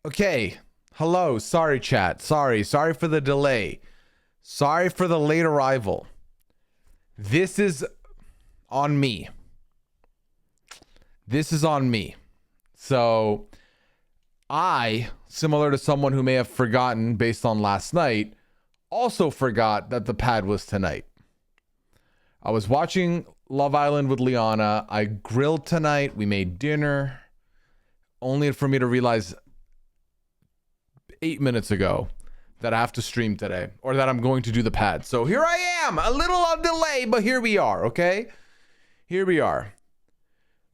Okay. Hello. Sorry, chat. Sorry for the delay. Sorry for the late arrival. This is on me. So I, similar to someone who may have forgotten based on last night, also forgot that the pad was tonight. I was watching Love Island with Liana. I grilled tonight. We made dinner. Only for me to realize 8 minutes ago that I have to stream today, or that I'm going to do the pad. So here I am, a little on delay, but here we are, okay? Here we are.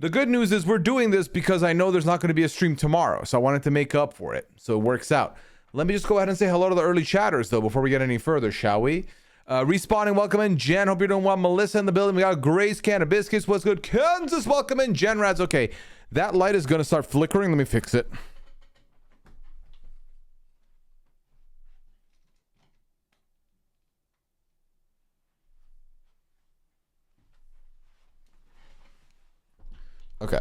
The good news is we're doing this because I know there's not going to be a stream tomorrow, so I wanted to make up for it, so it works out. Let me just go ahead and say hello to the early chatters, though, before we get any further, shall we? Respawning, welcome in. Jen, hope you're doing well. Melissa in the building. We got Grace, Can of Biscuits, what's good? Kansas, welcome in. Jen Rads, okay. That light is going to start flickering. Let me fix it. Okay.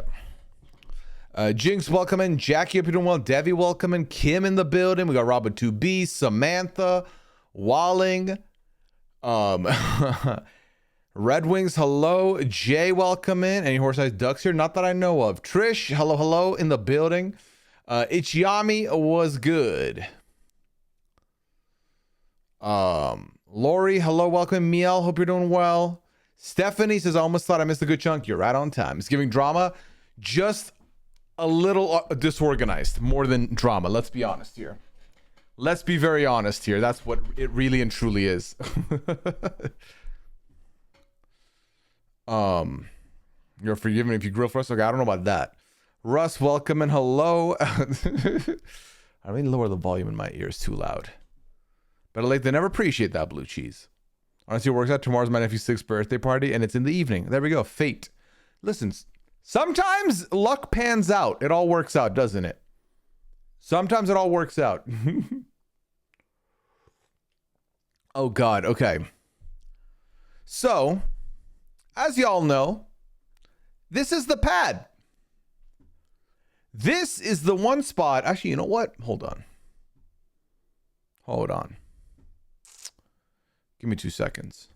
Jinx, welcome in. Jackie, hope you're doing well. Devi, welcome in. Kim in the building. We got Robin 2B, Samantha, Walling, Red Wings, hello. Jay, welcome in. Any horse-sized ducks here? Not that I know of. Trish, hello in the building. Ichiyami was good. Lori, hello, welcome. Miel, hope you're doing well. Stephanie says, I almost thought I missed a good chunk. You're right on time. It's giving drama, just a little disorganized, more than drama. Let's be honest here. Let's be very honest here. That's what it really and truly is. You're forgiven if you grill for us. Okay, I don't know about that. Russ, welcome and hello. I mean, lower the volume in my ears, too loud. Better late than never. Appreciate that, blue cheese. Honestly, it works out. Tomorrow's my nephew's 6th birthday party, and it's in the evening. There we go. Fate. Listen, sometimes luck pans out. It all works out, doesn't it? Sometimes it all works out. Oh, God. Okay. So, as y'all know, this is the pad. This is the one spot. Actually, you know what? Hold on. Give me 2 seconds.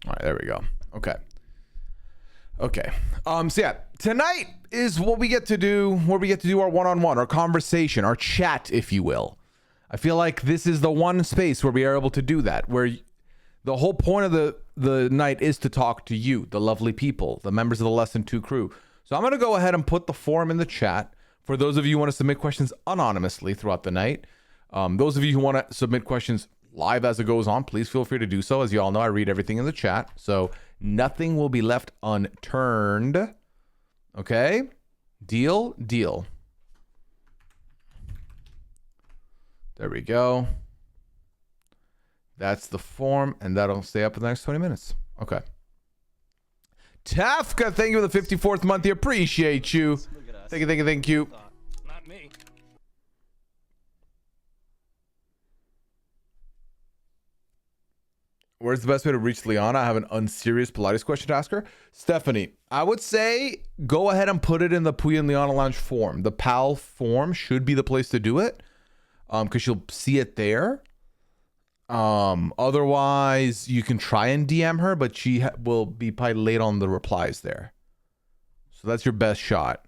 All right, there we go. Okay. So yeah, tonight is what we get to do, where we get to do our one-on-one, our conversation, our chat, if you will. I feel like this is the one space where we are able to do that, where the whole point of the night is to talk to you, the lovely people, the members of the Lesson 2 crew. So I'm going to go ahead and put the form in the chat for those of you who want to submit questions anonymously throughout the night. Those of you who want to submit questions live as it goes on, please feel free to do so. As you all know, I read everything in the chat, so nothing will be left unturned. Okay? Deal. There we go. That's the form, and that'll stay up for the next 20 minutes. Okay. Tafka, thank you for the 54th month. Appreciate you. Thank you. Not me. Where's the best way to reach Liana? I have an unserious Pilates question to ask her. Stephanie, I would say go ahead and put it in the Pooya and Liana Lounge form. The PAL form should be the place to do it, because she'll see it there. Otherwise, you can try and DM her, but she will be probably late on the replies there. So that's your best shot.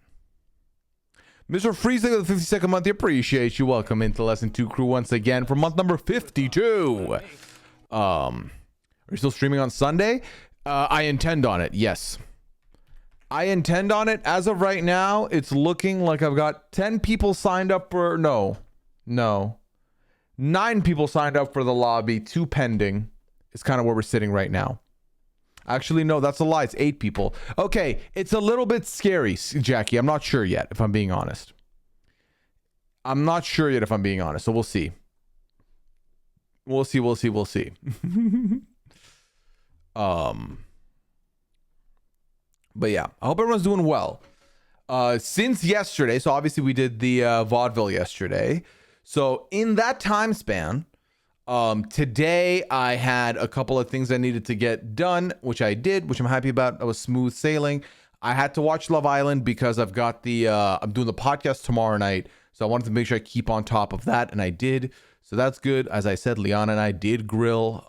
Mr. Freezing of the 52nd month, appreciate you. Welcome into Lesson 2 crew once again for month number 52. Are you still streaming on Sunday? I intend on it, yes. I intend on it. As of right now, it's looking like I've got 10 people signed up for... No. 9 people signed up for the lobby, 2 pending. It's kind of where we're sitting right now. Actually, no, that's a lie. It's 8 people. Okay, it's a little bit scary, Jackie. I'm not sure yet, if I'm being honest. I'm not sure yet if I'm being honest, so we'll see. We'll see. But yeah, I hope everyone's doing well. Since yesterday, so obviously we did the vaudeville yesterday. So in that time span, today I had a couple of things I needed to get done, which I did, which I'm happy about. I was smooth sailing. I had to watch Love Island because I've got I'm doing the podcast tomorrow night. So I wanted to make sure I keep on top of that, and I did. So that's good. As I said, Liana and I did grill.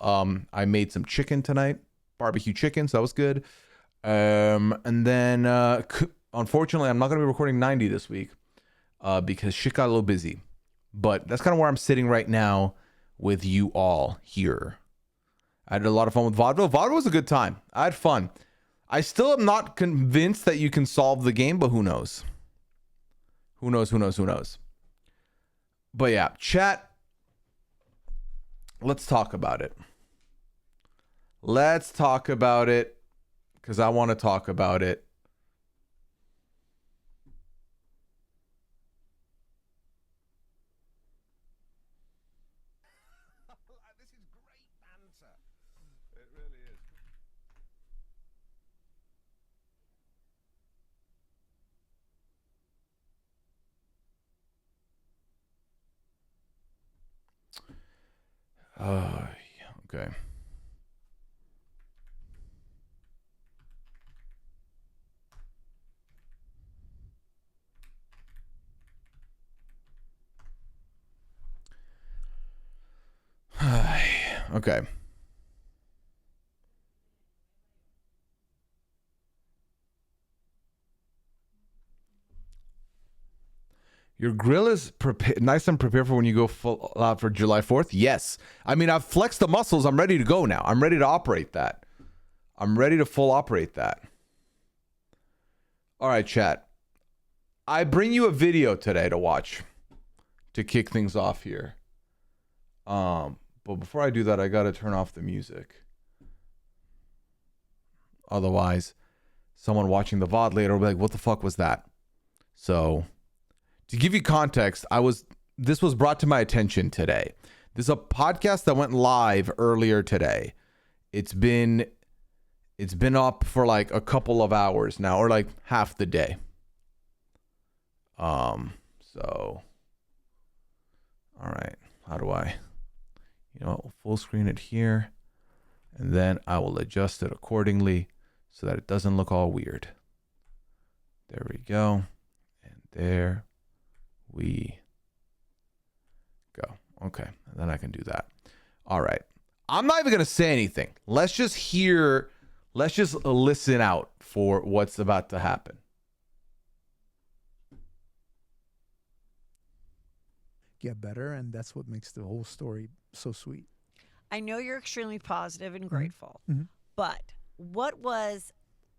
I made some chicken tonight, barbecue chicken, so that was good. And then, unfortunately, I'm not going to be recording 90 this week because shit got a little busy. But that's kind of where I'm sitting right now with you all here. I had a lot of fun with vaudeville. Vaudeville was a good time. I had fun. I still am not convinced that you can solve the game, but who knows? Who knows? But yeah, chat. Let's talk about it. Because I want to talk about it. This is great banter. It really is. Yeah, okay. Okay. Your grill is nice and prepared for when you go full out for July 4th? Yes. I mean, I've flexed the muscles. I'm ready to go now. I'm ready to operate that. I'm ready to full operate that. All right, chat. I bring you a video today to watch to kick things off here. But before I do that, I got to turn off the music. Otherwise, someone watching the VOD later will be like, what the fuck was that? So... to give you context, this was brought to my attention today. This is a podcast that went live earlier today. It's been up for like a couple of hours now, or like half the day. So all right, how do I, we'll full screen it here, and then I will adjust it accordingly so that it doesn't look all weird. There we go. And there we go. Okay, and then I can do that. All right. I'm not even going to say anything. Let's just listen out for what's about to happen. Get better, and that's what makes the whole story so sweet. I know you're extremely positive and grateful, Mm-hmm. but what was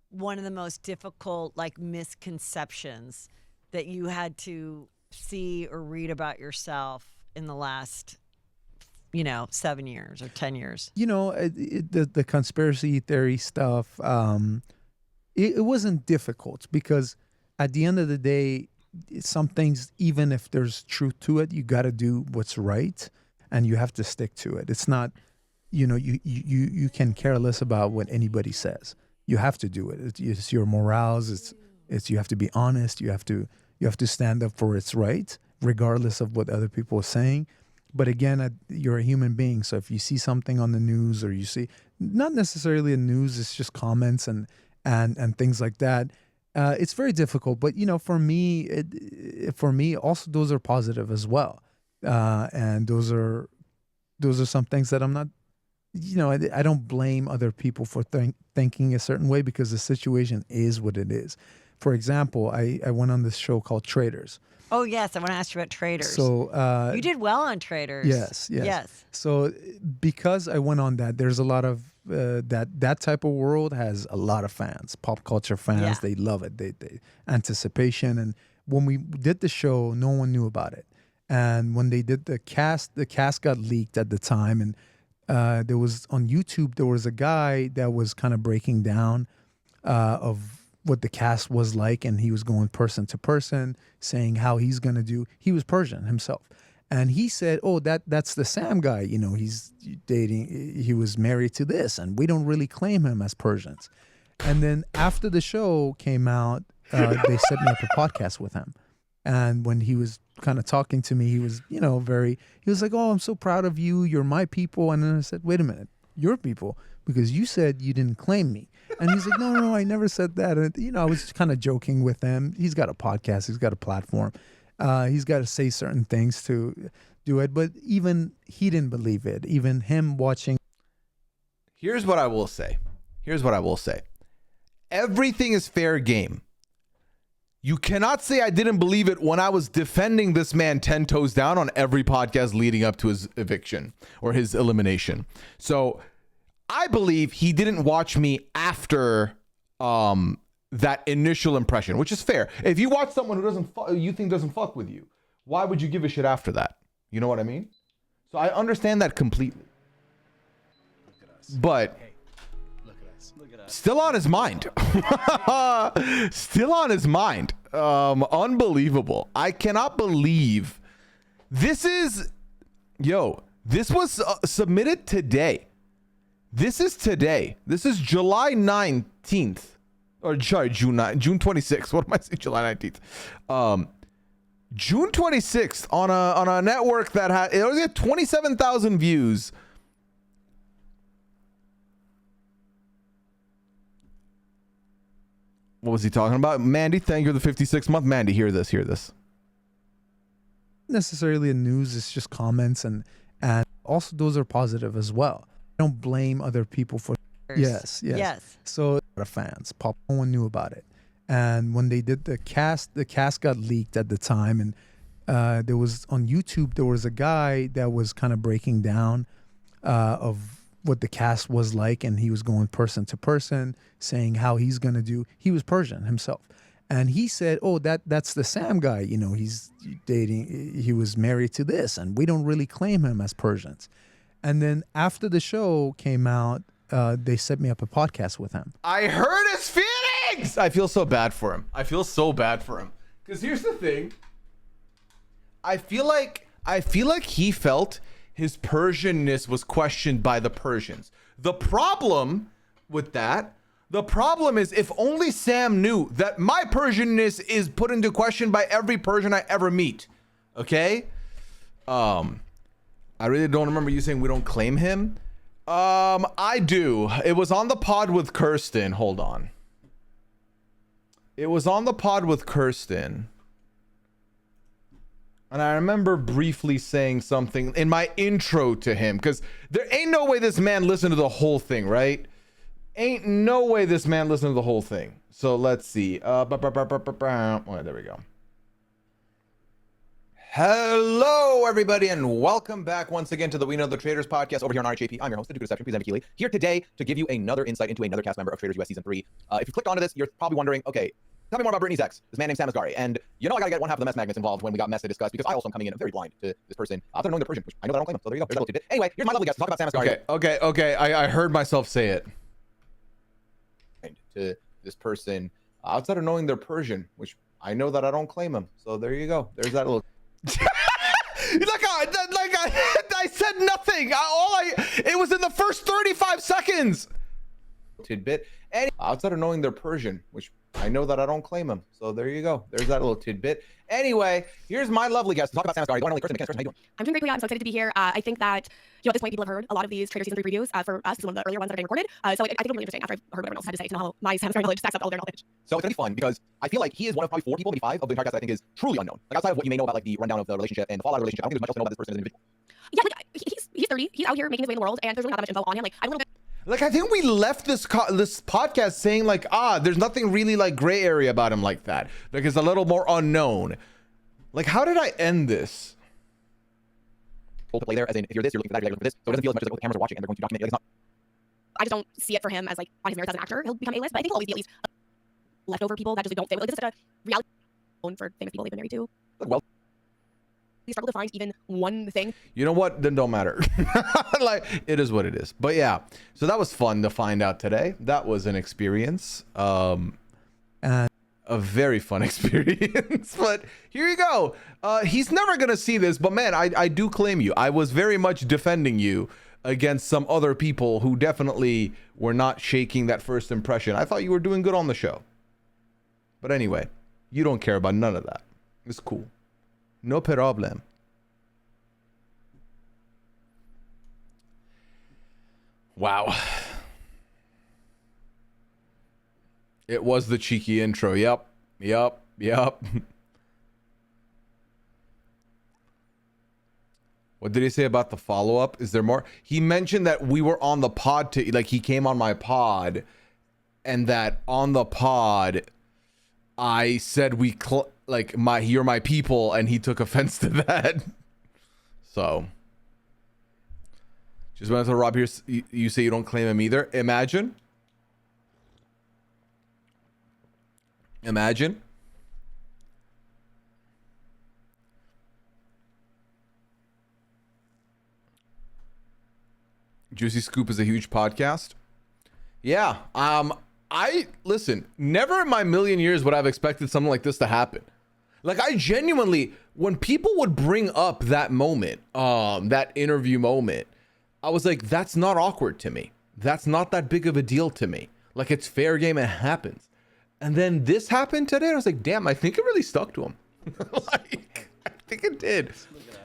one of the most difficult misconceptions that you had to see or read about yourself in the last 7 years or 10 years? The conspiracy theory stuff, it wasn't difficult because at the end of the day, some things, even if there's truth to it, you got to do what's right and you have to stick to it. It's not, you can care less about what anybody says. You have to do it. It's your morals. It's you have to be honest. You have to stand up for what's right, regardless of what other people are saying. But again, you're a human being. So if you see something on the news, or you see, not necessarily the news, it's just comments and things like that. It's very difficult. But for me, also those are positive as well. And those are some things that I'm not. I don't blame other people for thinking a certain way because the situation is what it is. For example, I went on this show called Traders. Oh, yes. I want to ask you about Traders. So you did well on Traders. Yes. So because I went on that, there's a lot of that type of world has a lot of fans, pop culture fans. Yeah. They love it. They anticipation. And when we did the show, no one knew about it. And when they did the cast got leaked at the time. And there was on YouTube, there was a guy that was kind of breaking down of what the cast was like, and he was going person to person, saying how he's gonna do. He was Persian himself, and he said, "Oh, that's the Sam guy. You know, he's dating. He was married to this, and we don't really claim him as Persians." And then after the show came out, they set me up a podcast with him. And when he was kind of talking to me, he was, he was like, "Oh, I'm so proud of you. You're my people." And then I said, "Wait a minute, your people? Because you said you didn't claim me." And he's like, no, I never said that. And, I was kind of joking with him. He's got a podcast. He's got a platform. He's got to say certain things to do it. But even he didn't believe it. Even him watching. Here's what I will say. Everything is fair game. You cannot say I didn't believe it when I was defending this man 10 toes down on every podcast leading up to his eviction or his elimination. So I believe he didn't watch me after that initial impression, which is fair. If you watch someone who you think doesn't fuck with you, why would you give a shit after that? You know what I mean? So I understand that completely. But still on his mind. Still on his mind. Unbelievable. I cannot believe this was submitted today. This is today. This is July 19th. Or sorry, June 26th. What am I saying? July 19th. June 26th on a network that it only had 27,000 views. What was he talking about? Mandy, thank you for the 56th month. Mandy, hear this. Necessarily in news, it's just comments, and also those are positive as well. Don't blame other people for. Yes. So a lot of fans, no one knew about it. And when they did the cast got leaked at the time. And there was on YouTube, there was a guy that was kind of breaking down of what the cast was like, and he was going person to person, saying how he's gonna do. He was Persian himself. And he said, "Oh, that's the Sam guy. He's dating. He was married to this, and we don't really claim him as Persians." And then after the show came out, they set me up a podcast with him. I hurt his feelings. I feel so bad for him. Because here's the thing. I feel like he felt his Persianness was questioned by the Persians. The problem is if only Sam knew that my Persianness is put into question by every Persian I ever meet. Okay? I really don't remember you saying we don't claim him. I do. It was on the pod with Kirsten. Hold on. It was on the pod with Kirsten. And I remember briefly saying something in my intro to him, because there ain't no way this man listened to the whole thing, right? Ain't no way this man listened to the whole thing. So let's see. Oh, there we go. Hello, everybody, and welcome back once again to the We Know the Traders podcast over here on RHAP. I'm your host, the Duke of Deception, Present Keeley, here today to give you another insight into another cast member of Traders US Season 3. If you clicked onto this, you're probably wondering, okay, tell me more about Brittany's ex, this man named Sam Asghari. And I gotta get one half of the mess magnets involved when we got mess to discuss, because I also am coming in very blind to this person. After knowing the Persian, which I know that I don't claim him, so there you go. There's a little tidbit. Anyway, here's my lovely guest to talk about Sam Asghari. Okay. I heard myself say it. To this person, outside of knowing they're Persian, which I know that I don't claim him. So there you go. There's that little. I said nothing. It was in the first 35 seconds. Tidbit. And outside of knowing they're Persian, which I know that I don't claim him. So there you go. There's that little tidbit. Anyway, here's my lovely guest to talk about Sam Asghari. The one and only person. How you doing? I'm doing great, Pooya. I'm so excited to be here. I think that, at this point, people have heard a lot of these Trader Season 3 previews. For us, this is one of the earlier ones that are getting recorded. So I think it'll be really interesting after I've heard what everyone else had to say to know how my Sam Asghari knowledge stacks up all their knowledge. So it's going to be fun because I feel like he is one of probably 4 people, maybe 5 of the entire cast that I think is truly unknown. Like outside of what you may know about like the rundown of the relationship and the fallout of the relationship, I don't think there's much else to know about this person as an individual. Yeah, he's 30. He's out here making his way in the world, and there's really not that much info on him. Like, I'm a little bit. Like, I think we left this podcast saying like, there's nothing really like gray area about him like that. Like, it's a little more unknown. Like, how did I end this? To play there, as in, if you're this, you're looking for that, you're looking for this. So it doesn't feel as much as like, the cameras are watching and they're going to document it. Like, it's I just don't see it for him as like on his merits as an actor. He'll become A-list, but I think he'll always be at least leftover people that just don't fit. Like this is such a reality for famous people they've been married to. Well, They struggle to find even one thing. you know what? Then don't matter. Like, it is what it is. But yeah, so that was fun to find out today. That was an experience. A very fun experience. But here you go. He's never gonna see this, but man, I do claim you. I was very much defending you against some other people who definitely were not shaking that first impression. I thought you were doing good on the show. But anyway, you don't care about none of that. It's cool. No problem. Wow. It was the cheeky intro. Yep. What did he say about the follow-up? Is there more? He mentioned that we were on the pod like he came on my pod, and that on the pod I said you're my people, and he took offense to that. So just wanted to Rob here. You say you don't claim him either. Imagine. Juicy Scoop is a huge podcast. Yeah. I listen, never in my million years would I have expected something like this to happen. Like, I genuinely, when people would bring up that moment, that interview moment, I was like, that's not awkward to me. That's not that big of a deal to me. Like, it's fair game, it happens. And then this happened today, and I was like, damn, I think it really stuck to him. Like, I think it did.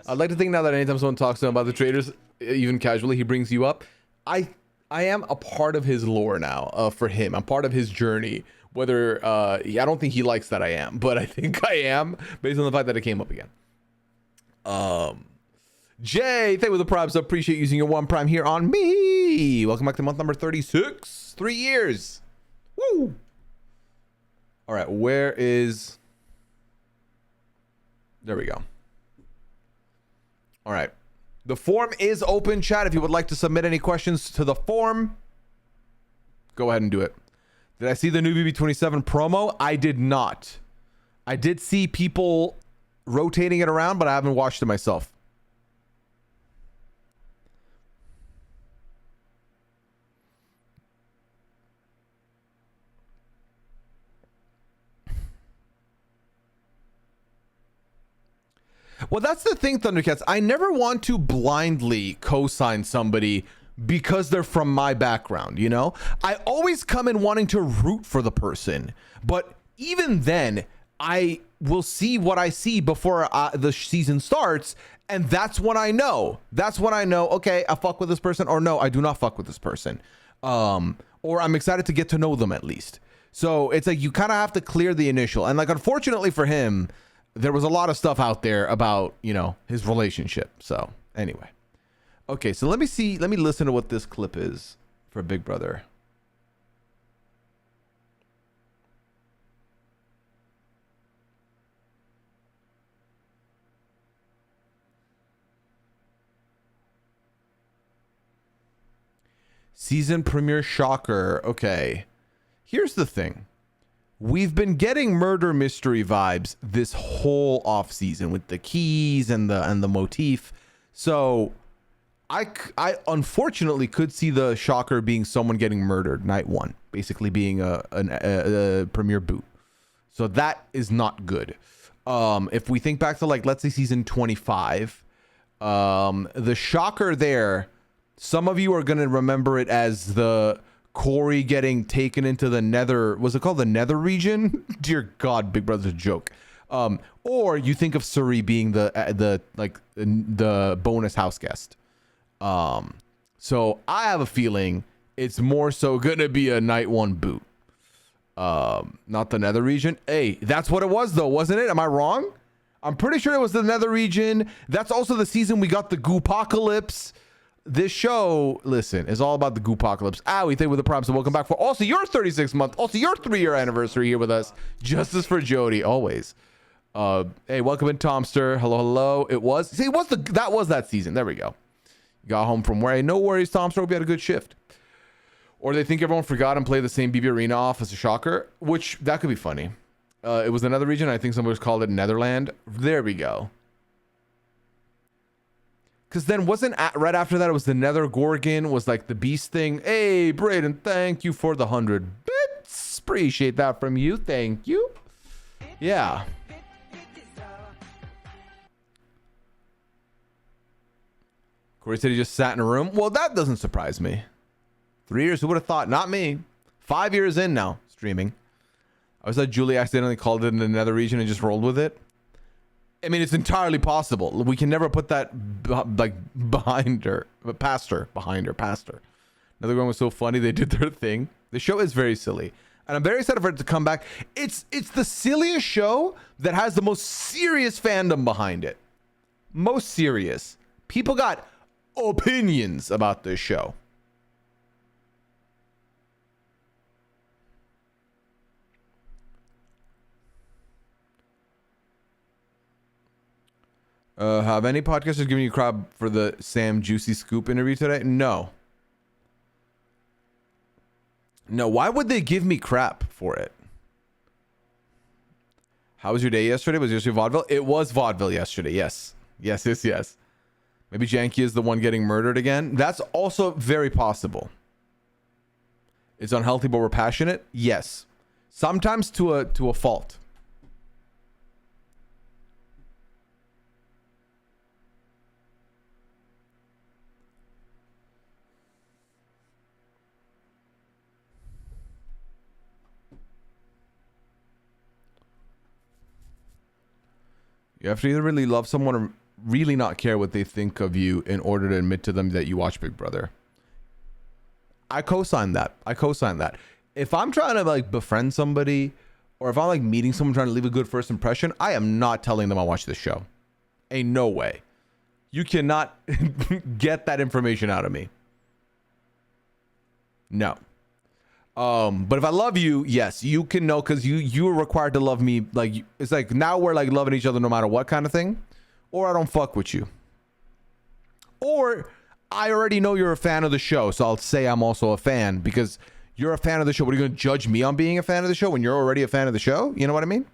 I'd like to think now that anytime someone talks to him about the traders, even casually, he brings you up. I am a part of his lore now, for him. I'm part of his journey. Whether, I don't think he likes that I am, but I think I am, based on the fact that it came up again. Jay, thank you for the props. I appreciate using your one prime here on me. Welcome back to month number 36. 3 years. Woo! All right, where is... There we go. All right. The form is open, chat. If you would like to submit any questions to the form, go ahead and do it. Did I see the new BB27 promo? I did not. I did see people rotating it around, but I haven't watched it myself. Well, that's the thing, Thundercats. I never want to blindly co-sign somebody because they're from my background, you know? I always come in wanting to root for the person, but even then, I will see what I see before the season starts, and that's when I know. That's when I know, okay, I fuck with this person, or no, I do not fuck with this person. Or I'm excited to get to know them at least. So it's like you kind of have to clear the initial. And like, unfortunately for him, there was a lot of stuff out there about, you know, his relationship. So anyway. Okay, so let me listen to what this clip is for Big Brother. Season premiere shocker. Okay. Here's the thing. We've been getting murder mystery vibes this whole off season with the keys and the motif. So I unfortunately could see the shocker being someone getting murdered night one, basically being a premiere boot. So that is not good. If we think back to, like, let's say season 25, the shocker there, some of you are going to remember it as the Corey getting taken into the nether. Was it called the nether region? Dear God, Big Brother's a joke. Or you think of Suri being the bonus house guest. So I have a feeling it's more so gonna be a night one boot. Not the nether region. Hey, that's what it was though, wasn't it? Am I wrong? I'm pretty sure it was the nether region. That's also the season we got the Goopocalypse. This show, listen, is all about the Goopocalypse. We thank you with the prompts, and welcome back for also your 36th month, also your 3-year anniversary here with us. Justice for Jody, always. Hey, welcome in, Tomster. Hello. It was that season. There we go. Got home from where? No worries, Tomster. Hope you had a good shift. Or they think everyone forgot and play the same BB Arena off as a shocker, which that could be funny. It was another region. I think somebody called it Netherland. There we go. Because then right after that, it was the Nether Gorgon, was like the beast thing. Hey, Braden, thank you for the 100 bits. Appreciate that from you. Thank you. Yeah. Corey said he just sat in a room. Well, that doesn't surprise me. 3 years, who would have thought? Not me. 5 years in now, streaming. I was like Julie accidentally called it in another region and just rolled with it. I mean, it's entirely possible. We can never put that behind her, but past her. Another one was so funny. They did their thing. The show is very silly, and I'm very excited for it to come back. It's the silliest show that has the most serious fandom behind it. Most serious. People got opinions about this show. Have any podcasters given you crap for the Sam Juicy Scoop interview today? No. Why would they give me crap for it? How was your day yesterday? Was yesterday vaudeville? It was vaudeville yesterday. Yes. Maybe Janky is the one getting murdered again. That's also very possible. It's unhealthy, but we're passionate. Yes. Sometimes to a fault. You have to either really love someone or really not care what they think of you in order to admit to them that you watch Big Brother. I co-sign that. If I'm trying to like befriend somebody, or if I'm like meeting someone trying to leave a good first impression, I am not telling them I watch this show. Ain't no way. You cannot get that information out of me. No. But if I love you, yes, you can know, because you are required to love me. Like, it's like now we're like loving each other no matter what kind of thing. Or I don't fuck with you. Or I already know you're a fan of the show, so I'll say I'm also a fan because you're a fan of the show. What, are you going to judge me on being a fan of the show when you're already a fan of the show? You know what I mean?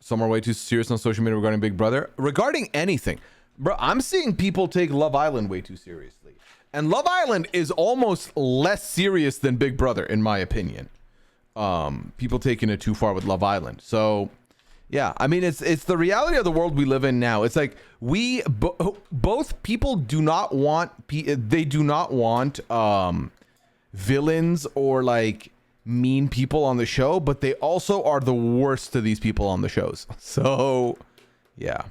Some are way too serious on social media regarding Big Brother. Regarding anything. Bro, I'm seeing people take Love Island way too seriously. And Love Island is almost less serious than Big Brother, in my opinion. People taking it too far with Love Island. So, yeah. I mean, it's the reality of the world we live in now. It's like both people do not want... They do not want villains or like... mean people on the show, but they also are the worst to these people on the shows. So, yeah.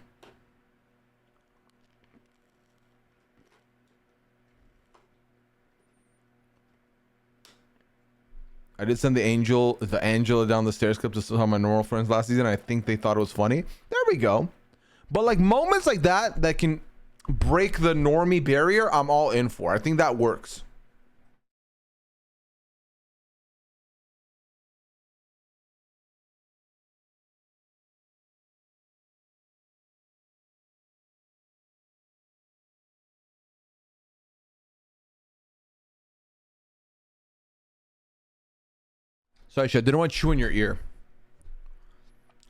I did send the Angela down the stairs clip to some of my normal friends last season. I think they thought it was funny. There we go. But like moments like that can break the normie barrier, I'm all in for. I think that works. Sorry, Shed, didn't want to chew in your ear.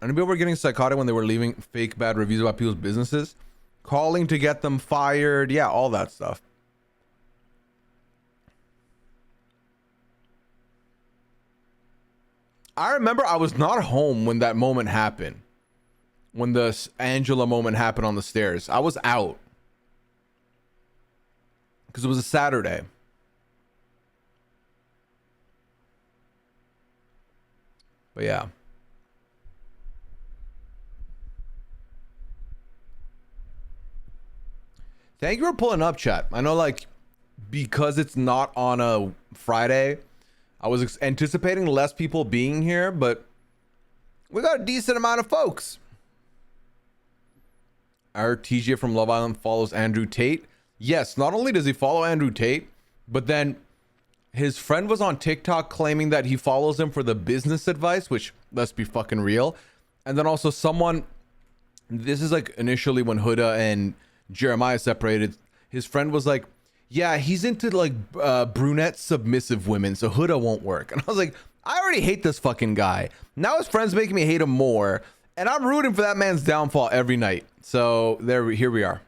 I know people were getting psychotic when they were leaving fake bad reviews about people's businesses, calling to get them fired. Yeah, all that stuff. I remember I was not home when that moment happened. When the Angela moment happened on the stairs. I was out. Because it was a Saturday. But yeah. Thank you for pulling up, chat. I know, like, because it's not on a Friday, I was anticipating less people being here, but we got a decent amount of folks. Our TJ from Love Island follows Andrew Tate. Yes, not only does he follow Andrew Tate, but then his friend was on TikTok claiming that he follows him for the business advice, which, let's be fucking real. And then also someone This is like initially when Huda and Jeremiah separated. His friend was like, yeah, he's into like brunette submissive women, so Huda won't work. And I was like, I already hate this fucking guy. Now his friend's making me hate him more, and I'm rooting for that man's downfall every night. So here we are.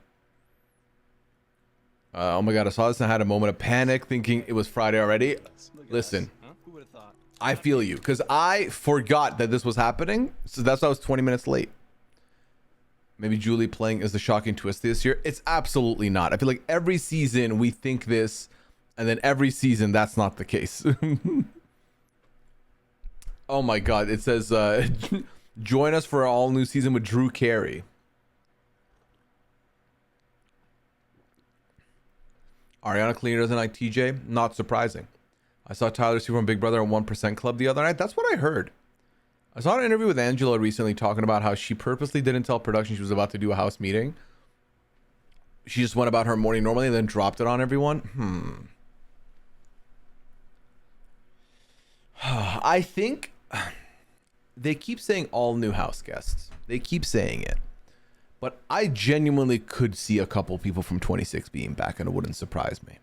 Oh my god, I saw this and I had a moment of panic thinking it was Friday already. Listen, I feel you, because I forgot that this was happening, so that's why I was 20 minutes late. Maybe Julie playing is the shocking twist this year. It's absolutely not. I feel like every season we think this, and then every season that's not the case. Oh my god, it says join us for our all new season with Drew Carey. Ariana clearly doesn't like TJ. Not surprising. I saw Tyler C from Big Brother on 1% Club the other night. That's what I heard. I saw an interview with Angela recently talking about how she purposely didn't tell production she was about to do a house meeting. She just went about her morning normally and then dropped it on everyone. I think they keep saying all new house guests. They keep saying it. But I genuinely could see a couple people from 26 being back, and it wouldn't surprise me.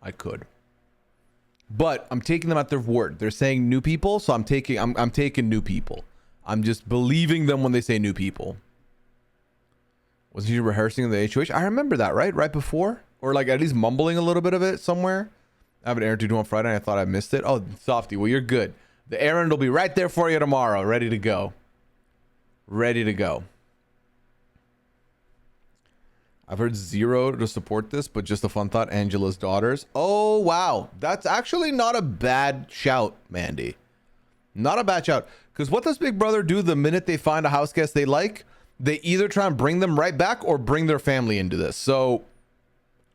I could. But I'm taking them at their word. They're saying new people, so I'm taking new people. I'm just believing them when they say new people. Was he rehearsing in the HOH? I remember that, right? Right before? Or like at least mumbling a little bit of it somewhere. I have an errand to do on Friday and I thought I missed it. Oh, Softy, well, you're good. The errand will be right there for you tomorrow. Ready to go. Ready to go. I've heard zero to support this, but just a fun thought. Angela's daughters. Oh, wow. That's actually not a bad shout, Mandy. Not a bad shout. Because what does Big Brother do the minute they find a house guest they like? They either try and bring them right back or bring their family into this. So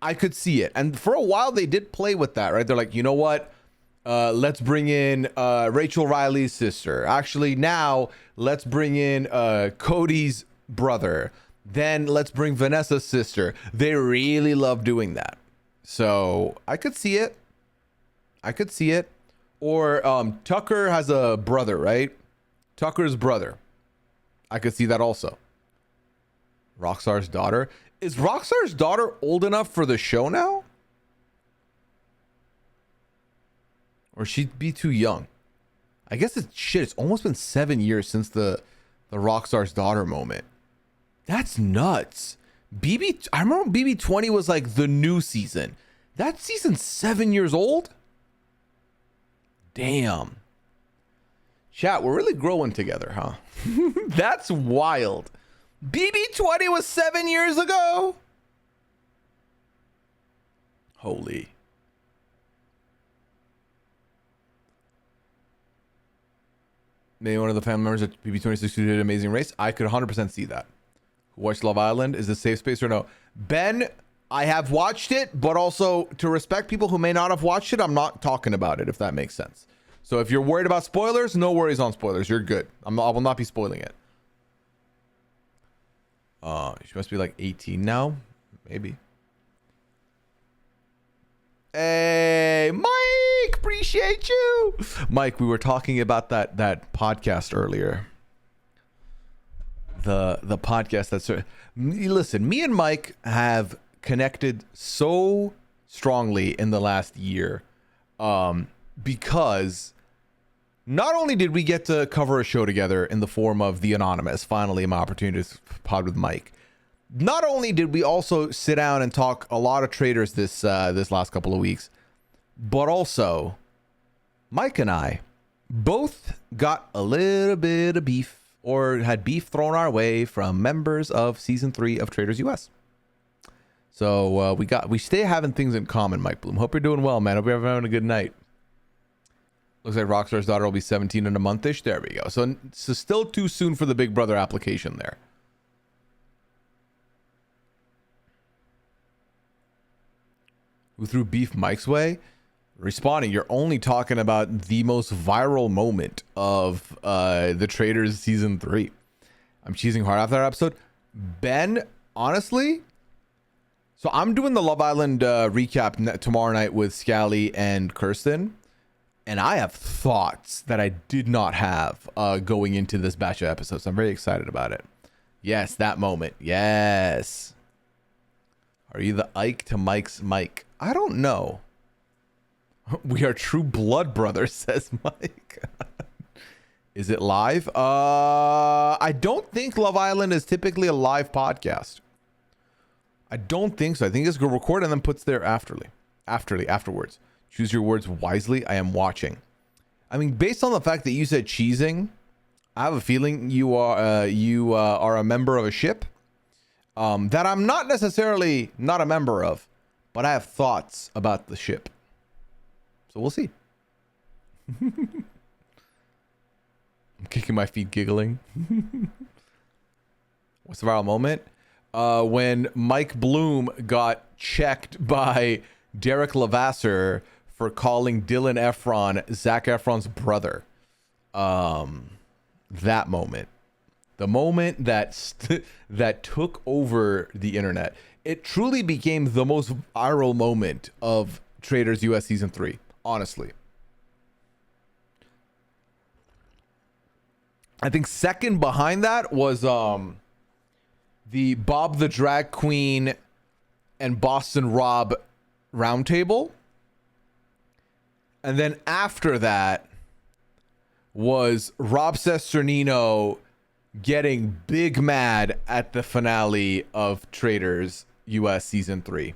I could see it. And for a while, they did play with that, right? They're like, you know what? Let's bring in Rachel Riley's sister. Actually, now let's bring in Cody's brother. Then let's bring Vanessa's sister. They really love doing that. So I could see it. I could see it. Or Tucker has a brother, right? Tucker's brother. I could see that also. Rockstar's daughter. Is Rockstar's daughter old enough for the show now? Or she'd be too young? I guess it's almost been 7 years since the Rockstar's daughter moment. That's nuts. I remember BB20 was like the new season. That season's 7 years old? Damn. Chat, we're really growing together, huh? That's wild. BB20 was 7 years ago? Holy. Maybe one of the family members at BB26 who did an amazing race. I could 100% see that. Watch Love Island. Is this safe space or no? Ben, I have watched it, but also to respect people who may not have watched it, I'm not talking about it, if that makes sense. So if you're worried about spoilers, no worries on spoilers. You're good. I will not be spoiling it. She must be like 18 now. Maybe. Hey, Mike, appreciate you. Mike, we were talking about that podcast earlier. The podcast that's listen, me and Mike have connected so strongly in the last year because not only did we get to cover a show together in the form of The Anonymous, finally my opportunity to pod with Mike. Not only did we also sit down and talk a lot of traders this last couple of weeks, but also Mike and I both got a little bit of beef, or had beef thrown our way from members of season 3 of Traders US. So we stay having things in common, Mike Bloom. Hope you're doing well, man. Hope you're having a good night. Looks like Rockstar's daughter will be 17 in a month-ish. There we go. So still too soon for the Big Brother application there. Who threw beef Mike's way? Responding, you're only talking about the most viral moment of the Traders season 3. I'm cheesing hard after that episode. Ben, honestly, so I'm doing the Love Island recap tomorrow night with Scally and Kirsten, and I have thoughts that I did not have going into this batch of episodes. I'm very excited about it. Yes, that moment. Yes. Are you the Ike to Mike's Mike? I don't know. We are true blood brothers, says Mike. Is it live? I don't think Love Island is typically a live podcast. I don't think so. I think it's going to record and then puts there afterwards. Choose your words wisely. I am watching. I mean, based on the fact that you said cheesing, I have a feeling you are a member of a ship that I'm not necessarily not a member of, but I have thoughts about the ship. So we'll see. I'm kicking my feet giggling. What's the viral moment? When Mike Bloom got checked by Derek Levasseur for calling Dylan Efron Zac Efron's brother. That moment. The moment that took over the internet. It truly became the most viral moment of Traitors US Season 3. Honestly. I think second behind that was the Bob the Drag Queen and Boston Rob roundtable. And then after that was Rob Cesternino getting big mad at the finale of Traitors US Season 3.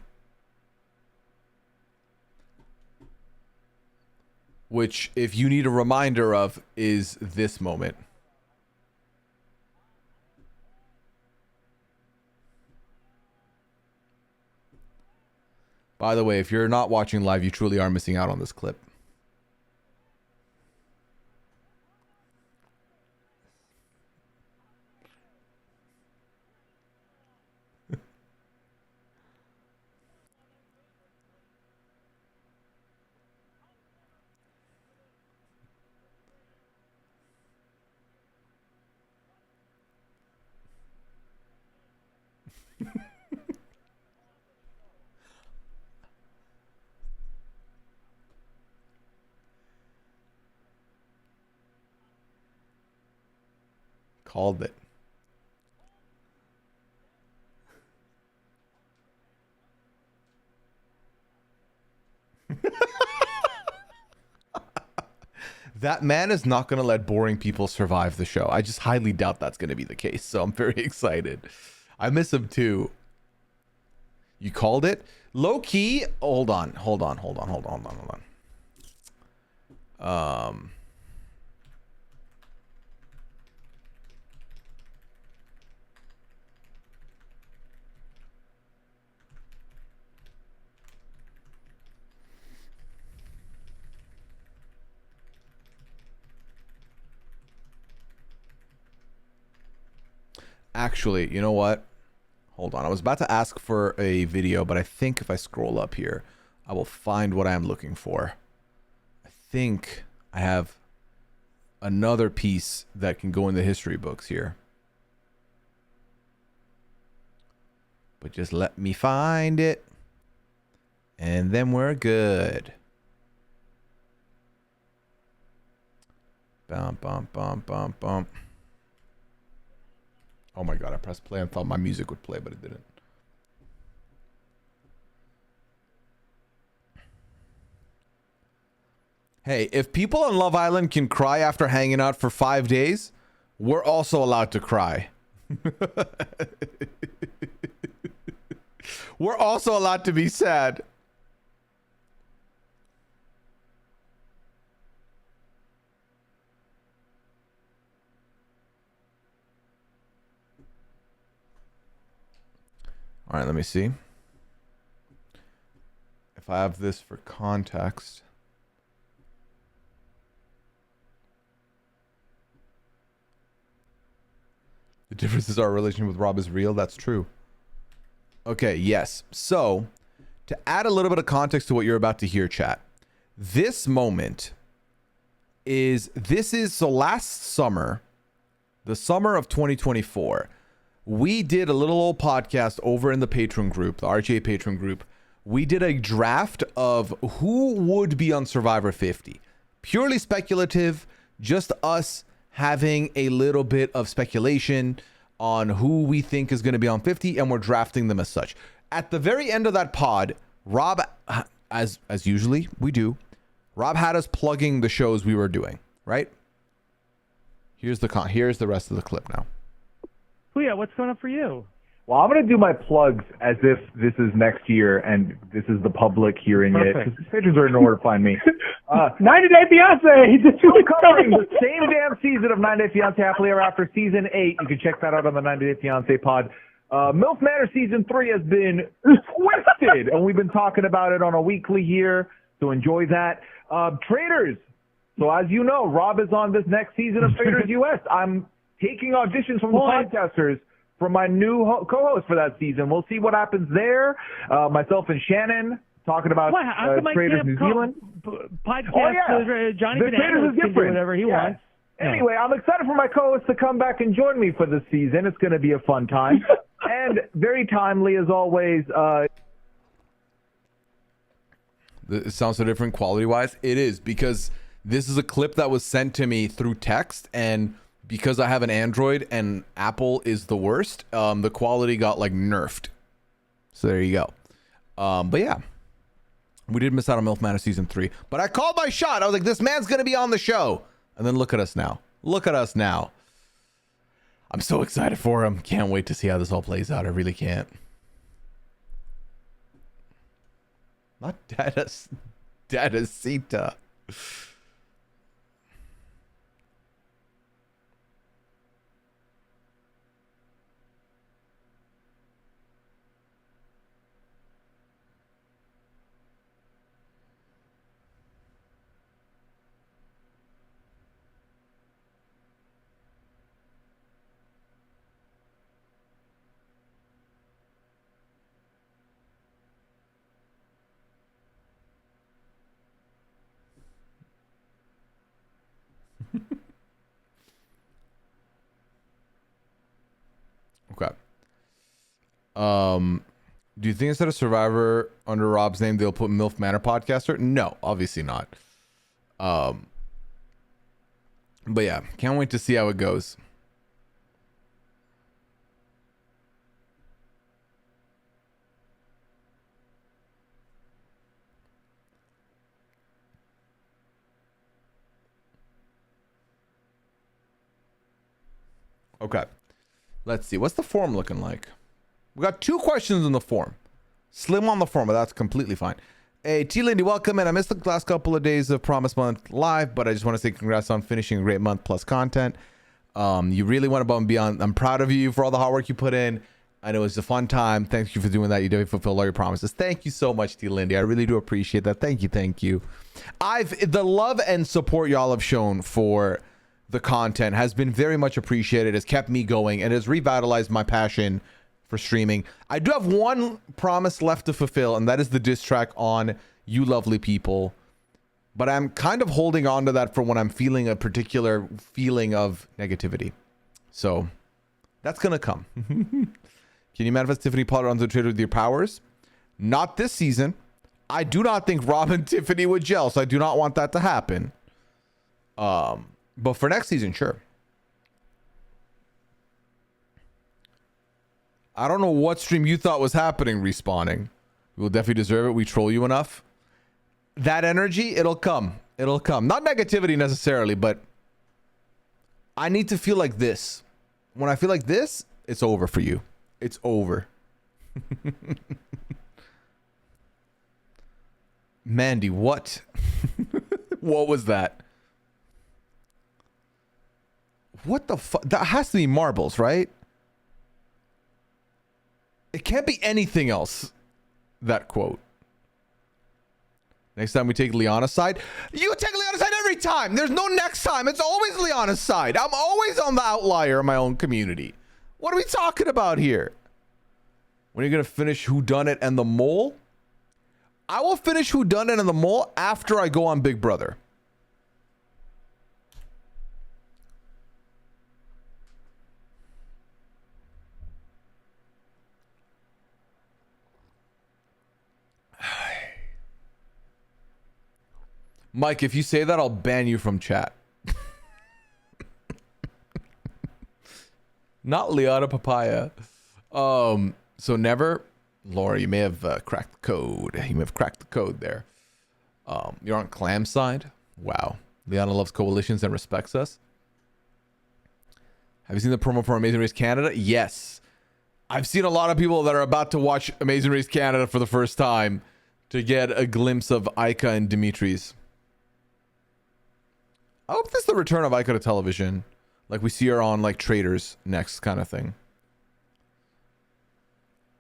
Which, if you need a reminder of, is this moment. By the way, if you're not watching live, you truly are missing out on this clip. Called it. That man is not going to let boring people survive the show. I just highly doubt that's going to be the case. So I'm very excited. I miss him too. You called it? Low key. Hold on. Actually, you know what? Hold on. I was about to ask for a video, but I think if I scroll up here, I will find what I'm looking for. I think I have another piece that can go in the history books here. But just let me find it. And then we're good. Bump, bump, bump, bump, bump. Oh my God, I pressed play and thought my music would play, but it didn't. Hey, if people on Love Island can cry after hanging out for 5 days, we're also allowed to cry. We're also allowed to be sad. All right, let me see. If I have this for context. The difference is our relationship with Rob is real. That's true. Okay, yes. So, to add a little bit of context to what you're about to hear, chat. This moment is so last summer, the summer of 2024, we did a little old podcast over in the patron group, the RJ patron group. We did a draft of who would be on Survivor 50. Purely speculative, just us having a little bit of speculation. on who we think is going to be on 50, and we're drafting them as such. At the very end of that pod, Rob, as usually we do, Rob had us plugging the shows we were doing, right? Here's the rest of the clip now. Pooya, what's going on for you? Well, I'm going to do my plugs as if this is next year and this is the public hearing it. Perfect. Because patrons are in order to find me. 90 Day Fiancé! We're covering the same damn season of 90 Day Fiancé Happily Ever After Season 8. You can check that out on the 90 Day Fiancé pod. MILF Manor Season 3 has been twisted, and we've been talking about it on a weekly here, so enjoy that. Traders. So as you know, Rob is on this next season of Traders US. I'm taking auditions from the podcasters for my new co-host for that season. We'll see what happens there. Myself and Shannon talking about Traders New Zealand. Podcast, Johnny the Traders is can do different. whatever he wants. Anyway, I'm excited for my co-host to come back and join me for this season. It's going to be a fun time. And very timely, as always. It sounds so different quality-wise. It is, because this is a clip that was sent to me through text, and because I have an Android and Apple is the worst, the quality got like nerfed. So there you go. But yeah, we did miss out on MILF Manor Season 3. But I called my shot. I was like, this man's going to be on the show. And then look at us now. Look at us now. I'm so excited for him. Can't wait to see how this all plays out. I really can't. Not Dadasita. Okay. Do you think instead of Survivor under Rob's name they'll put MILF Manor Podcaster? No, obviously not. But yeah, can't wait to see how it goes. Okay. Let's see. What's the form looking like? We got 2 questions in the form. Slim on the form, but that's completely fine. Hey, T. Lindy, welcome in. I missed the last couple of days of Promise Month live, but I just want to say congrats on finishing a great month plus content. You really went above and beyond. I'm proud of you for all the hard work you put in. I know it was a fun time. Thank you for doing that. You definitely fulfilled all your promises. Thank you so much, T. Lindy. I really do appreciate that. Thank you. Thank you. The love and support y'all have shown for the content has been very much appreciated. Has kept me going and has revitalized my passion for streaming. I do have one promise left to fulfill, and that is the diss track on You Lovely People. But I'm kind of holding on to that for when I'm feeling a particular feeling of negativity. So that's going to come. Can you manifest Tiffany Pollard onto Twitter with your powers? Not this season. I do not think Rob and Tiffany would gel, so I do not want that to happen. But for next season, sure. I don't know what stream you thought was happening, respawning. We will definitely deserve it. We troll you enough. That energy, it'll come. It'll come. Not negativity necessarily, but I need to feel like this. When I feel like this, it's over for you. It's over. Mandy, what? What was that? What the fuck? That has to be marbles, right? It can't be anything else. That quote. Next time we take Liana's side. You take Liana's side every time. There's no next time. It's always Liana's side. I'm always on the outlier in my own community. What are we talking about here? When are you going to finish Whodunit and the Mole? I will finish Whodunit and the Mole after I go on Big Brother. Mike, if you say that, I'll ban you from chat. Not Liana Papaya. So never, Laura, you may have cracked the code. You may have cracked the code there. You're on clam side. Wow. Liana loves coalitions and respects us. Have you seen the promo for Amazing Race Canada? Yes. I've seen a lot of people that are about to watch Amazing Race Canada for the first time to get a glimpse of Aika and Dimitri's. I hope this is the return of Aika to television. Like we see her on like Traders next kind of thing.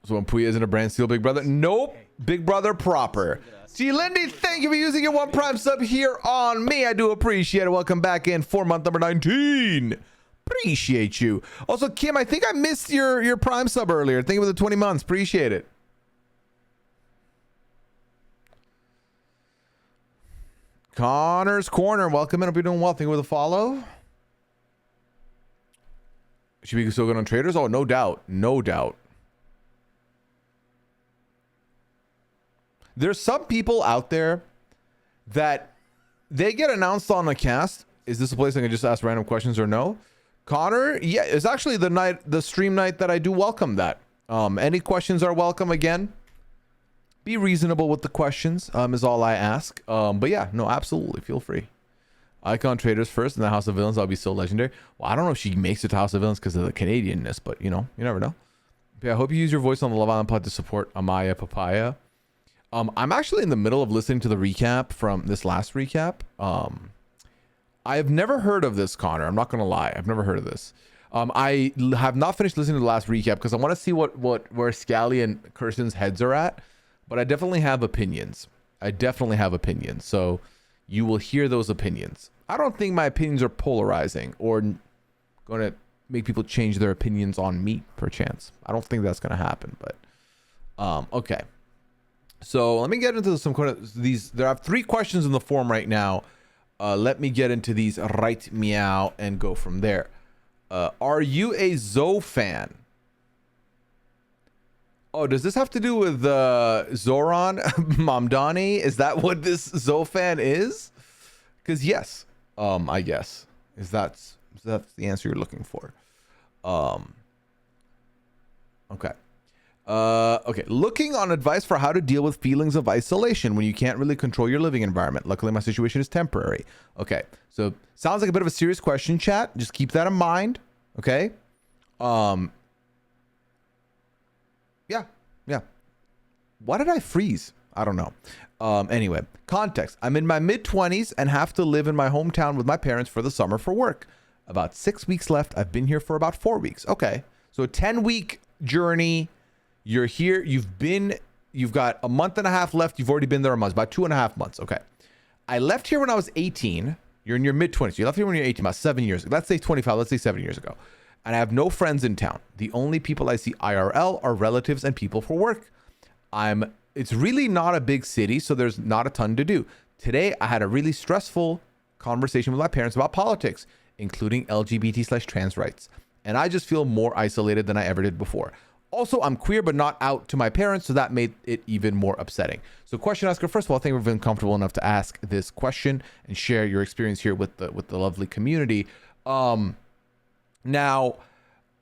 So when Pooya isn't a brand steal, Big Brother? Nope. Big Brother proper. G. Lindy, thank you for using your One Prime sub here on me. I do appreciate it. Welcome back in for month number 19. Appreciate you. Also, Kim, I think I missed your Prime sub earlier. Thank you for the 20 months. Appreciate it. Connor's Corner. Welcome in. Hope you're doing well. Thank you for the follow. Should we still good on Traders? Oh, no doubt. No doubt. There's some people out there that they get announced on a cast. Is this a place I can just ask random questions or no? Connor, yeah, it's actually the stream night that I do welcome that. Any questions are welcome again. Be reasonable with the questions, is all I ask. But yeah, no, absolutely. Feel free. Icon Traders first in the House of Villains. That'll be so legendary. Well, I don't know if she makes it to House of Villains because of the Canadianness, but you know, you never know. Yeah, I hope you use your voice on the Love Island pod to support Amaya Papaya. I'm actually in the middle of listening to the recap from this last recap. I have never heard of this, Connor. I'm not gonna lie. I've never heard of this. I have not finished listening to the last recap because I want to see where Scally and Kirsten's heads are at. But I definitely have opinions. So you will hear those opinions. I don't think my opinions are polarizing or going to make people change their opinions on me, perchance. I don't think that's going to happen. But okay. So let me get into some kind of these. There are 3 questions in the form right now. Let me get into these right meow and go from there. Are you a Zoe fan? Oh, does this have to do with Zoran Mamdani? Is that what this Zoe fan is? Because yes, I guess that's the answer you're looking for. Okay. Okay, looking on advice for how to deal with feelings of isolation when you can't really control your living environment. Luckily, my situation is temporary. Okay, so sounds like a bit of a serious question, chat. Just keep that in mind. Okay. Yeah. Why did I freeze? I don't know. Anyway, context. I'm in my mid-20s and have to live in my hometown with my parents for the summer for work. About 6 weeks left. I've been here for about 4 weeks. Okay, so a 10-week journey. You're here. You've got a month and a half left. You've already been there a month, about 2.5 months. Okay. I left here when I was 18. You're in your mid-20s. You left here when you're 18, about 7 years ago. Let's say 25. Let's say 7 years ago. And I have no friends in town. The only people I see IRL are relatives and people for work. It's really not a big city, so there's not a ton to do. Today, I had a really stressful conversation with my parents about politics, including LGBT/trans rights. And I just feel more isolated than I ever did before. Also, I'm queer, but not out to my parents, so that made it even more upsetting. So question asker, first of all, I think we've been comfortable enough to ask this question and share your experience here with the lovely community. Now,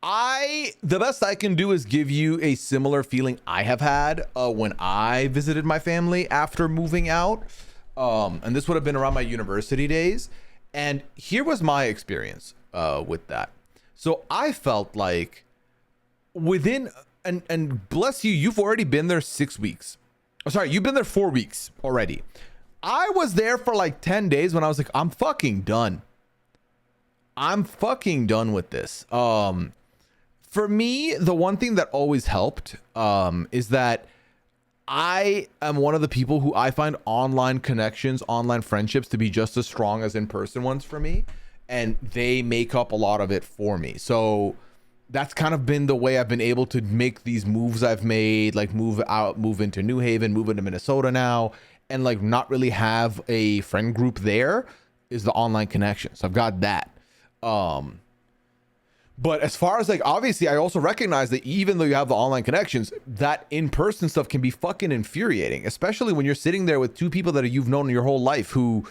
the best I can do is give you a similar feeling I have had when I visited my family after moving out. And this would have been around my university days. And here was my experience with that. So I felt like within, and bless you, you've already been there 6 weeks. Oh, sorry, you've been there 4 weeks already. I was there for like 10 days when I was like, I'm fucking done. I'm fucking done with this. For me, the one thing that always helped is that I am one of the people who I find online connections, online friendships to be just as strong as in-person ones for me. And they make up a lot of it for me. So that's kind of been the way I've been able to make these moves I've made, like move out, move into New Haven, move into Minnesota now, and like not really have a friend group there is the online connection. So I've got that. But as far as like, obviously, I also recognize that even though you have the online connections, that in-person stuff can be fucking infuriating, especially when you're sitting there with 2 people that you've known your whole life who,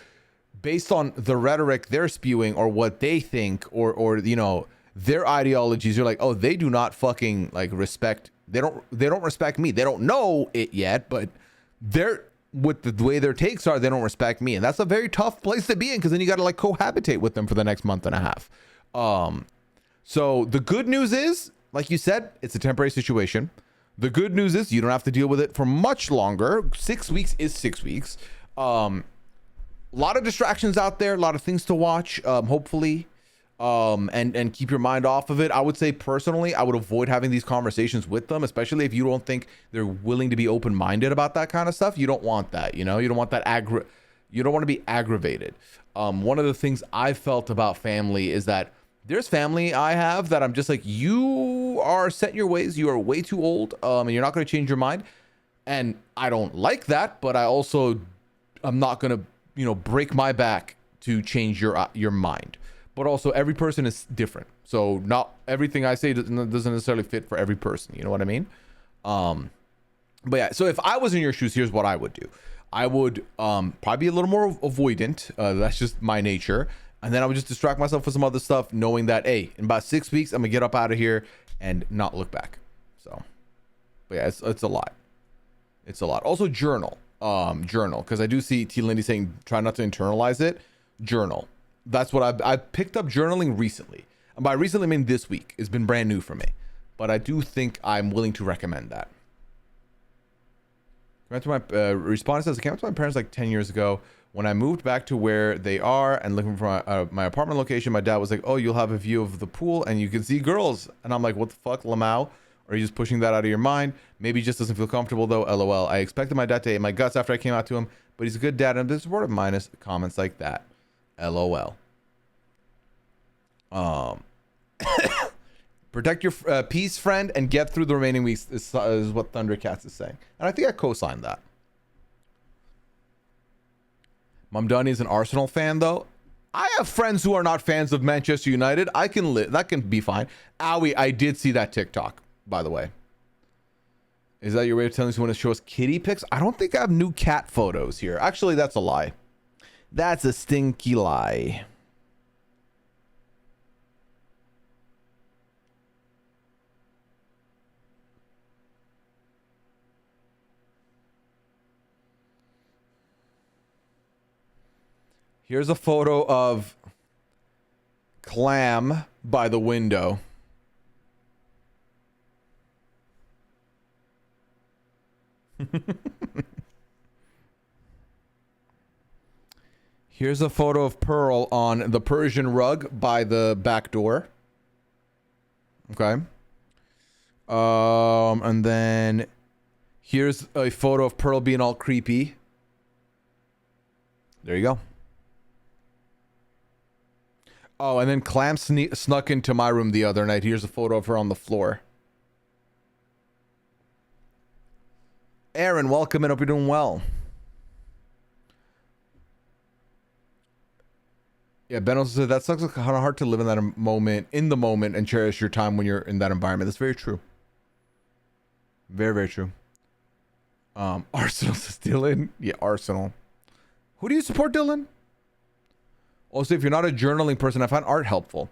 based on the rhetoric they're spewing or what they think, or you know, their ideologies. You're like, oh, they do not fucking like respect. They don't respect me. They don't know it yet, but they're with the way their takes are, they don't respect me. And that's a very tough place to be in, because then you got to like cohabitate with them for the next month and a half. So the good news is, like you said, it's a temporary situation. The good news is you don't have to deal with it for much longer. 6 weeks is 6 weeks. A lot of distractions out there, a lot of things to watch, hopefully, and keep your mind off of it. I would say personally, I would avoid having these conversations with them, especially if you don't think they're willing to be open-minded about that kind of stuff. You don't want that, you know, you don't want that you don't want to be aggravated. One of the things I felt about family is that there's family I have that I'm just like, you are set in your ways. You are way too old, and you're not going to change your mind. And I don't like that, but I'm not going to, you know, break my back to change your mind. But also every person is different. So not everything I say doesn't necessarily fit for every person. You know what I mean? But yeah, so if I was in your shoes, here's what I would do. I would probably be a little more avoidant. That's just my nature. And then I would just distract myself with some other stuff, knowing that, hey, in about 6 weeks, I'm gonna get up out of here and not look back. So, but yeah, it's a lot. It's a lot. Also journal, because I do see T. Lindy saying, try not to internalize it. Journal. That's what I picked up journaling recently. And by recently, I mean this week. It's been brand new for me. But I do think I'm willing to recommend that. Response says, I came up to my parents like 10 years ago. When I moved back to where they are and looking for my apartment location, my dad was like, oh, you'll have a view of the pool and you can see girls. And I'm like, what the fuck, Lamau? Or are you just pushing that out of your mind? Maybe he just doesn't feel comfortable though. LOL. I expected my dad to hate my guts after I came out to him, but he's a good dad and a supportive minus comments like that. LOL. Protect your peace, friend, and get through the remaining weeks is what Thundercats is saying. And I think I co-signed that. Mamdani is an Arsenal fan, though. I have friends who are not fans of Manchester United. I can live. That can be fine. Owie, I did see that TikTok, by the way. Is that your way of telling someone to show us kitty pics? I don't think I have new cat photos here. Actually, that's a lie. That's a stinky lie. Here's a photo of Clam by the window. Here's a photo of Pearl on the Persian rug by the back door. Okay. And then here's a photo of Pearl being all creepy. There you go. Oh, and then Clam snuck into my room the other night. Here's a photo of her on the floor. Aaron, welcome and hope you're doing well. Yeah, Ben also said that sucks. Kind of hard to live in that moment, and cherish your time when you're in that environment. That's very true. Very, very true. Arsenal says Dylan. Yeah, Arsenal. Who do you support, Dylan? Also, if you're not a journaling person, I find art helpful.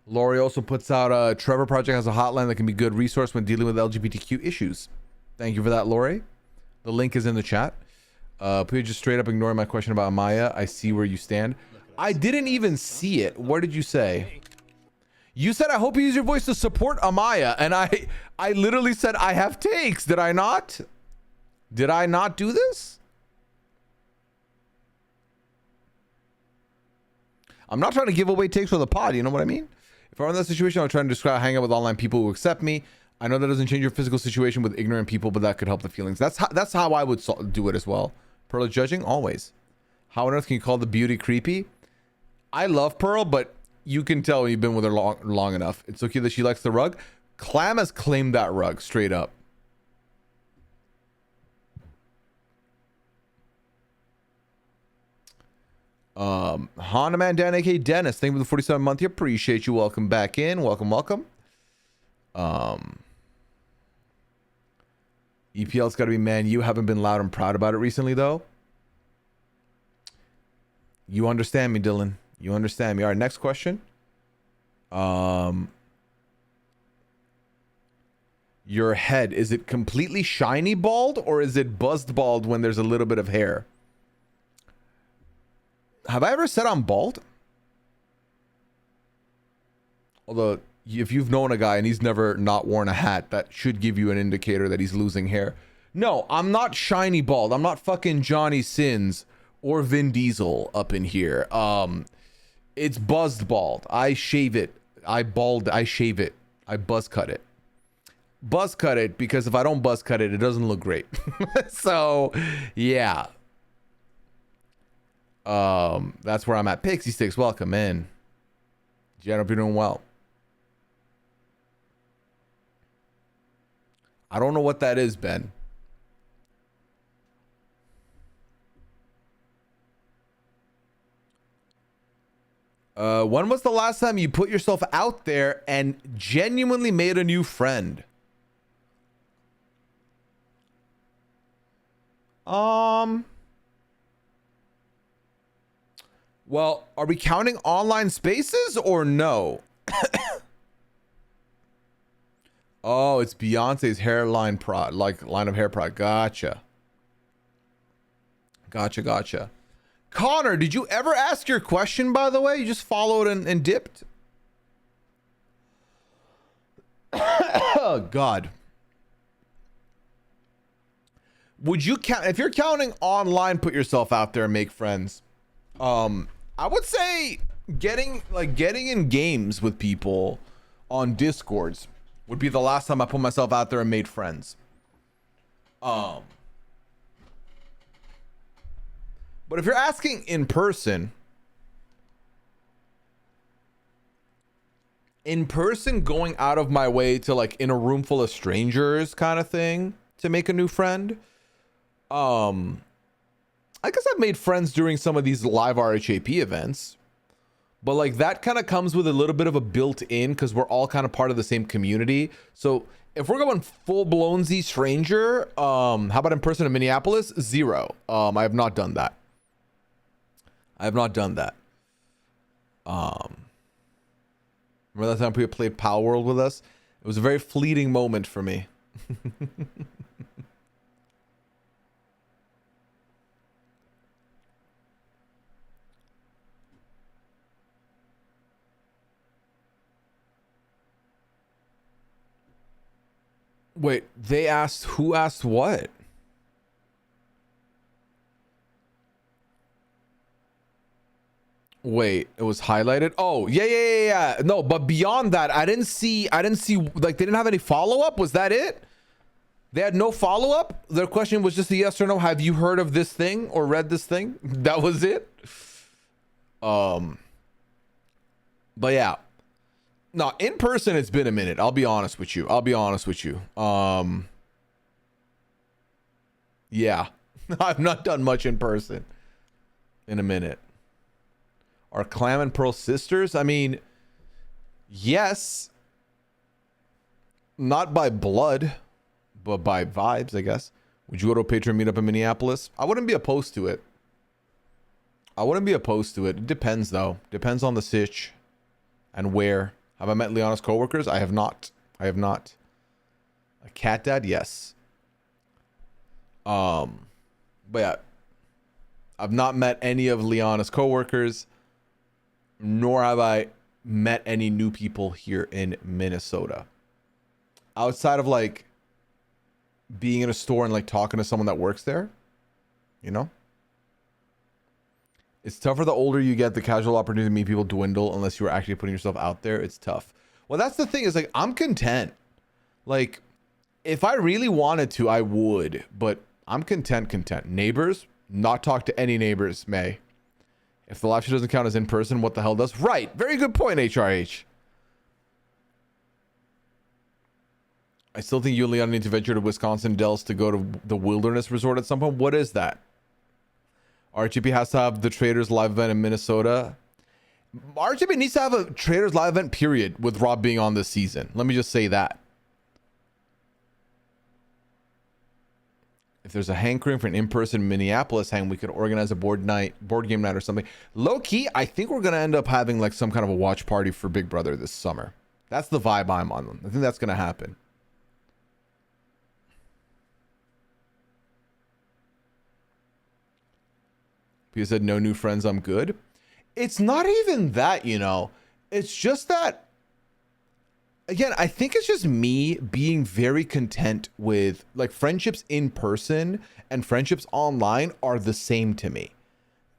Lori also puts out Trevor Project has a hotline that can be a good resource when dealing with LGBTQ issues. Thank you for that, Lori. The link is in the chat. Pooya just straight up ignoring my question about Amaya. I see where you stand. I didn't even see it. What did you say? You said, I hope you use your voice to support Amaya. And I literally said, I have takes. Did I not? Did I not do this? I'm not trying to give away takes for the pod. You know what I mean? If I'm in that situation, I'm trying to describe hang out with online people who accept me. I know that doesn't change your physical situation with ignorant people, but that could help the feelings. That's how I would do it as well. Pearl is judging always. How on earth can you call the beauty creepy? I love Pearl, but you can tell when you've been with her long enough. It's so cute that she likes the rug. Clam has claimed that rug straight up. Honda Dan, aka Dennis, thank you for the 47 month here. Appreciate you. Welcome back in. Welcome. EPL's got to be Man U. Haven't been loud and proud about it recently, though. You understand me, Dylan. You understand me. All right, next question. Your head, is it completely shiny bald or is it buzzed bald when there's a little bit of hair? Have I ever said I'm bald? Although, if you've known a guy and he's never not worn a hat, that should give you an indicator that he's losing hair. No, I'm not shiny bald. I'm not fucking Johnny Sins or Vin Diesel up in here. It's buzzed bald. I shave it. I shave it. I buzz cut it. Buzz cut it because if I don't buzz cut it, it doesn't look great. So, yeah. That's where I'm at. Pixie Sticks, welcome in. Jen, hope you're doing well. I don't know what that is, Ben. When was the last time you put yourself out there and genuinely made a new friend? Well, are we counting online spaces or no? Oh, it's Beyonce's hairline line of hair product. Gotcha. Connor, did you ever ask your question, by the way? You just followed and dipped? Oh, God. Would you count, if you're counting online, put yourself out there and make friends? I would say getting in games with people on Discords would be the last time I put myself out there and made friends. But if you're asking in person going out of my way to like in a room full of strangers kind of thing to make a new friend, I guess I've made friends during some of these live RHAP events, but like that kind of comes with a little bit of a built-in because we're all kind of part of the same community. So if we're going full-blown Z stranger, how about in person in Minneapolis? 0. I have not done that. Remember that time Pooya played Power World with us? It was a very fleeting moment for me. Wait, they asked, who asked what? Wait, it was highlighted? Oh, yeah. No, but beyond that, I didn't see, like, they didn't have any follow-up? Was that it? They had no follow-up? Their question was just a yes or no. Have you heard of this thing or read this thing? That was it? But yeah. No, in person, it's been a minute. I'll be honest with you. Yeah. I've not done much in person in a minute. Are Clam and Pearl sisters? I mean, yes. Not by blood, but by vibes, I guess. Would you go to a Patreon meetup in Minneapolis? I wouldn't be opposed to it. It depends, though. Depends on the sitch and where. Have I met Liana's coworkers? I have not. A cat dad? Yes. But yeah. I've not met any of Liana's coworkers, nor have I met any new people here in Minnesota. Outside of like being in a store and like talking to someone that works there, you know? It's tougher the older you get, the casual opportunity to meet people dwindle unless you are actually putting yourself out there. It's tough. Well, that's the thing is like, I'm content. Like, if I really wanted to, I would, but I'm content. Neighbors, not talk to any neighbors, May. If the live show doesn't count as in person, what the hell does? Right. Very good point, HRH. I still think you and Leon need to venture to Wisconsin Dells to go to the wilderness resort at some point. What is that? RGP has to have the Traders live event in Minnesota. RGP needs to have a Traders live event, period, with Rob being on this season. Let me just say that. if there's a hankering for an in-person Minneapolis hang, we could organize a board game night or something. Low key, I think we're gonna end up having like some kind of a watch party for Big Brother this summer. That's the vibe I'm on. I think that's gonna happen. People said no new friends, I'm good. It's not even that, you know. It's just that, again, I think it's just me being very content with like friendships in person and friendships online are the same to me.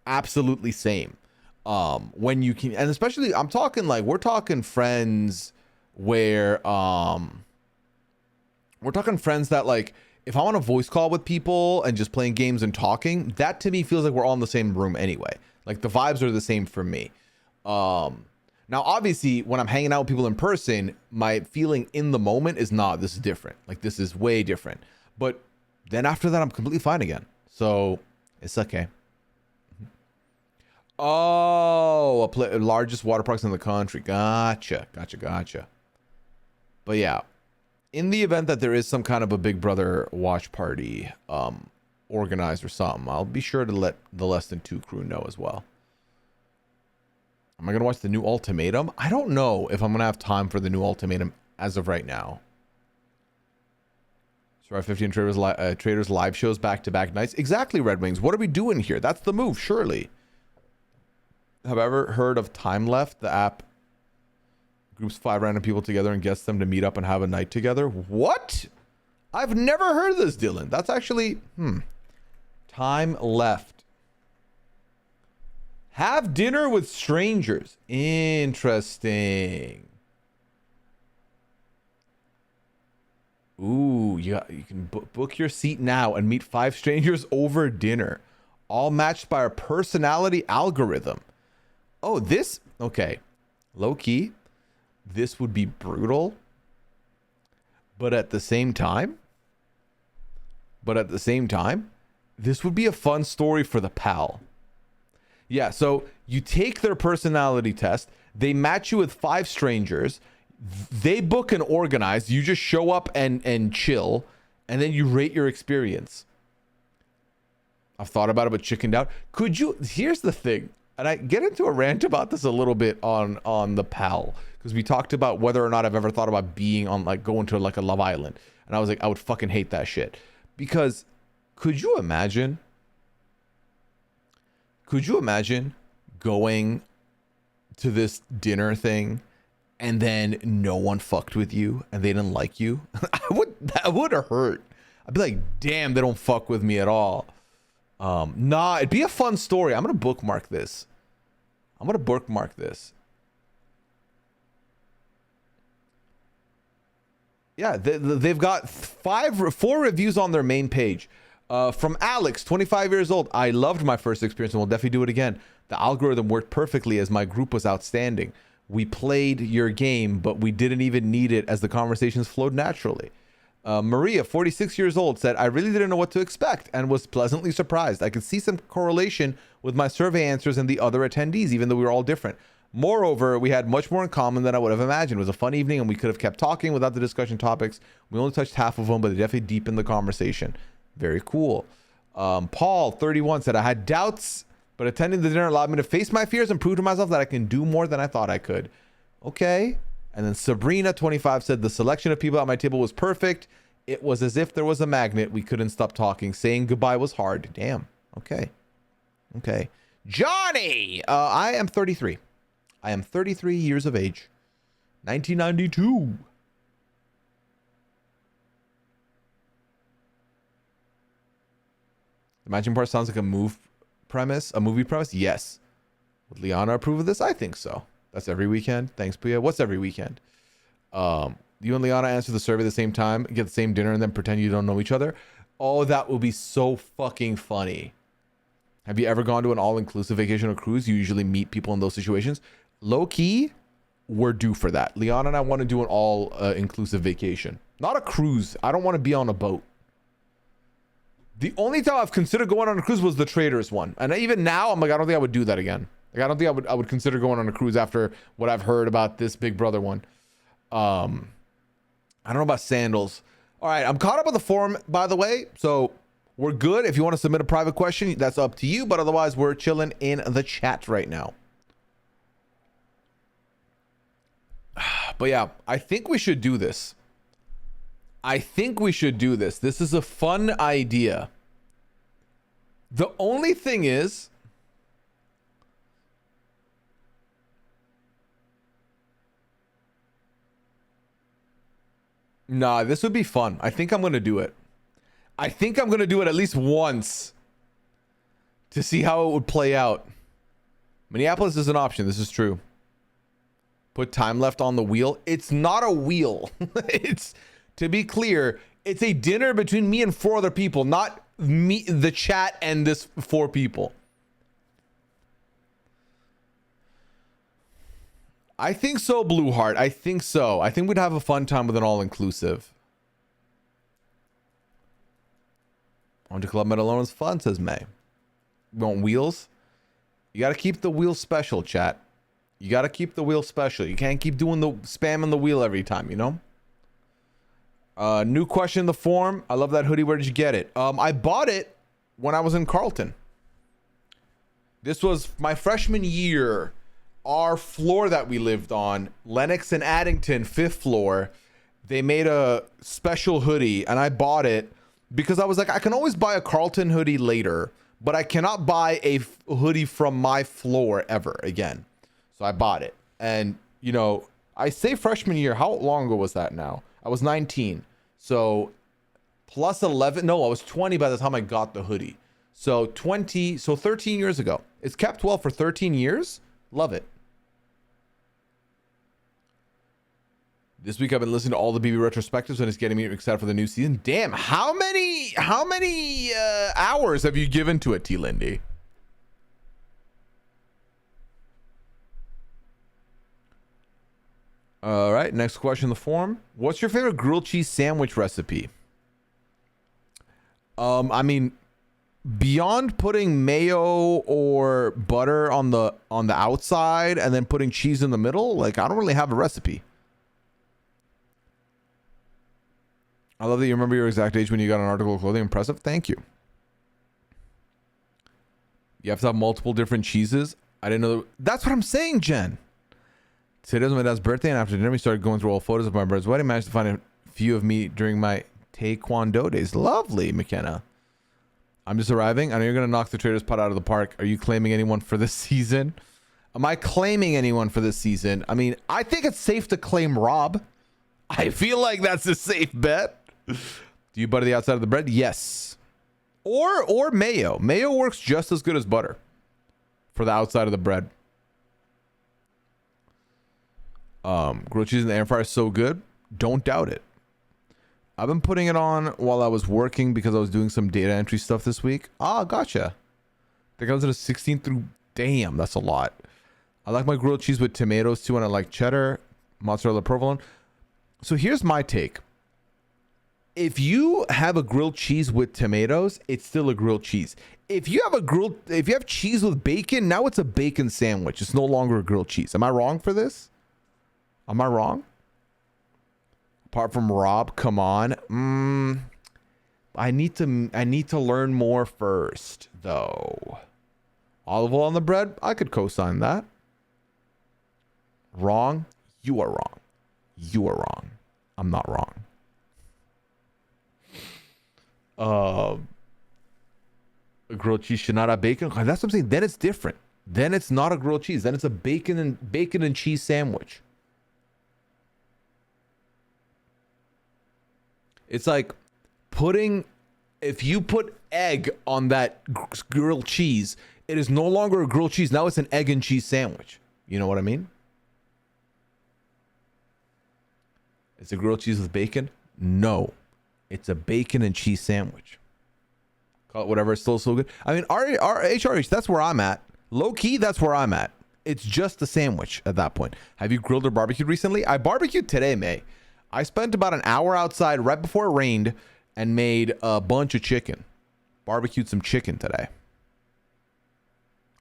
Absolutely same. When you can, and especially I'm talking like, we're talking friends where, we're talking friends that like, if I want a voice call with people and just playing games and talking, that to me feels like we're all in the same room anyway. Like the vibes are the same for me. Now, obviously, when I'm hanging out with people in person, my feeling in the moment is not, this is different. Like, this is way different. But then after that, I'm completely fine again. So, it's okay. Oh, largest water parks in the country. Gotcha. But yeah, in the event that there is some kind of a Big Brother watch party organized or something, I'll be sure to let the Less Than Two crew know as well. Am I going to watch the new Ultimatum? I don't know if I'm going to have time for the new Ultimatum as of right now. Survivor 15 Traders live shows back-to-back nights. Exactly, Red Wings. What are we doing here? That's the move, surely. Have I ever heard of Time Left? The app groups 5 random people together and gets them to meet up and have a night together. What? I've never heard of this, Dylan. That's actually... Time Left. Have dinner with strangers. Interesting. Ooh, you can book your seat now and meet 5 strangers over dinner, all matched by a personality algorithm. Oh, this, okay. Low key, this would be brutal. But at the same time, this would be a fun story for the pal. Yeah, so you take their personality test, they match you with 5 strangers, they book and organize, you just show up and chill, and then you rate your experience. I've thought about it, but chickened out. Could you, here's the thing, and I get into a rant about this a little bit on the pal, because we talked about whether or not I've ever thought about being on, like, going to like a Love Island, and I was like, I would fucking hate that shit. Because could you imagine going to this dinner thing and then no one fucked with you and they didn't like you? That would have hurt. I'd be like, damn, they don't fuck with me at all. Nah, it'd be a fun story. I'm gonna bookmark this. Yeah, they've got 4 reviews on their main page. From Alex, 25 years old. I loved my first experience and will definitely do it again. The algorithm worked perfectly as my group was outstanding. We played your game, but we didn't even need it as the conversations flowed naturally. Maria, 46 years old, said, I really didn't know what to expect and was pleasantly surprised. I could see some correlation with my survey answers and the other attendees, even though we were all different. Moreover, we had much more in common than I would have imagined. It was a fun evening and we could have kept talking without the discussion topics. We only touched half of them, but they definitely deepened the conversation. Very cool. Paul, 31, said, I had doubts, but attending the dinner allowed me to face my fears and prove to myself that I can do more than I thought I could. Okay. And then Sabrina, 25, said, the selection of people at my table was perfect. It was as if there was a magnet. We couldn't stop talking. Saying goodbye was hard. Damn. Okay. Johnny, I am 33. I am 33 years of age. 1992. Imagine Part sounds like a movie premise. Yes. Would Liana approve of this? I think so. That's every weekend. Thanks, Pooya. What's every weekend? You and Liana answer the survey at the same time, get the same dinner, and then pretend you don't know each other. Oh, that would be so fucking funny. Have you ever gone to an all-inclusive vacation or cruise? You usually meet people in those situations. Low-key, we're due for that. Liana and I want to do an all-inclusive vacation. Not a cruise. I don't want to be on a boat. The only time I've considered going on a cruise was the Traders one. And even now, I'm like, I don't think I would do that again. Like, I don't think I would consider going on a cruise after what I've heard about this Big Brother one. I don't know about sandals. All right, I'm caught up with the forum, by the way. So We're good. If you want to submit a private question, that's up to you. But otherwise, we're chilling in the chat right now. But yeah, I think we should do this. This is a fun idea. The only thing is, nah, this would be fun. I think I'm going to do it. I think I'm going to do it at least once to see how it would play out. Minneapolis is an option. This is true. Put time left on the wheel. It's not a wheel. It's, to be clear, it's a dinner between me and 4 other people, not me, the chat, and this 4 people. I think so, Blue Heart. I think so. I think we'd have a fun time with an all-inclusive. On to Club Metal is fun, says May. You want wheels? You got to keep the wheel special, chat. You got to keep the wheel special. You can't keep doing the spamming the wheel every time, you know? New question in the forum. I love that hoodie. Where did you get it? I bought it when I was in Carlton. This was my freshman year. Our floor that we lived on, Lenox and Addington, 5th floor, they made a special hoodie, and I bought it because I was like, I can always buy a Carlton hoodie later, but I cannot buy a hoodie from my floor ever again. So I bought it. And, you know, I say freshman year. How long ago was that now? I was 19. So plus 11. No, I was 20 by the time I got the hoodie. So 13 years ago. It's kept well for 13 years. Love it. This week I've been listening to all the BB retrospectives and it's getting me excited for the new season. Damn, how many hours have you given to it, T. Lindy? All right, next question in the forum. What's your favorite grilled cheese sandwich recipe? I mean, beyond putting mayo or butter on the outside and then putting cheese in the middle, like I don't really have a recipe. I love that you remember your exact age when you got an article of clothing. Impressive. Thank you. You have to have multiple different cheeses. I didn't know. That's what I'm saying, Jen. Today was my dad's birthday, and after dinner, we started going through all photos of my brother's wedding. Managed to find a few of me during my Taekwondo days. Lovely, McKenna. I'm just arriving. I know you're going to knock the Trader's Pot out of the park. Are you claiming anyone for this season? Am I claiming anyone for this season? I mean, I think it's safe to claim Rob. I feel like that's a safe bet. Do you butter the outside of the bread? Yes. Or mayo. Mayo works just as good as butter for the outside of the bread. Grilled cheese in the air fryer is so good. Don't doubt it. I've been putting it on while I was working because I was doing some data entry stuff this week. Ah, gotcha. That comes in a 16 through. Damn, that's a lot. I like my grilled cheese with tomatoes too, and I like cheddar, mozzarella, provolone. So here's my take. If you have a grilled cheese with tomatoes, it's still a grilled cheese. If you have cheese with bacon, now it's a bacon sandwich. It's no longer a grilled cheese. Am I wrong for this? Am I wrong? Apart from Rob, come on. I need to learn more first, though. Olive oil on the bread, I could co-sign that. Wrong? You are wrong. You are wrong. I'm not wrong. A grilled cheese should not have bacon. That's what I'm saying. Then it's different. Then it's not a grilled cheese. Then it's a bacon and cheese sandwich. It's like if you put egg on that grilled cheese, it is no longer a grilled cheese. Now it's an egg and cheese sandwich. You know what I mean? It's a grilled cheese with bacon? No. It's a bacon and cheese sandwich. Call it whatever. It's still so good. I mean, HRH, that's where I'm at. Low key, that's where I'm at. It's just a sandwich at that point. Have you grilled or barbecued recently? I barbecued today, May. I spent about an hour outside right before it rained and made a bunch of chicken. Barbecued some chicken today.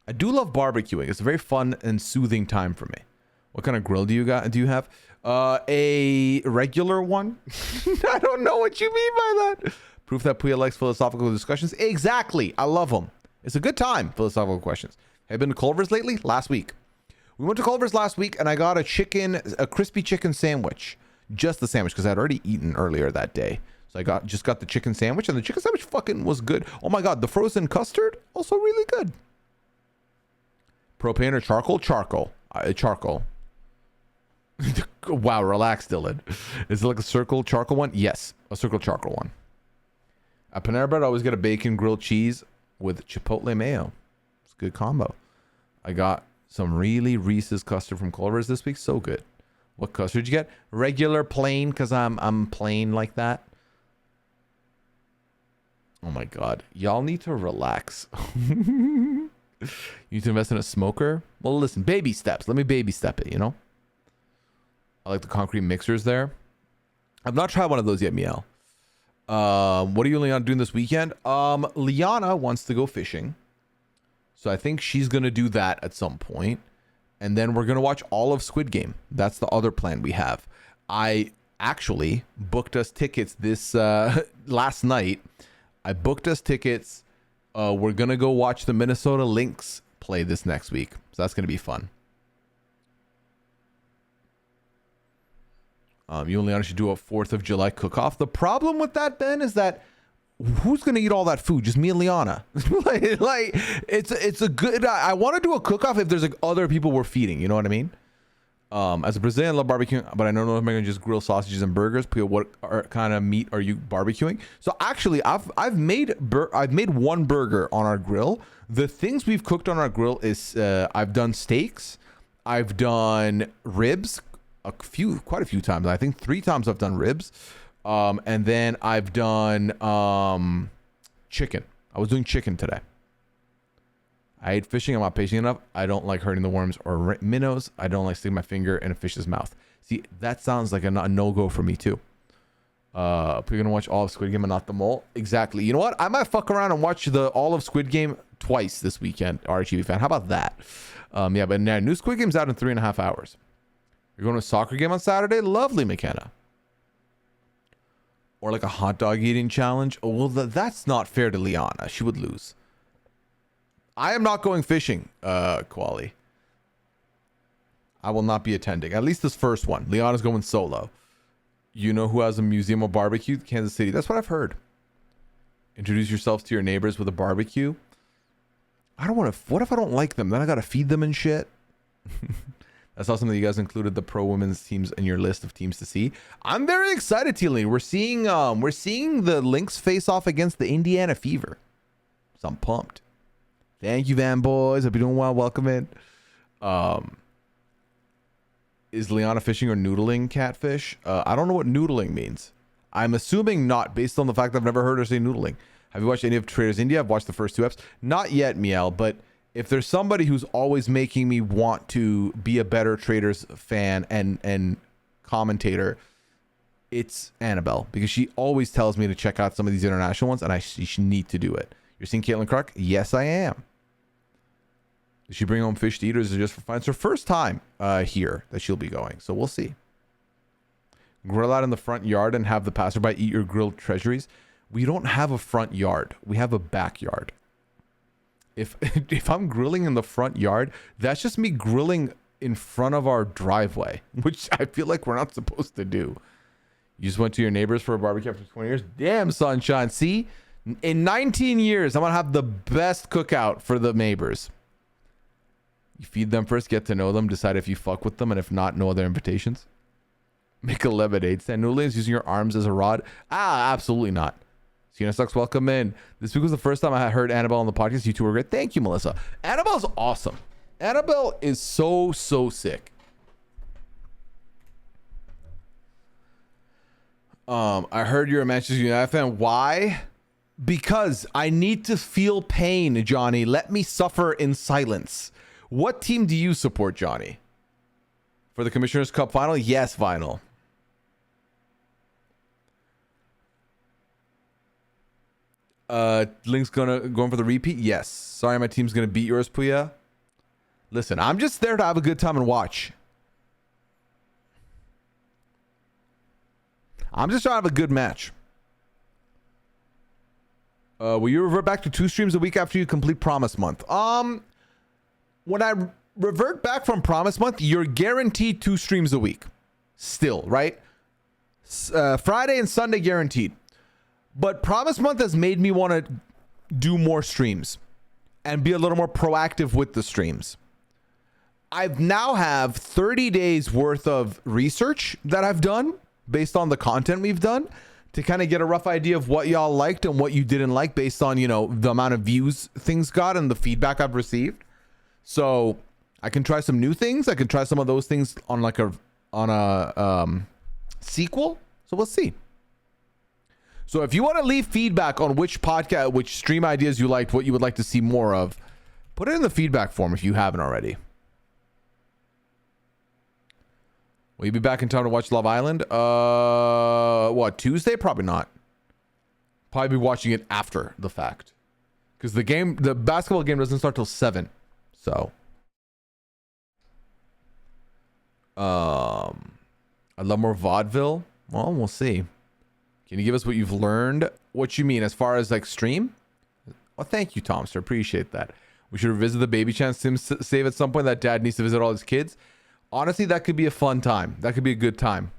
I do love barbecuing. It's a very fun and soothing time for me. What kind of grill do you have? A regular one? I don't know what you mean by that. Proof that Pooya likes philosophical discussions. Exactly. I love them. It's a good time. Philosophical questions. Have you been to Culver's lately? Last week. We went to Culver's last week and I got a crispy chicken sandwich. Just the sandwich because I had already eaten earlier that day. So I just got the chicken sandwich and the chicken sandwich fucking was good. Oh my God. The frozen custard also really good. Propane or charcoal? Charcoal. Charcoal. Wow, relax, Dylan. Is it like a circle charcoal one? Yes, a circle charcoal one. At Panera Bread, I always get a bacon grilled cheese with chipotle mayo. It's a good combo. I got some really Reese's custard from Culver's this week. So good. What custard did you get? Regular plain, because I'm plain like that. Oh my God. Y'all need to relax. You need to invest in a smoker? Well, listen, baby steps. Let me baby step it, you know? I like the concrete mixers there. I've not tried one of those yet, Miel. What are you and Liana doing this weekend? Liana wants to go fishing. So I think she's going to do that at some point. And then we're going to watch all of Squid Game. That's the other plan we have. I actually booked us tickets this last night. I booked us tickets. We're going to go watch the Minnesota Lynx play this next week. So that's going to be fun. You and Liana should do a 4th of July cook-off. The problem with that, Ben, is that who's going to eat all that food? Just me and Liana. like it's a good... I want to do a cook-off if there's like other people we're feeding. You know what I mean? As a Brazilian, I love barbecuing, but I don't know if I'm going to just grill sausages and burgers. What kind of meat are you barbecuing? So actually, I've made one burger on our grill. The things we've cooked on our grill is I've done steaks, I've done ribs, quite a few times. I think 3 times I've done ribs, and then I've done chicken. I was doing chicken today. I hate fishing. I'm not patient enough. I don't like hurting the worms or minnows. I don't like sticking my finger in a fish's mouth. See, that sounds like a no-go for me too. We're gonna watch all of Squid Game and not the mole. Exactly. You know what? I might fuck around and watch all of Squid Game twice this weekend. RHEV fan. How about that? Yeah, but now new Squid Game's out in 3.5 hours. You're going to a soccer game on Saturday? Lovely, McKenna. Or like a hot dog eating challenge? Oh, well, that's not fair to Liana. She would lose. I am not going fishing, Quali. I will not be attending. At least this first one. Liana's going solo. You know who has a museum of barbecue? Kansas City. That's what I've heard. Introduce yourselves to your neighbors with a barbecue. I don't want to... What if I don't like them? Then I got to feed them and shit. That's awesome that you guys included the pro women's teams in your list of teams to see. I'm very excited, Tealy. We're seeing the Lynx face off against the Indiana Fever. So I'm pumped. Thank you, Van Boys. Hope you're doing well. Welcome in. Is Liana fishing or noodling catfish? I don't know what noodling means. I'm assuming not, based on the fact that I've never heard her say noodling. Have you watched any of Traders India? I've watched the first 2 eps. Not yet, Miel, but if there's somebody who's always making me want to be a better Traders fan and commentator, it's Annabelle, because she always tells me to check out some of these international ones, and I need to do it. You're seeing Caitlin Clark? Yes, I am. Did she bring home fish to eat, or is it just for fun? It's her first time here that she'll be going, so we'll see. Grill out in the front yard and have the passerby eat your grilled treasuries. We don't have a front yard. We have a backyard. If I'm grilling in the front yard, that's just me grilling in front of our driveway, which I feel like we're not supposed to do. You just went to your neighbors for a barbecue after 20 years? Damn, sunshine. See? In 19 years, I'm going to have the best cookout for the neighbors. You feed them first, get to know them, decide if you fuck with them, and if not, no other invitations. Make a lemonade stand. Noodling using your arms as a rod? Absolutely not. Cena Sucks, welcome in. This week was the first time I heard Annabelle on the podcast. You two were great. Thank you, Melissa. Annabelle's awesome. Annabelle is so sick. I heard you're a Manchester United fan. Why? Because I need to feel pain, Johnny. Let me suffer in silence. What team do you support, Johnny? For the Commissioner's Cup final? Yes, Vinyl. Link's going for the repeat? Yes. Sorry, my team's gonna beat yours, Pooya. Listen, I'm just there to have a good time and watch. I'm just trying to have a good match. Will you revert back to 2 streams a week after you complete Promise Month? When I revert back from Promise Month, you're guaranteed 2 streams a week. Still, right? Friday and Sunday guaranteed. But Promise Month has made me want to do more streams and be a little more proactive with the streams. I now have 30 days worth of research that I've done based on the content we've done to kind of get a rough idea of what y'all liked and what you didn't like based on, you know, the amount of views things got and the feedback I've received. So I can try some new things. I can try some of those things on like a sequel. So we'll see. So if you want to leave feedback on which podcast, which stream ideas you liked, what you would like to see more of, put it in the feedback form if you haven't already. Will you be back in time to watch Love Island? What, Tuesday? Probably not. Probably be watching it after the fact. Because the basketball game doesn't start till 7. So. I'd love more vaudeville. Well, we'll see. Can you give us what you've learned? What you mean as far as like stream? Well, thank you, Tomster. Appreciate that. We should revisit the Baby Chance Sim save at some point. That dad needs to visit all his kids. Honestly, that could be a fun time. That could be a good time.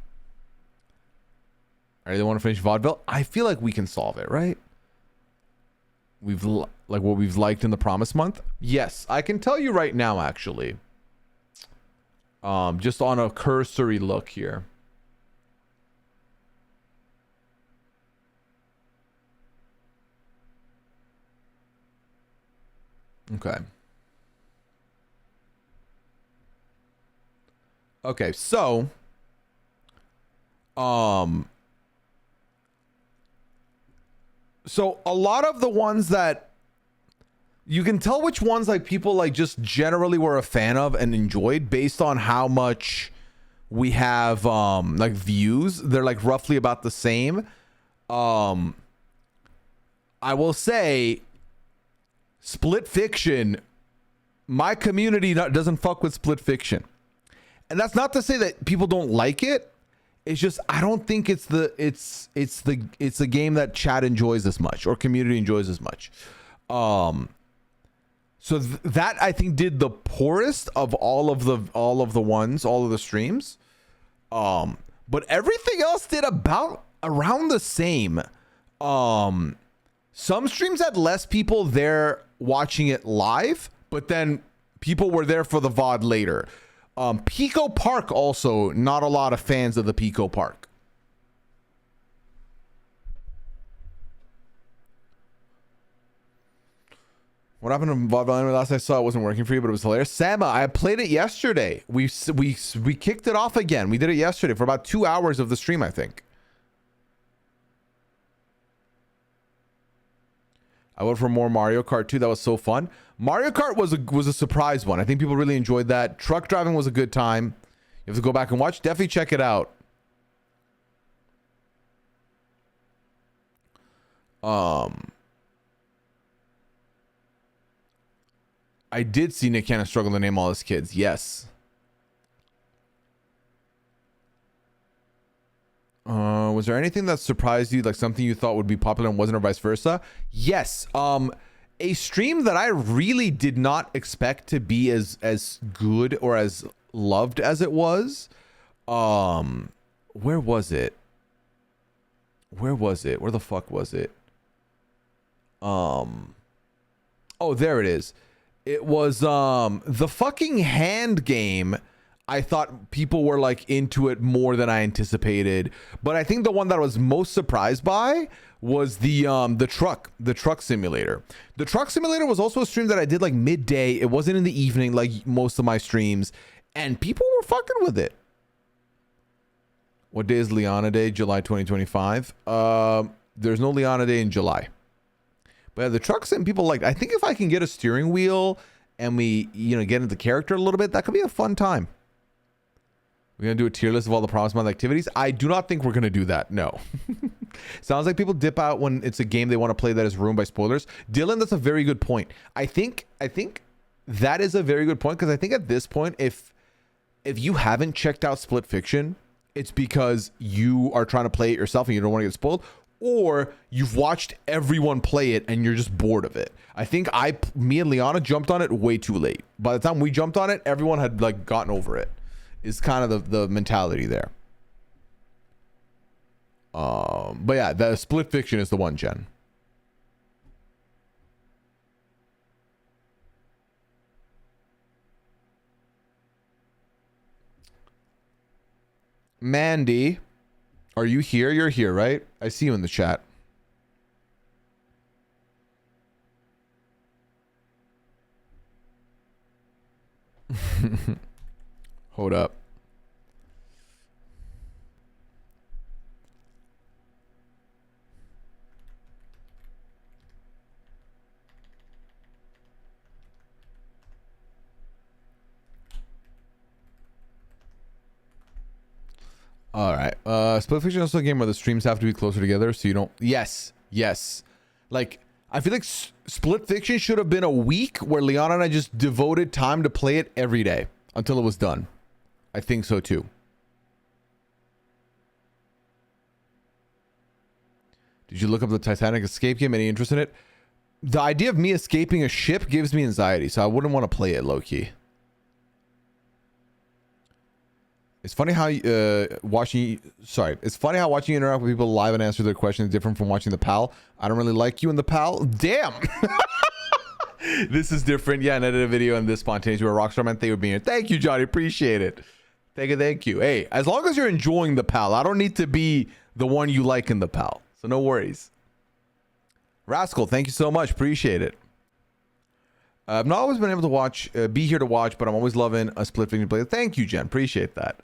I really want to finish vaudeville. I feel like we can solve it, right? Like what we've liked in the Promise Month. Yes, I can tell you right now, actually. Just on a cursory look here. Okay. Okay, so so a lot of the ones that you can tell which ones like people like just generally were a fan of and enjoyed based on how much we have like views. They're like roughly about the same. I will say Split Fiction, my community doesn't fuck with Split Fiction. And that's not to say that people don't like it. It's just I don't think it's a game that chat enjoys as much or community enjoys as much. So that I think did the poorest of all of the streams. But everything else did about around the same. Some streams had less people there watching it live, but then people were there for the VOD later. Pico Park also, not a lot of fans of the Pico Park. What happened to VOD Island? Last I saw it wasn't working for you, but it was hilarious. Sama, I played it yesterday. We kicked it off again. We did it yesterday for about 2 hours of the stream, I think. I went for more Mario Kart 2. That was so fun. Mario Kart was a surprise one. I think people really enjoyed that. Truck driving was a good time. You have to go back and watch. Definitely check it out. I did see Nick Cannon struggle to name all his kids. Yes. Was there anything that surprised you, like something you thought would be popular and wasn't, or vice versa? Yes. A stream that I really did not expect to be as good or as loved as it was. Where was it? Where the fuck was it? Oh, there it is. It was the fucking hand game. I thought people were like into it more than I anticipated, but I think the one that I was most surprised by was the truck simulator. The truck simulator was also a stream that I did like midday. It wasn't in the evening like most of my streams, and people were fucking with it. What day is Liana Day? July 2025. There's no Liana Day in July. But yeah, the truck sim people like. I think if I can get a steering wheel and we get into character a little bit, that could be a fun time. We're going to do a tier list of all the Promise Month activities. I do not think we're going to do that. No. Sounds like people dip out when it's a game they want to play that is ruined by spoilers. Dylan, that's a very good point. I think that is a very good point, because I think at this point, if you haven't checked out Split Fiction, it's because you are trying to play it yourself and you don't want to get spoiled, or you've watched everyone play it and you're just bored of it. I think me and Liana jumped on it way too late. By the time we jumped on it, everyone had like gotten over it. Is kind of the mentality there. But yeah, the Split Fiction is the one, Jen. Mandy, are you here? You're here, right? I see you in the chat. Hold up. All right. Split Fiction is also a game where the streams have to be closer together, so you don't. Yes. Like, I feel like Split Fiction should have been a week where Liana and I just devoted time to play it every day until it was done. I think so too. Did you look up the Titanic escape game? Any interest in it? The idea of me escaping a ship gives me anxiety, so I wouldn't want to play it low key. It's funny how it's funny how watching you interact with people live and answer their questions is different from watching the PAL. I don't really like you in the PAL. Damn. This is different. Yeah, and I did a video on this spontaneous. You were a rockstar, man. Thank you for being here. Thank you, Johnny. Appreciate it. Thank you. Hey, as long as you're enjoying the PAL, I don't need to be the one you like in the PAL. So no worries. Rascal, thank you so much. Appreciate it. I've not always been able to watch, be here to watch, but I'm always loving a Split Fiction play. Thank you, Jen. Appreciate that.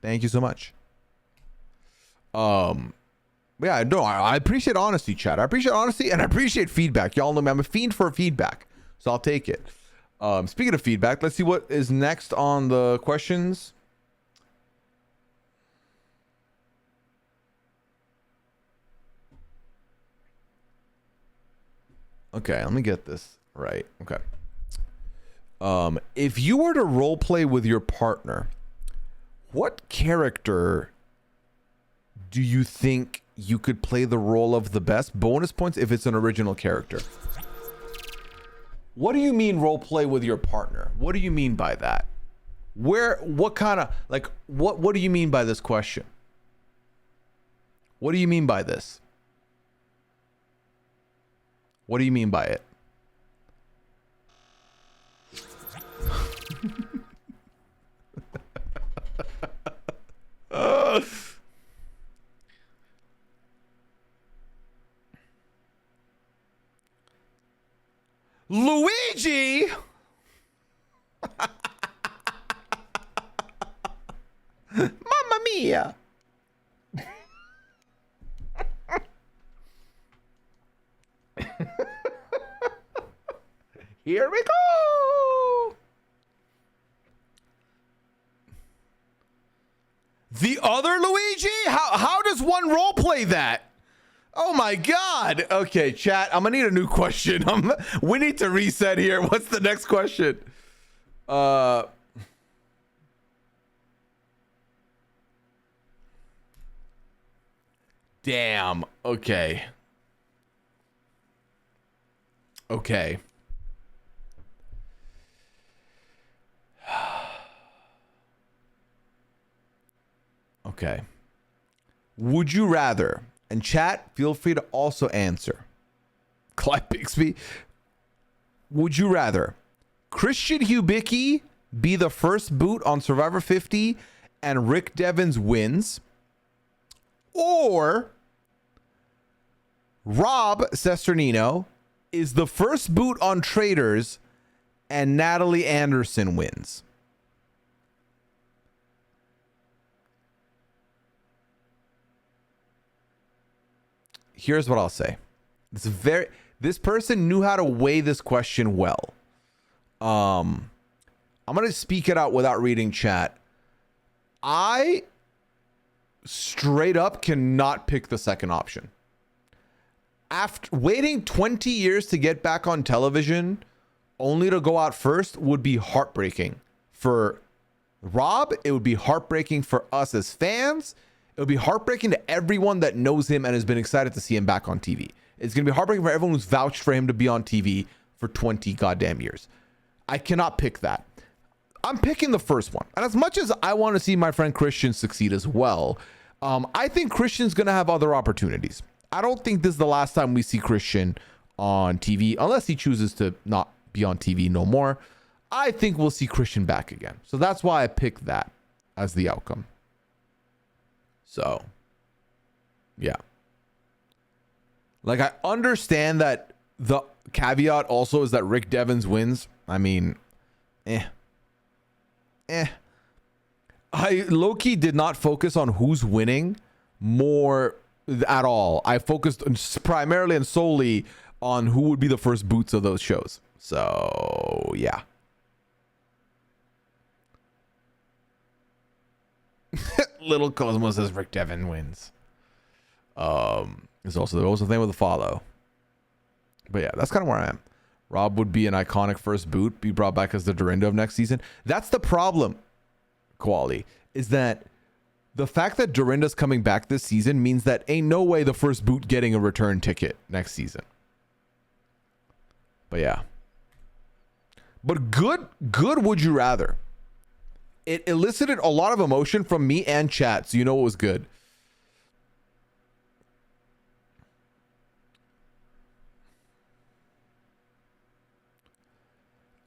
Thank you so much. Yeah, no, I appreciate honesty, chat. I appreciate honesty and I appreciate feedback. Y'all know me. I'm a fiend for feedback, so I'll take it. Speaking of feedback, let's see what is next on the questions. Okay, let me get this right. Okay. If you were to role play with your partner, what character do you think you could play the role of the best? Bonus points if it's an original character. What do you mean role play with your partner? What do you mean by that? What kind of, like, what do you mean by this question? What do you mean by this? What do you mean by it? Luigi! Mamma mia! Here we go! The other Luigi? How does one role play that? Oh my god. Okay, chat, I'm gonna need a new question. We need to reset here. What's the next question? Damn. Okay. Okay. Okay. Would you rather, and chat, feel free to also answer. Clyde Bixby. Would you rather Christian Hubicki be the first boot on Survivor 50 and Rick Devens wins, or Rob Sesternino is the first boot on Traitors and Natalie Anderson wins? Here's what I'll say. This person knew how to weigh this question well. I'm going to speak it out without reading chat. I straight up cannot pick the second option. After waiting 20 years to get back on television only to go out first would be heartbreaking for Rob, it would be heartbreaking for us as fans. It would be heartbreaking to everyone that knows him and has been excited to see him back on TV. It's going to be heartbreaking for everyone who's vouched for him to be on TV for 20 goddamn years. I cannot pick that. I'm picking the first one. And as much as I want to see my friend Christian succeed as well, I think Christian's going to have other opportunities. I don't think this is the last time we see Christian on TV, unless he chooses to not be on TV no more. I think we'll see Christian back again. So that's why I picked that as the outcome. So, yeah. Like, I understand that the caveat also is that Rick Devens wins. I mean, I low-key did not focus on who's winning more at all. I focused primarily and solely on who would be the first boots of those shows. So, yeah. Little Cosmo says Rick Devin wins. There's also the thing with the follow. But yeah, that's kind of where I am. Rob would be an iconic first boot, be brought back as the Dorinda of next season. That's the problem, Quali, is that the fact that Dorinda's coming back this season means that ain't no way the first boot getting a return ticket next season. But yeah. But good would you rather. It elicited a lot of emotion from me and chat, so you know it was good.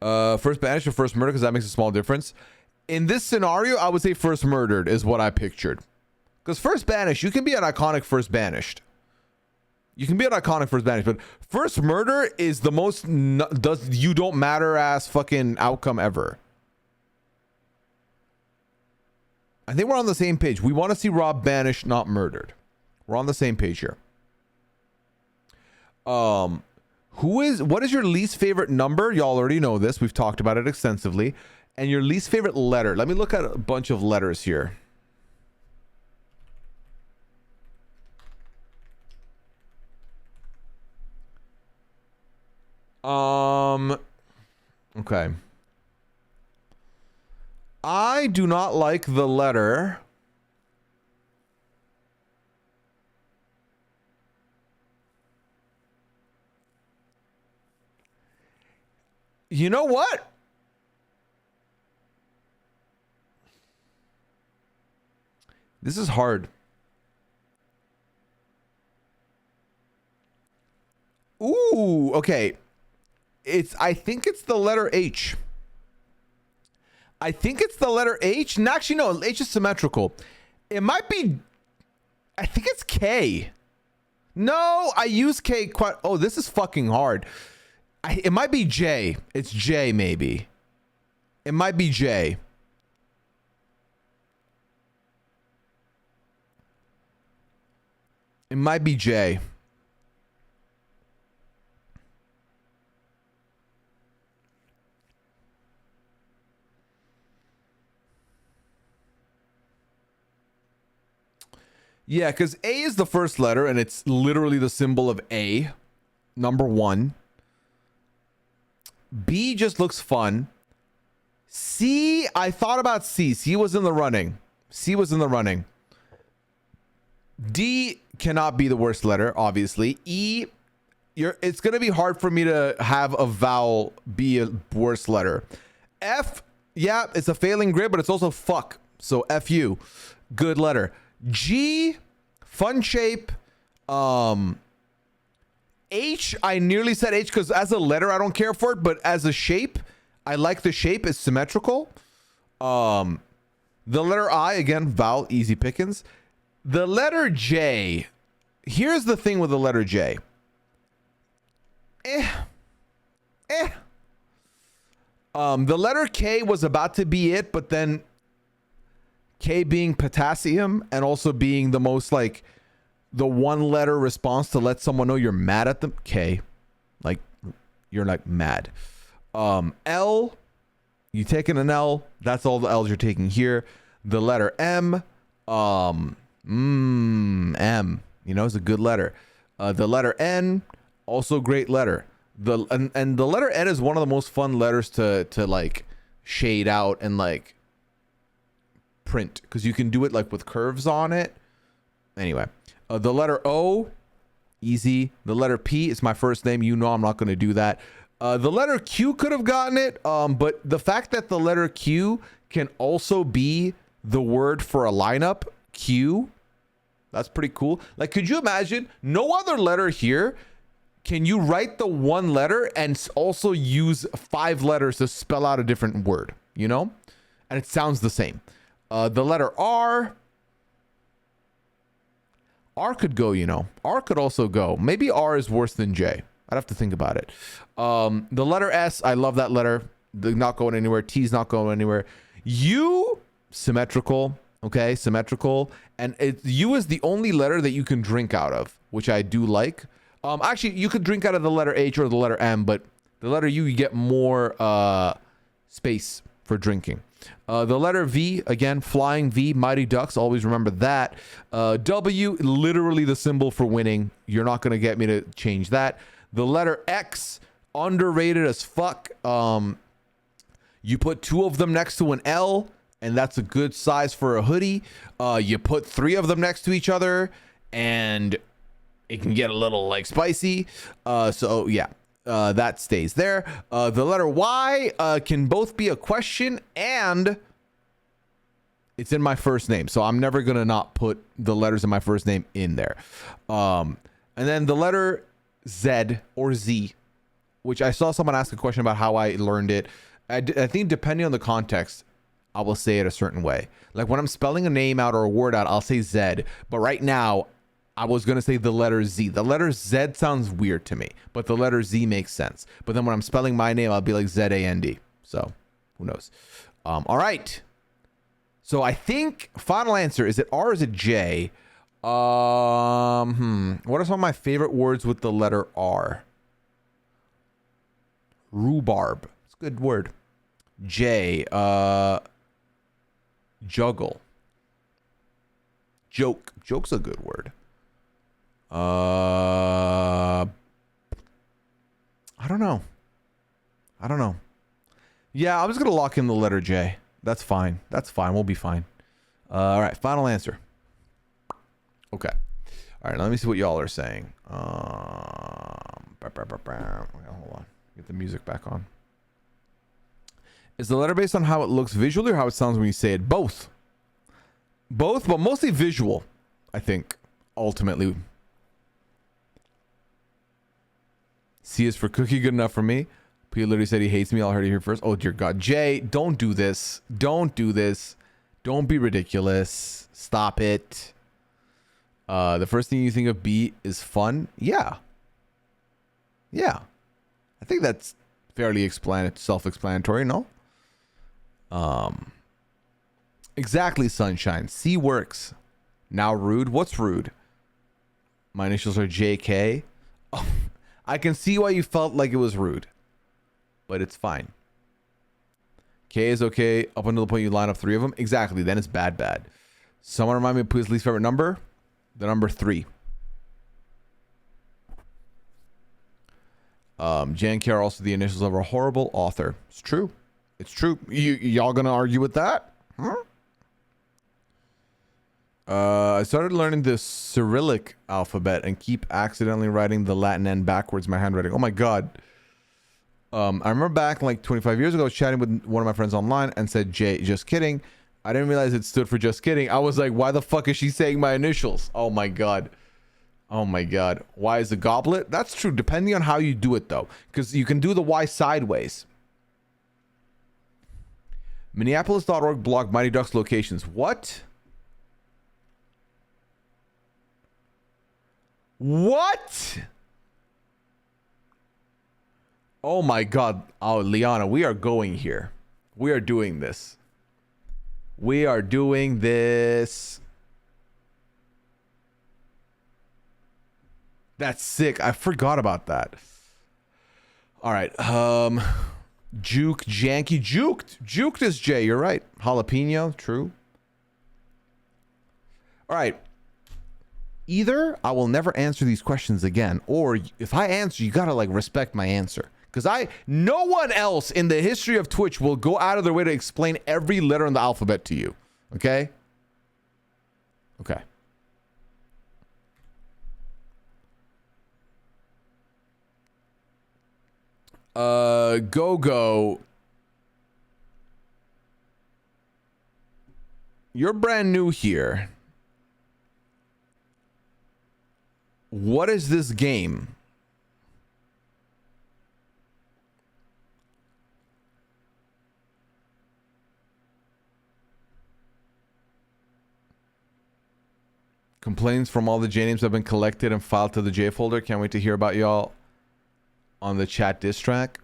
First banished or first murdered, because that makes a small difference. In this scenario, I would say first murdered is what I pictured. Because first banished, you can be an iconic first banished. You can be an iconic first banished, but first murder is the most you don't matter ass fucking outcome ever. I think we're on the same page. We want to see Rob banished, not murdered. We're on the same page here. What is your least favorite number? Y'all already know this. We've talked about it extensively. And your least favorite letter. Let me look at a bunch of letters here. Okay. I do not like the letter. You know what? This is hard. Ooh, okay. I think it's the letter H. I think it's the letter H. And actually, no, H is symmetrical. It might be, I think it's K. No, I use K quite, oh, this is fucking hard. It might be J. It's J, maybe. It might be J. It might be J. Yeah, because A is the first letter, and it's literally the symbol of A. Number 1. B just looks fun. C, I thought about C. C was in the running. C was in the running. D cannot be the worst letter, obviously. E, it's going to be hard for me to have a vowel be a worst letter. F, yeah, it's a failing grid, but it's also fuck. So F-U, good letter. G, fun shape. H, I nearly said H because as a letter, I don't care for it, but as a shape, I like the shape. It's symmetrical. The letter I, again, vowel, easy pickings. The letter J, here's the thing with the letter J. The letter K was about to be it, but then K being potassium and also being the most like the one letter response to let someone know you're mad at them. K, like you're like mad. L, you taking an L. That's all the L's you're taking here. The letter M, M, you know, it's a good letter. The letter N, also great letter. And the letter N is one of the most fun letters to like shade out and like print because you can do it like with curves on it. Anyway, the letter O, easy. The letter P is my first name. You know I'm not going to do that. The letter Q could have gotten it, but the fact that the letter Q can also be the word for a lineup, Q, that's pretty cool. Like, could you imagine? No other letter here. Can you write the one letter and also use 5 letters to spell out a different word, you know? And it sounds the same. The letter R. R could go, you know. R could also go. Maybe R is worse than J. I'd have to think about it. The letter S, I love that letter. They're not going anywhere. T's not going anywhere. U, symmetrical. Okay, symmetrical. And U is the only letter that you can drink out of, which I do like. Actually, you could drink out of the letter H or the letter M, but the letter U, you get more space for drinking. The letter V, again, flying V, Mighty Ducks, always remember that. W, literally the symbol for winning. You're not going to get me to change that. The letter X, underrated as fuck. You put 2 of them next to an L, and that's a good size for a hoodie. You put 3 of them next to each other, and it can get a little like spicy. So yeah, that stays there. The letter Y can both be a question and it's in my first name. So I'm never going to not put the letters in my first name in there. And then the letter Z or Z, which I saw someone ask a question about how I learned it. I think depending on the context, I will say it a certain way. Like when I'm spelling a name out or a word out, I'll say Z. But right now, I was going to say the letter Z. The letter Z sounds weird to me, but the letter Z makes sense. But then when I'm spelling my name, I'll be like Z-A-N-D. So who knows? All right. So I think final answer, is it R or is it J? What are some of my favorite words with the letter R? Rhubarb. It's a good word. J. Juggle. Joke. Joke's a good word. I don't know. Yeah, I'm just gonna lock in the letter J. That's fine. We'll be fine. All right, final answer. Okay. All right, let me see what y'all are saying. Hold on. Get the music back on. Is the letter based on how it looks visually or how it sounds when you say it? Both, but mostly visual, I think, ultimately. C is for cookie, good enough for me. Pooya literally said he hates me. I'll heard it here first. Oh, dear God. Jay, don't do this. Don't do this. Don't be ridiculous. Stop it. The first thing you think of B is fun. Yeah. I think that's fairly self-explanatory, no? Exactly, sunshine. C works. Now rude. What's rude? My initials are JK. Oh, I can see why you felt like it was rude, but it's fine. K is okay up until the point you line up 3 of them. Exactly. Then it's bad. Someone remind me of Pooya's least favorite number? The number 3. Jan K are also the initials of a horrible author. It's true. Y'all gonna argue with that? Huh? I started learning the Cyrillic alphabet and keep accidentally writing the Latin N backwards in my handwriting. Oh my God. I remember back like 25 years ago, I was chatting with one of my friends online and said, J, just kidding. I didn't realize it stood for just kidding. I was like, why the fuck is she saying my initials? Oh my God. Why is the goblet? That's true, depending on how you do it though. Because you can do the Y sideways. Minneapolis.org blog Mighty Ducks locations. What? Oh my God. Oh, Liana, we are going here. We are doing this. That's sick. I forgot about that. All right. Juke, Janky, Juked is J. You're right. Jalapeno, true. All right. Either I will never answer these questions again, or if I answer, you gotta like respect my answer. Because no one else in the history of Twitch will go out of their way to explain every letter in the alphabet to you. Okay? Okay. Go. You're brand new here. What is this game? Complaints from all the J names have been collected and filed to the J folder. Can't wait to hear about y'all on the chat diss track.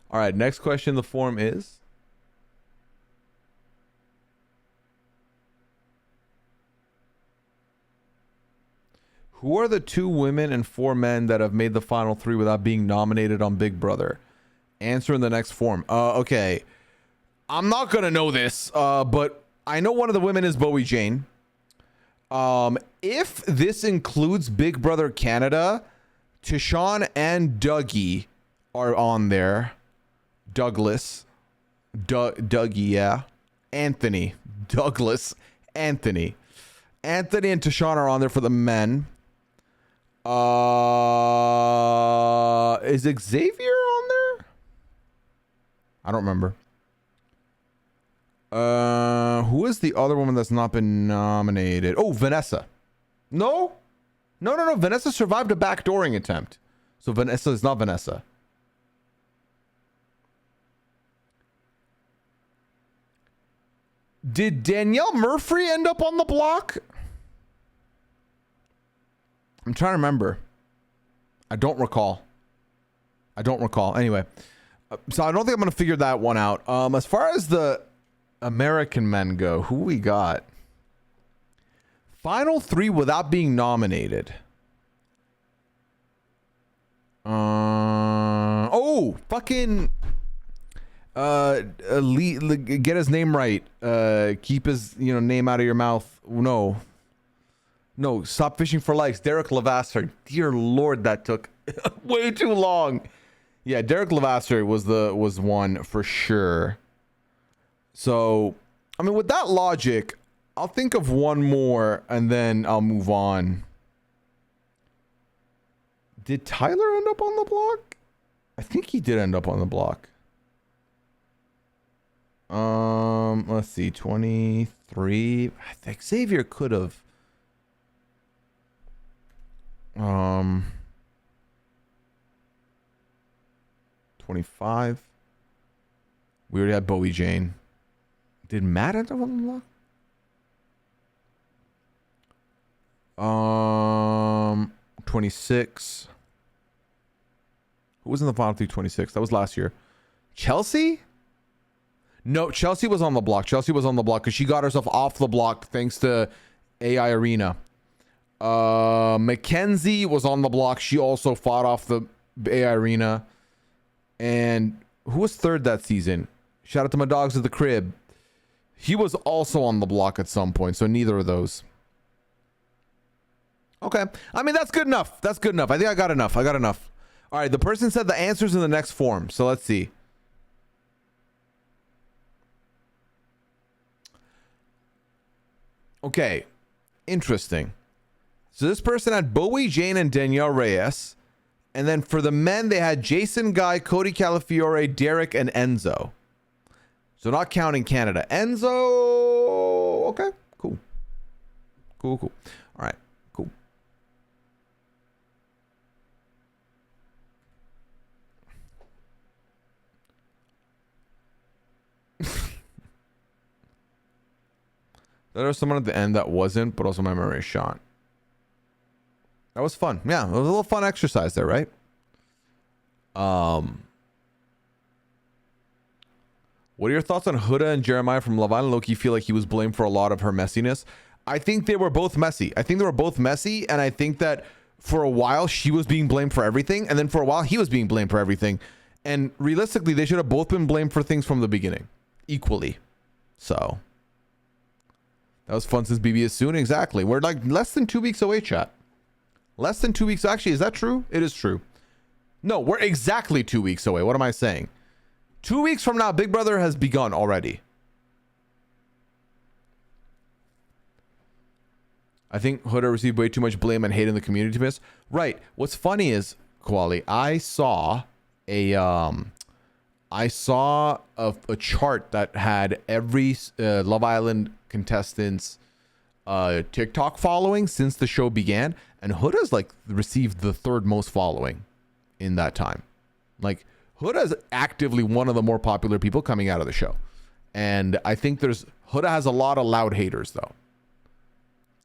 All right, next question in the forum is, who are the 2 women and 4 men that have made the final 3 without being nominated on Big Brother? Answer in the next form. Okay. I'm not gonna know this, but I know one of the women is Bowie Jane. If this includes Big Brother Canada, Tishon and Dougie are on there. Douglas. Dougie, yeah. Anthony. Douglas. Anthony. Anthony and Tishon are on there for the men. Is Xavier on there? I don't remember. Who is the other woman that's not been nominated? Oh, Vanessa. No. Vanessa survived a backdooring attempt. So Vanessa is not Vanessa. Did Danielle Murphy end up on the block? I'm trying to remember. I don't recall. Anyway, so I don't think I'm going to figure that one out. As far as the American men go, who we got? Final 3 without being nominated. Fucking get his name right. Keep his name out of your mouth. No, stop fishing for likes. Derek Levasseur. Dear Lord, that took way too long. Yeah, Derek Levasseur was one for sure. So, I mean, with that logic, I'll think of one more and then I'll move on. Did Tyler end up on the block? I think he did end up on the block. Let's see, 23. I think Xavier could have. 25. We already had Bowie Jane. Did Matt end up on the block? 26. Who was in the final 26? That was last year. Chelsea? No, Chelsea was on the block. Because she got herself off the block thanks to AI Arena. Mackenzie was on the block. She also fought off the AI Arena. And who was third that season? Shout out to my dogs at the crib. He was also on the block at some point. So neither of those. Okay. I mean, that's good enough. I think I got enough. All right. The person said the answer's in the next form. So let's see. Okay. Interesting. So this person had Bowie Jane and Danielle Reyes. And then for the men, they had Jason Guy, Cody Calafiore, Derek, and Enzo. So not counting Canada. Enzo. Okay. Cool. All right. Cool. There was someone at the end that wasn't, but also my memory is shot. That was fun. Yeah, it was a little fun exercise there, right? What are your thoughts on Huda and Jeremiah from Love Island? Loki feel like he was blamed for a lot of her messiness. I think they were both messy. And I think that for a while she was being blamed for everything, and then for a while he was being blamed for everything. And realistically, they should have both been blamed for things from the beginning, equally. So that was fun since BB is soon. Exactly. We're like less than 2 weeks away, chat. Less than 2 weeks. Actually, is that true? It is true. No, we're exactly 2 weeks away. What am I saying? 2 weeks from now, Big Brother has begun already. I think Huda received way too much blame and hate in the community to miss. Right. What's funny is, Koali, I saw a chart that had every Love Island contestant's TikTok following since the show began, and Huda's like received the third most following in that time. Like, Huda's actively one of the more popular people coming out of the show. And I think Huda has a lot of loud haters though.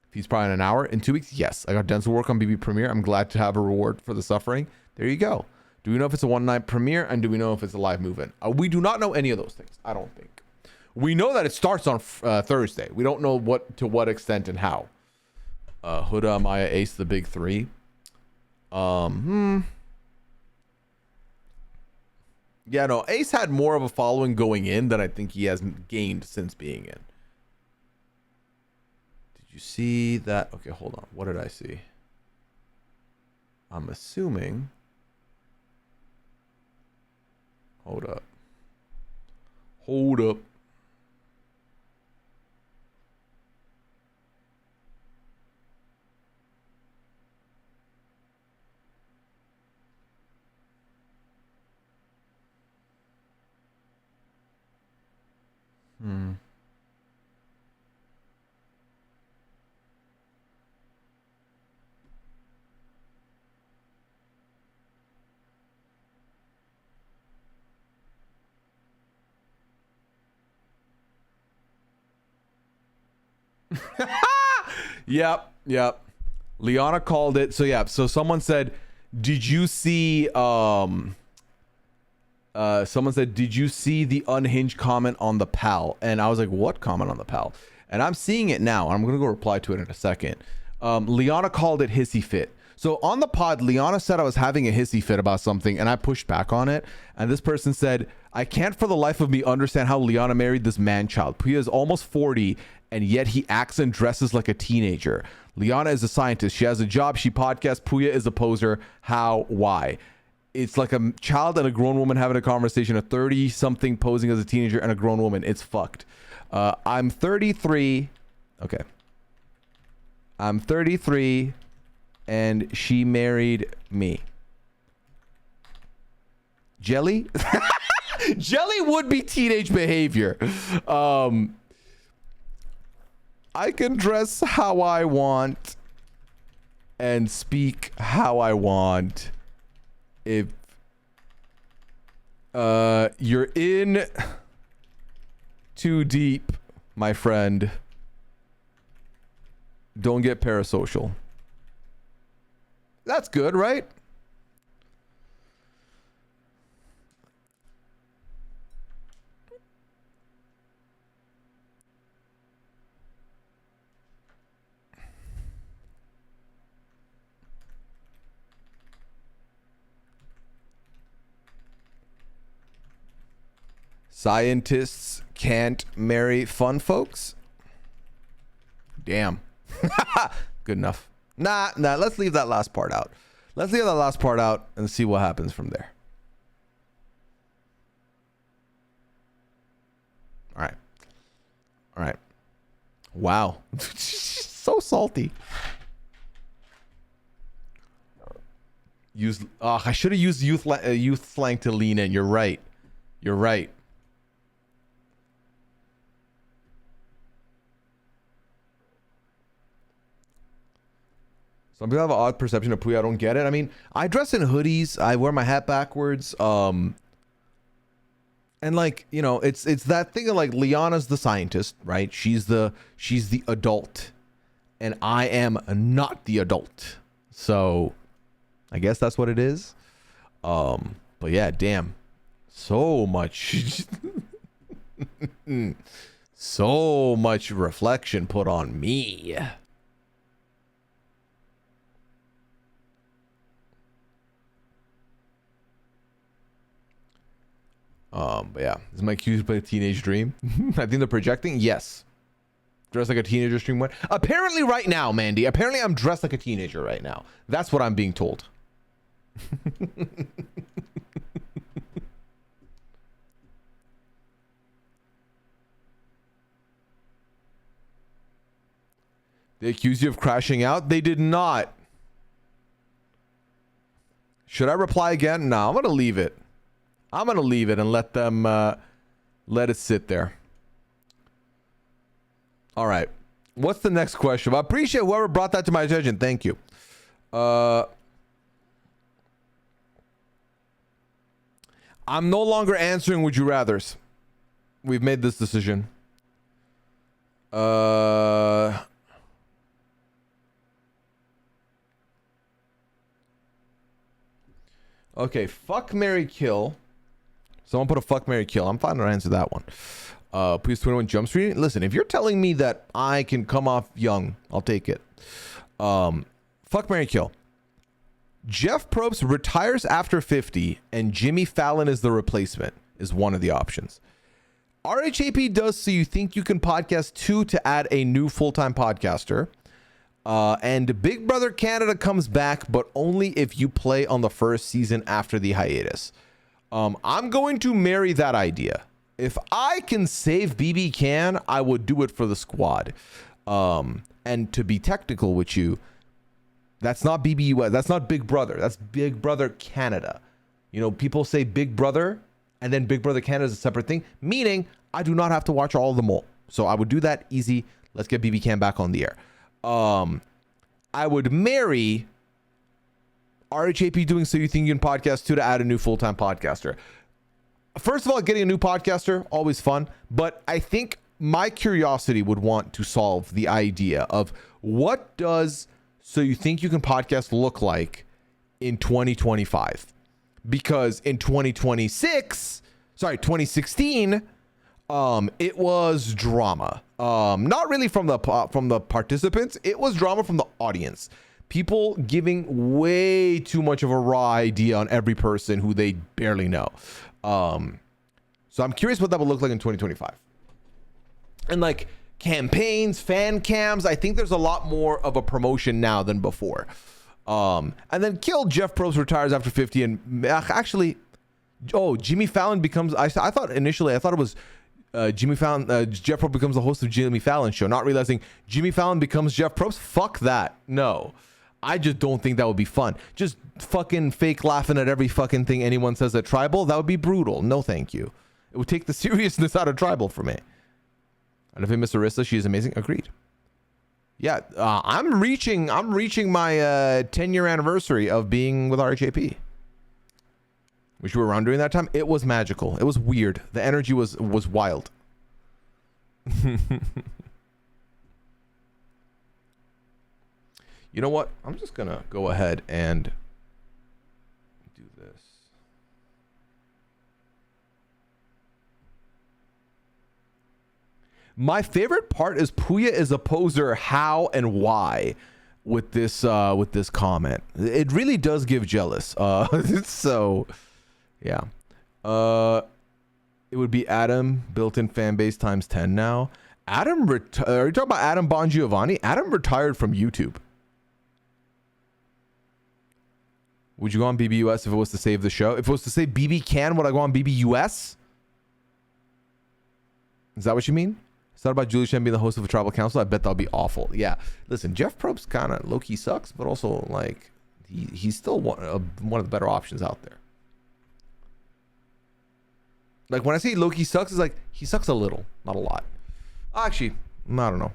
If he's probably in an hour, in 2 weeks, yes. I got dental work on BB Premiere. I'm glad to have a reward for the suffering. There you go. Do we know if it's a one-night premiere, and do we know if it's a live move-in? We do not know any of those things, I don't think. We know that it starts on Thursday. We don't know to what extent and how. Huda, Maya, Ace, the big three. Yeah, no, Ace had more of a following going in than I think he has gained since being in. Did you see that? Okay, hold on. What did I see? I'm assuming. Hold up. Hold up. Yep. Liana called it. So yeah, so someone said, did you see someone said, did you see the unhinged comment on the pal? And I was like, what comment on the pal? And I'm seeing it now. I'm gonna go reply to it in a second. Liana called it hissy fit. So on the pod, Liana said I was having a hissy fit about something, and I pushed back on it. And this person said, I can't for the life of me understand how Liana married this man child. Pooya is almost 40, and yet he acts and dresses like a teenager. Liana is a scientist. She has a job. She podcasts. Pooya is a poser. How? Why? It's like a child and a grown woman having a conversation. A 30-something posing as a teenager and a grown woman. It's fucked. I'm 33. Okay. I'm 33. And she married me. Jelly? Jelly would be teenage behavior. I can dress how I want and speak how I want. If you're in too deep, my friend, don't get parasocial. That's good, right? Scientists can't marry fun folks? Damn. Good enough. Nah, let's leave that last part out. Let's leave that last part out and see what happens from there. All right. Wow. So salty. I should have used youth slang to lean in. You're right. Some people have an odd perception of Pooya. I don't get it. I mean, I dress in hoodies. I wear my hat backwards. And like, you know, it's that thing of like Liana's the scientist, right? She's the adult, and I am not the adult. So I guess that's what it is. But yeah, damn. So much so much reflection put on me. But yeah, is my cue to play Teenage Dream? I think they're projecting. Yes. Dressed like a teenager stream one. Apparently right now, Mandy. Apparently I'm dressed like a teenager right now. That's what I'm being told. They accused you of crashing out? They did not. Should I reply again? No, I'm going to leave it. I'm going to leave it and let them let it sit there. All right. What's the next question? I appreciate whoever brought that to my attention. Thank you. I'm no longer answering would you rathers. We've made this decision. Okay, fuck, marry, kill. Someone put a fuck, marry, kill. I'm fine to answer that one. Please 21 Jump Street. Listen, if you're telling me that I can come off young, I'll take it. Fuck, marry, kill. Jeff Probst retires after 50 and Jimmy Fallon is the replacement is one of the options. RHAP does So You Think You Can Podcast 2 to add a new full-time podcaster. And Big Brother Canada comes back, but only if you play on the first season after the hiatus. I'm going to marry that idea. If I can save BB Can, I would do it for the squad. And to be technical with you, that's not BBUS. That's not Big Brother. That's Big Brother Canada. You know, people say Big Brother and then Big Brother Canada is a separate thing, meaning I do not have to watch all of them all. So I would do that easy. Let's get BB Can back on the air. I would marry RHAP doing So You Think You Can Podcast 2 to add a new full-time podcaster. First of all, getting a new podcaster, always fun. But I think my curiosity would want to solve the idea of what does So You Think You Can Podcast look like in 2025? Because in 2016, it was drama. Not really from the participants. It was drama from the audience. People giving way too much of a raw idea on every person who they barely know. So I'm curious what that would look like in 2025. And like campaigns, fan cams, I think there's a lot more of a promotion now than before. And then kill Jeff Probst retires after 50 and actually, Jimmy Fallon becomes, I thought initially it was Jimmy Fallon, Jeff Probst becomes the host of Jimmy Fallon show, not realizing Jimmy Fallon becomes Jeff Probst. Fuck that. No, I just don't think that would be fun. Just fucking fake laughing at every fucking thing anyone says at Tribal. That would be brutal. No, thank you. It would take the seriousness out of Tribal for me. And if I miss Arissa, she is amazing. Agreed. Yeah, I'm reaching my 10-year anniversary of being with RHAP. Which we were around during that time. It was magical. It was weird. The energy was wild. You know what? I'm just gonna go ahead and do this. My favorite part is Pooya is a poser. How and why? With this comment, it really does give jealous. So. Yeah. It would be Adam, built-in fan base times 10 now. Adam, are you talking about Adam Bongiovanni? Adam retired from YouTube. Would you go on BBUS if it was to save the show? If it was to say BB Can, would I go on BBUS? Is that what you mean? It's not about Julie Chen being the host of a tribal council. I bet that'll be awful. Yeah. Listen, Jeff Probst kind of low-key sucks, but also, like, he's still one of the better options out there. Like, when I say Loki sucks, it's like, he sucks a little, not a lot. Actually, I don't know.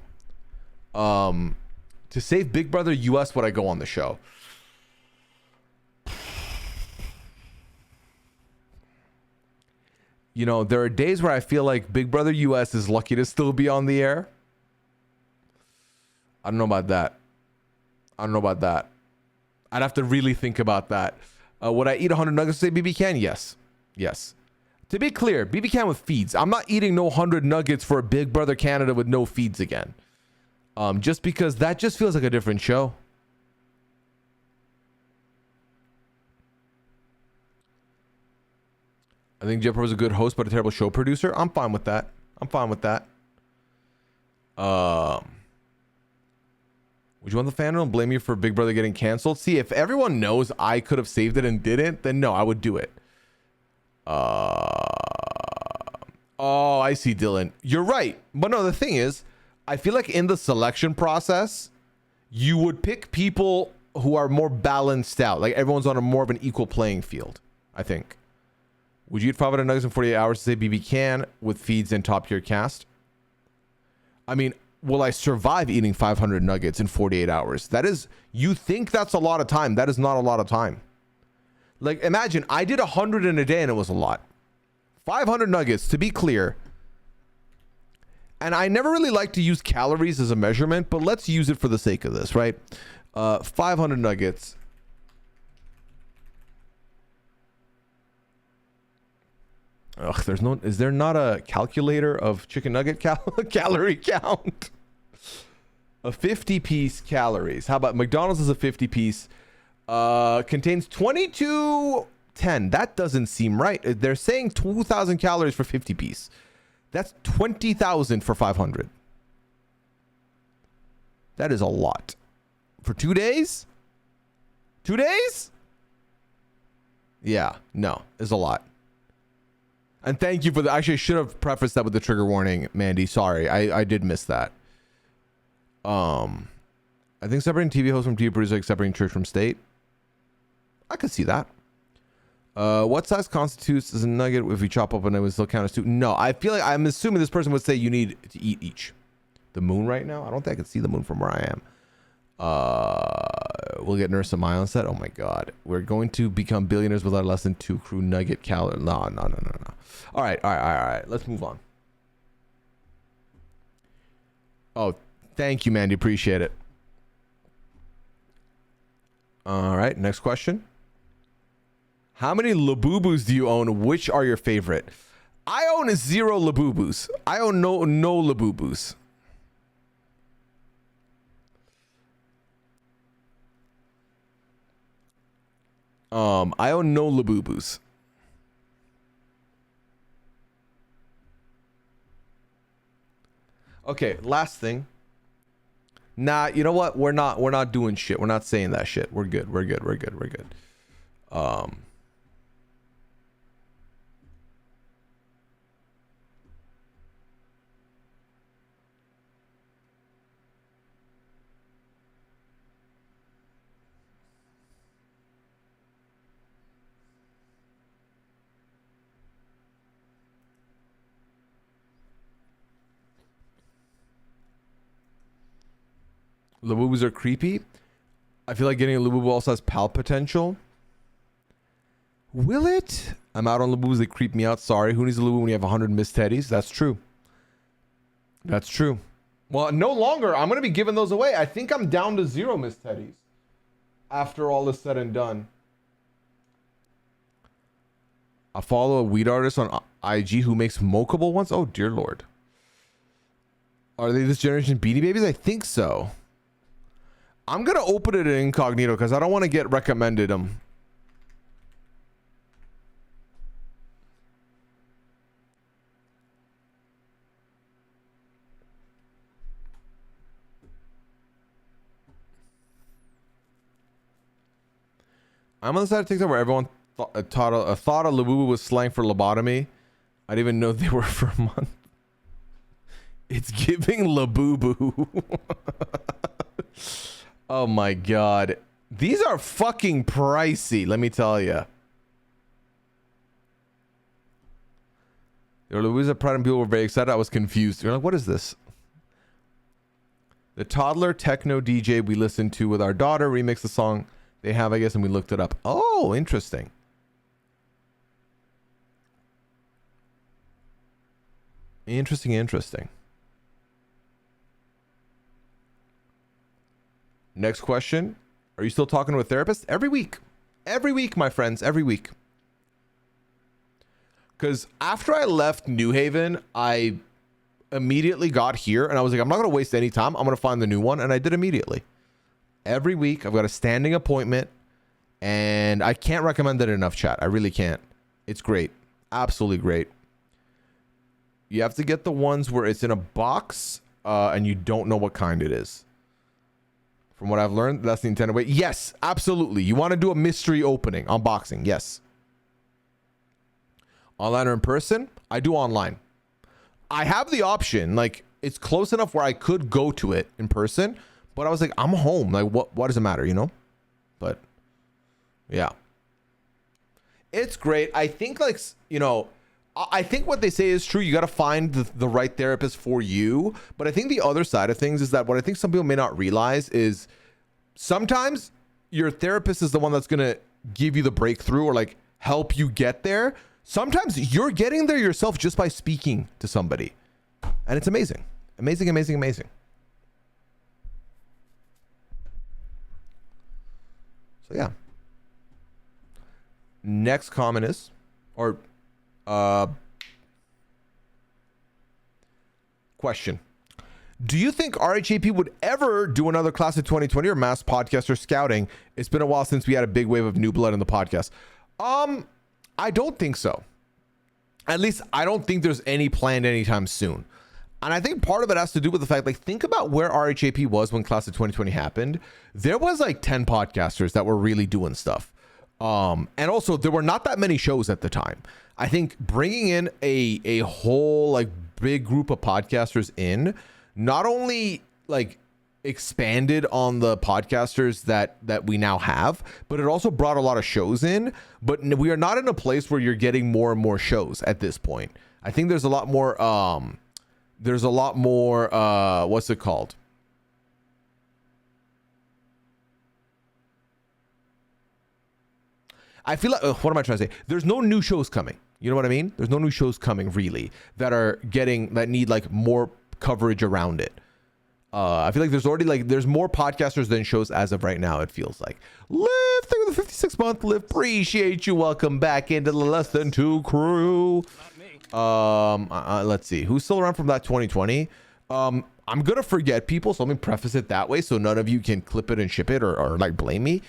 To save Big Brother US, would I go on the show? You know, there are days where I feel like Big Brother US is lucky to still be on the air. I don't know about that. I'd have to really think about that. Would I eat 100 nuggets to say BB Can? Yes. To be clear, BB Can with feeds. I'm not eating no 100 nuggets for Big Brother Canada with no feeds again. Just because that just feels like a different show. I think Jeff was a good host, but a terrible show producer. I'm fine with that. Would you want the fandom to blame you for Big Brother getting canceled? See, if everyone knows I could have saved it and didn't, then no, I would do it. Oh, I see, Dylan. You're right. But no, the thing is, I feel like in the selection process, you would pick people who are more balanced out. Like everyone's on a more of an equal playing field, I think. Would you eat 500 nuggets in 48 hours to say BB can with feeds and top tier cast? I mean, will I survive eating 500 nuggets in 48 hours? That is, you think that's a lot of time. That is not a lot of time. Like imagine I did 100 in a day and it was a lot. 500 nuggets, to be clear. And I never really like to use calories as a measurement, but let's use it for the sake of this, right? 500 nuggets. Ugh, is there not a calculator of chicken nugget calorie count? A 50 piece calories. How about McDonald's is a 50 piece, contains 2210. That doesn't seem right. They're saying 2,000 calories for 50 piece. That's 20,000 for 500. That is a lot. For 2 days? 2 days? Yeah, no, it's a lot. And thank you for the, actually I should have prefaced that with the trigger warning, Mandy. Sorry, I did miss that. I think separating TV host from TV producer, like separating church from state. I could see that. What size constitutes as a nugget if we chop up and it would still count as two? No, I feel like I'm assuming this person would say you need to eat each. The moon right now? I don't think I can see the moon from where I am. We'll get Nurse Amaya on set. Oh my god. We're going to become billionaires without less than 2 crew nugget calories. No. All right. Let's move on. Oh, thank you, Mandy. Appreciate it. All right. Next question. How many Labubus do you own? Which are your favorite? I own 0 Labubus. I own no Labubus. I own no Labubus. Okay, last thing. Nah, you know what? We're not doing shit. We're not saying that shit. We're good. Labubus are creepy. I feel like getting a Labubu also has pal potential. Will it? I'm out on Labubus. They creep me out. Sorry. Who needs a Labubu when you have 100 missed teddies? That's true. That's true. Well, no longer. I'm going to be giving those away. I think I'm down to 0 missed teddies after all is said and done. I follow a weed artist on IG who makes mochable ones. Oh, dear Lord. Are they this generation Beanie Babies? I think so. I'm going to open it in incognito because I don't want to get recommended them. I'm on the side of TikTok where everyone thought a Labubu was slang for lobotomy. I didn't even know they were for a month. It's giving Labubu. Oh my god. These are fucking pricey, let me tell you. There were Louisa Pride and people were very excited. I was confused. You're like, what is this? The toddler techno DJ we listened to with our daughter remixed the song they have, I guess, and we looked it up. Oh, interesting. Interesting. Next question. Are you still talking to a therapist? Every week. Every week, my friends. Every week. Because after I left New Haven, I immediately got here and I was like, I'm not going to waste any time. I'm going to find the new one. And I did immediately. Every week, I've got a standing appointment and I can't recommend it enough, chat. I really can't. It's great. Absolutely great. You have to get the ones where it's in a box and you don't know what kind it is. From what I've learned, that's the intended way. Yes, absolutely. You want to do a mystery opening, unboxing. Yes. Online or in person? I do online. I have the option. Like, it's close enough where I could go to it in person, But I was like, I'm home. Like, what does it matter, you know? But yeah, it's great. I think, like, you know, I think what they say is true. You got to find the right therapist for you. But I think the other side of things is that what I think some people may not realize is sometimes your therapist is the one that's going to give you the breakthrough or like help you get there. Sometimes you're getting there yourself just by speaking to somebody. And it's amazing. Amazing, amazing, amazing. So yeah. Next comment is, or question. Do you think RHAP would ever do another class of 2020 or mass podcast or scouting? It's been a while since we had a big wave of new blood in the podcast. I don't think so. At least I don't think there's any planned anytime soon. And I think part of it has to do with the fact, like, think about where RHAP was when class of 2020 happened. There was like 10 podcasters that were really doing stuff. And also there were not that many shows at the time. I think bringing in a whole like big group of podcasters in not only like expanded on the podcasters that we now have, but it also brought a lot of shows in. But we are not in a place where you're getting more and more shows at this point. I think there's a lot more what's it called? I feel like, what am I trying to say? There's no new shows coming. You know what I mean? There's no new shows coming really that need like more coverage around it. I feel like there's more podcasters than shows as of right now. It feels like. Liv, thank you for the 56-month. Liv, appreciate you. Welcome back into the Less Than Two crew. Let's see who's still around from that 2020. I'm gonna forget people, so let me preface it that way so none of you can clip it and ship it or like blame me.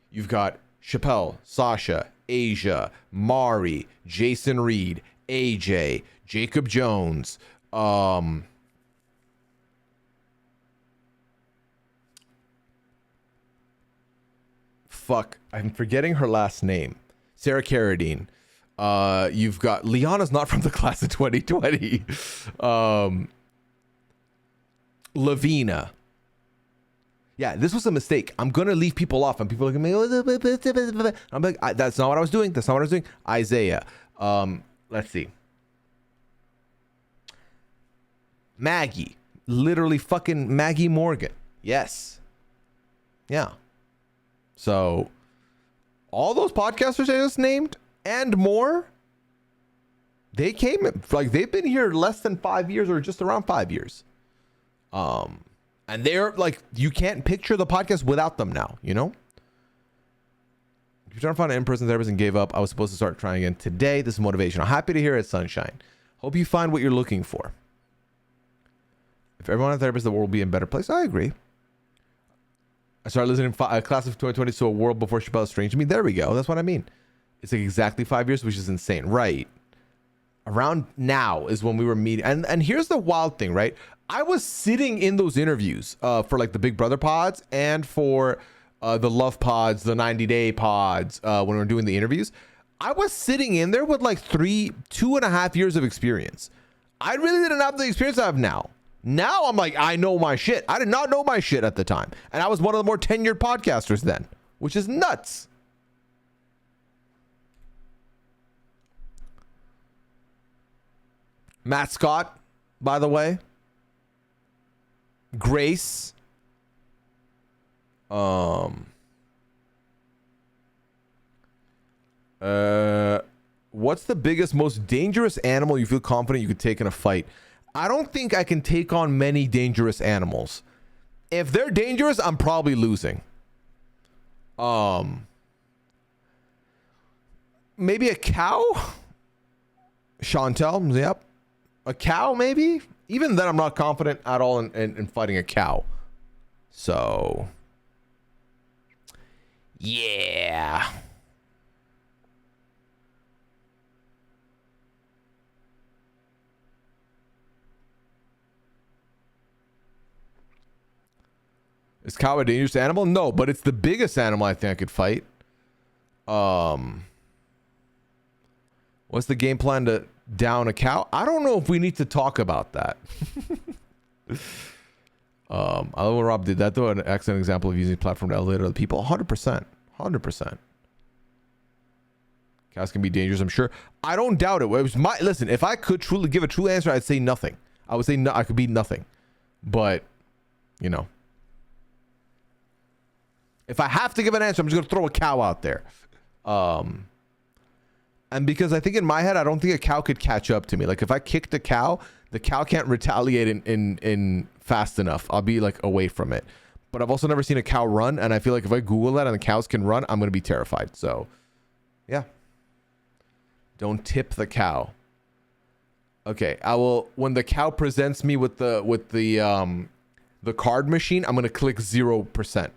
You've got Chappelle, Sasha, Asia, Mari, Jason Reed, AJ, Jacob Jones, I'm forgetting her last name. Sarah Carradine. You've got Liana's not from the class of 2020. Lavina. Yeah, this was a mistake. I'm gonna leave people off, and people are like, I'm like, that's not what I was doing. That's not what I was doing. Isaiah. Let's see. Maggie. Literally fucking Maggie Morgan. Yes. Yeah. So, all those podcasters I just named and more, they came, like, they've been here less than 5 years or just around 5 years. And they're like, you can't picture the podcast without them now, you know? If you're trying to find an in-person therapist and gave up, I was supposed to start trying again today. This is motivational. Happy to hear it, Sunshine. Hope you find what you're looking for. If everyone had a therapist, the world would be in a better place. I agree. I started listening to class of 2020, so a world before Chappelle is strange to me. There we go. That's what I mean. It's like exactly 5 years, which is insane. Right. Around now is when we were meeting. And here's the wild thing, right? I was sitting in those interviews for like the Big Brother pods and for the Love pods, the 90-day pods, when we were doing the interviews. I was sitting in there with like 2.5 years of experience. I really didn't have the experience I have now. Now I'm like, I know my shit. I did not know my shit at the time. And I was one of the more tenured podcasters then, which is nuts. Matt Scott, by the way. Grace. What's the biggest, most dangerous animal you feel confident you could take in a fight? I don't think I can take on many dangerous animals. If they're dangerous, I'm probably losing. Maybe a cow? Chantel, yep. A cow, maybe? Even then, I'm not confident at all in fighting a cow. So, yeah. Is cow a dangerous animal? No, but it's the biggest animal I think I could fight. What's the game plan to down a cow? I don't know if we need to talk about that. I love when Rob did that though. An excellent example of using the platform to elevate other people. 100%. 100%. Cows can be dangerous, I'm sure. I don't doubt it. It was my listen. If I could truly give a true answer, I'd say nothing. I would say no. I could be nothing. But you know, if I have to give an answer, I'm just gonna throw a cow out there. And because I think in my head, I don't think a cow could catch up to me. Like if I kicked a cow, the cow can't retaliate in fast enough. I'll be like away from it. But I've also never seen a cow run, and I feel like if I Google that and the cows can run, I'm gonna be terrified. So, yeah. Don't tip the cow. Okay, I will. When the cow presents me with the card machine, I'm gonna click 0%.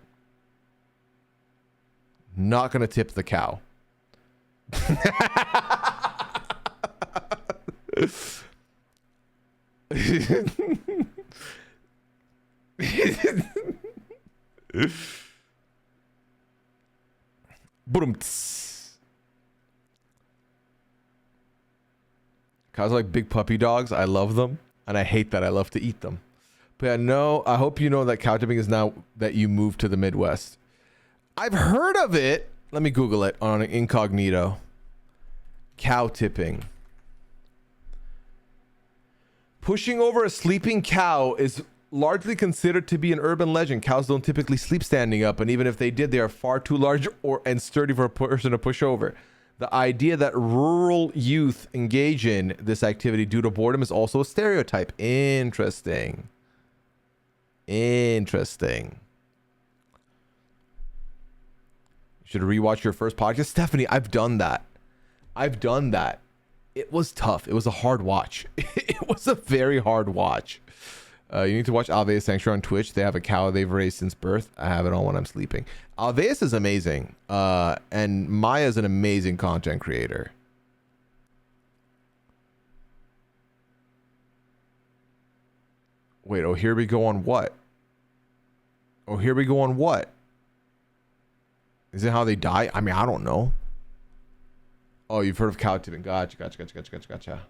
Not gonna tip the cow. Boom. Cows are like big puppy dogs. I love them, and I hate that I love to eat them. But yeah, no, I hope you know that cow tipping is now that you moved to the Midwest. I've heard of it. Let me Google it on incognito. Cow tipping. Pushing over a sleeping cow is largely considered to be an urban legend. Cows don't typically sleep standing up, and even if they did, they are far too large and sturdy for a person to push over. The idea that rural youth engage in this activity due to boredom is also a stereotype. Interesting. Interesting. You should rewatch your first podcast. Stephanie, I've done that. It was tough. It was a hard watch. It was a very hard watch. You need to watch Alveus Sanctuary on Twitch. They have a cow they've raised since birth. I have it on when I'm sleeping. Alveus is amazing. And Maya is an amazing content creator. Wait, oh, here we go on what? Oh, here we go on what? Is it how they die? I mean, I don't know. Oh, you've heard of cow tipping. Gotcha.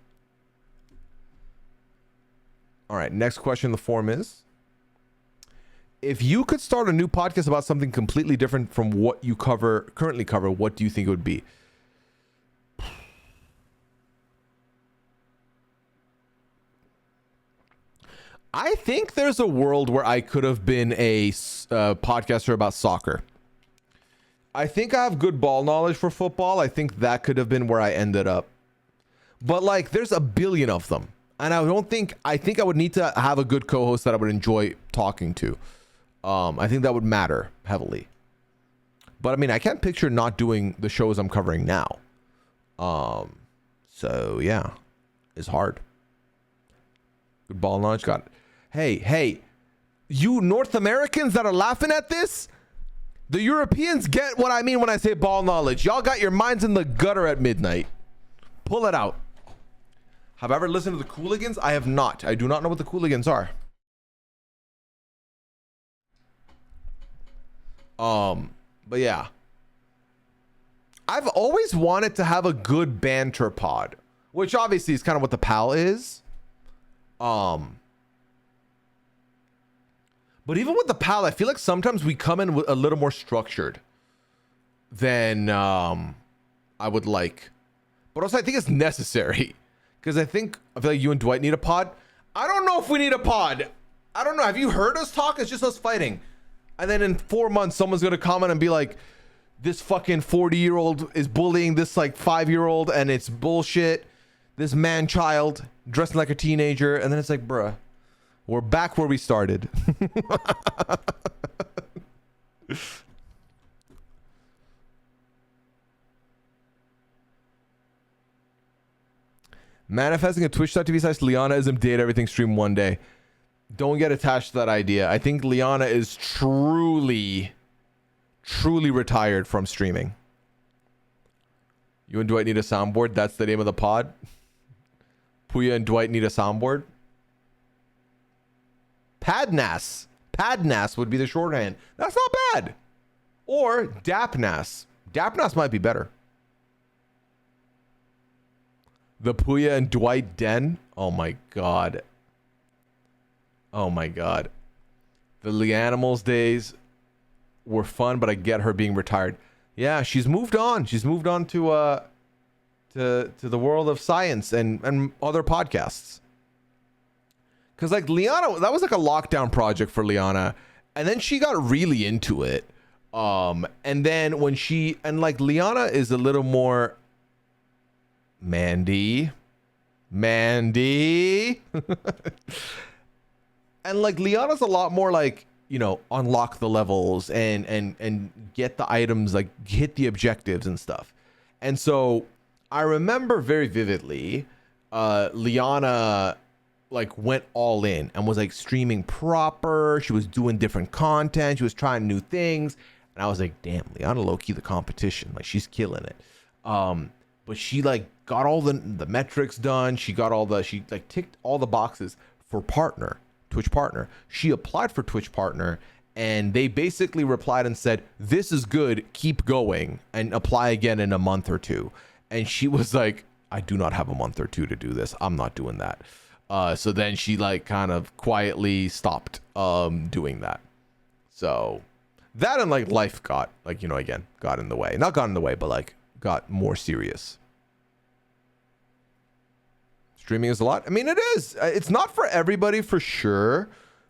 All right, next question in the form is, if you could start a new podcast about something completely different from what you currently cover, what do you think it would be? I think there's a world where I could have been a podcaster about soccer. I think I have good ball knowledge for football. I think that could have been where I ended up. But like, there's a billion of them. And I think I would need to have a good co-host that I would enjoy talking to. I think that would matter heavily. But I mean, I can't picture not doing the shows I'm covering now. So yeah, it's hard. Good ball knowledge. Got it. Hey, you North Americans that are laughing at this, the Europeans get what I mean when I say ball knowledge. Y'all got your minds in the gutter at midnight. Pull it out. Have I ever listened to the Cooligans? I have not. I do not know what the Cooligans are. But yeah. I've always wanted to have a good banter pod, which obviously is kind of what the PAL is. But even with the PAL, I feel like sometimes we come in with a little more structured than I would like. But also I think it's necessary. Because I feel like you and Dwight need a pod. I don't know if we need a pod. I don't know. Have you heard us talk? It's just us fighting. And then in 4 months, someone's going to comment and be like, this fucking 40-year-old is bullying this like 5-year-old and it's bullshit. This man-child dressing like a teenager. And then it's like, bruh, we're back where we started. Manifesting a Twitch.tv/ Lianaism date everything stream one day. Don't get attached to that idea. I think Liana is truly retired from streaming. You and Dwight need a soundboard. That's the name of the pod. Pooya and Dwight need a soundboard. Padnas. Padnas would be the shorthand. That's not bad. Or Dapnas. Dapnas might be better. The Pooya and Dwight Den. Oh my god. Oh my god. The Leanimals days were fun, but I get her being retired. Yeah, she's moved on. She's moved on to the world of science and other podcasts. Because like Liana, that was like a lockdown project for Liana, and then she got really into it. And then when Liana is a little more Mandy. And like Liana's a lot more like, you know, unlock the levels and get the items, like hit the objectives and stuff. And so I remember very vividly, Liana like went all in and was like streaming proper. She was doing different content. She was trying new things. And I was like, damn, Liana low-key the competition. Like she's killing it. But she like got all the metrics done. She like ticked all the boxes for Twitch partner. She applied for Twitch partner and they basically replied and said, this is good, keep going and apply again in a month or two. And she was like, I do not have a month or two to do this. I'm not doing that. So then she like kind of quietly stopped doing that. So that and like life got like, you know, again, got in the way. Not got in the way, but like got more serious. Streaming is a lot. I mean, it is. It's not for everybody for sure,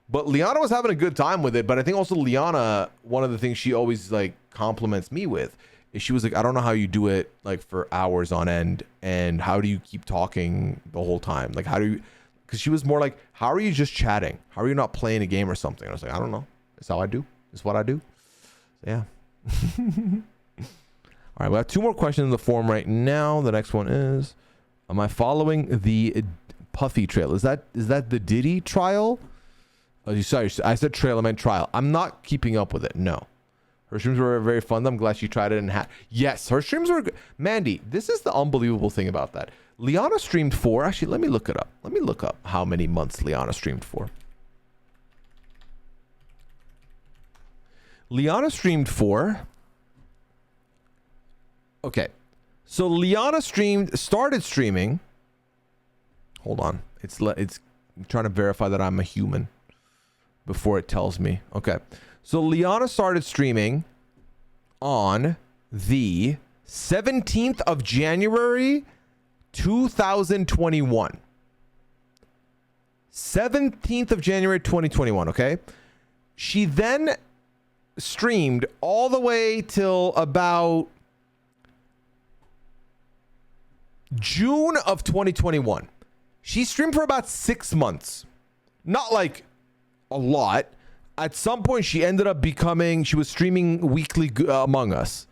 but Liana was having a good time with it. But I think also Liana, one of the things she always like compliments me with is she was like, I don't know how you do it like for hours on end, and how do you keep talking the whole time? Like, how do you? Because she was more like, how are you just chatting? How are you not playing a game or something? I was like, I don't know. It's how I do. It's what I do. So, yeah. All right, we have two more questions in the form right now. The next one is, am I following the Puffy trail? Is that the Diddy trial? Oh, sorry, I said trail, I meant trial. I'm not keeping up with it, no. Her streams were very fun. I'm glad she tried it and had. Yes, her streams were good. Mandy, this is the unbelievable thing about that. Liana streamed for, actually, let me look it up. Let me look up how many months Liana streamed for. Liana streamed for, okay. So Liana started streaming. Hold on. It's trying to verify that I'm a human before it tells me. Okay. So Liana started streaming on the 17th of January, 2021. 17th of January, 2021. Okay. She then streamed all the way till about June of 2021. She streamed for about 6 months. Not like a lot. At some point, she ended up she was streaming weekly Among Us.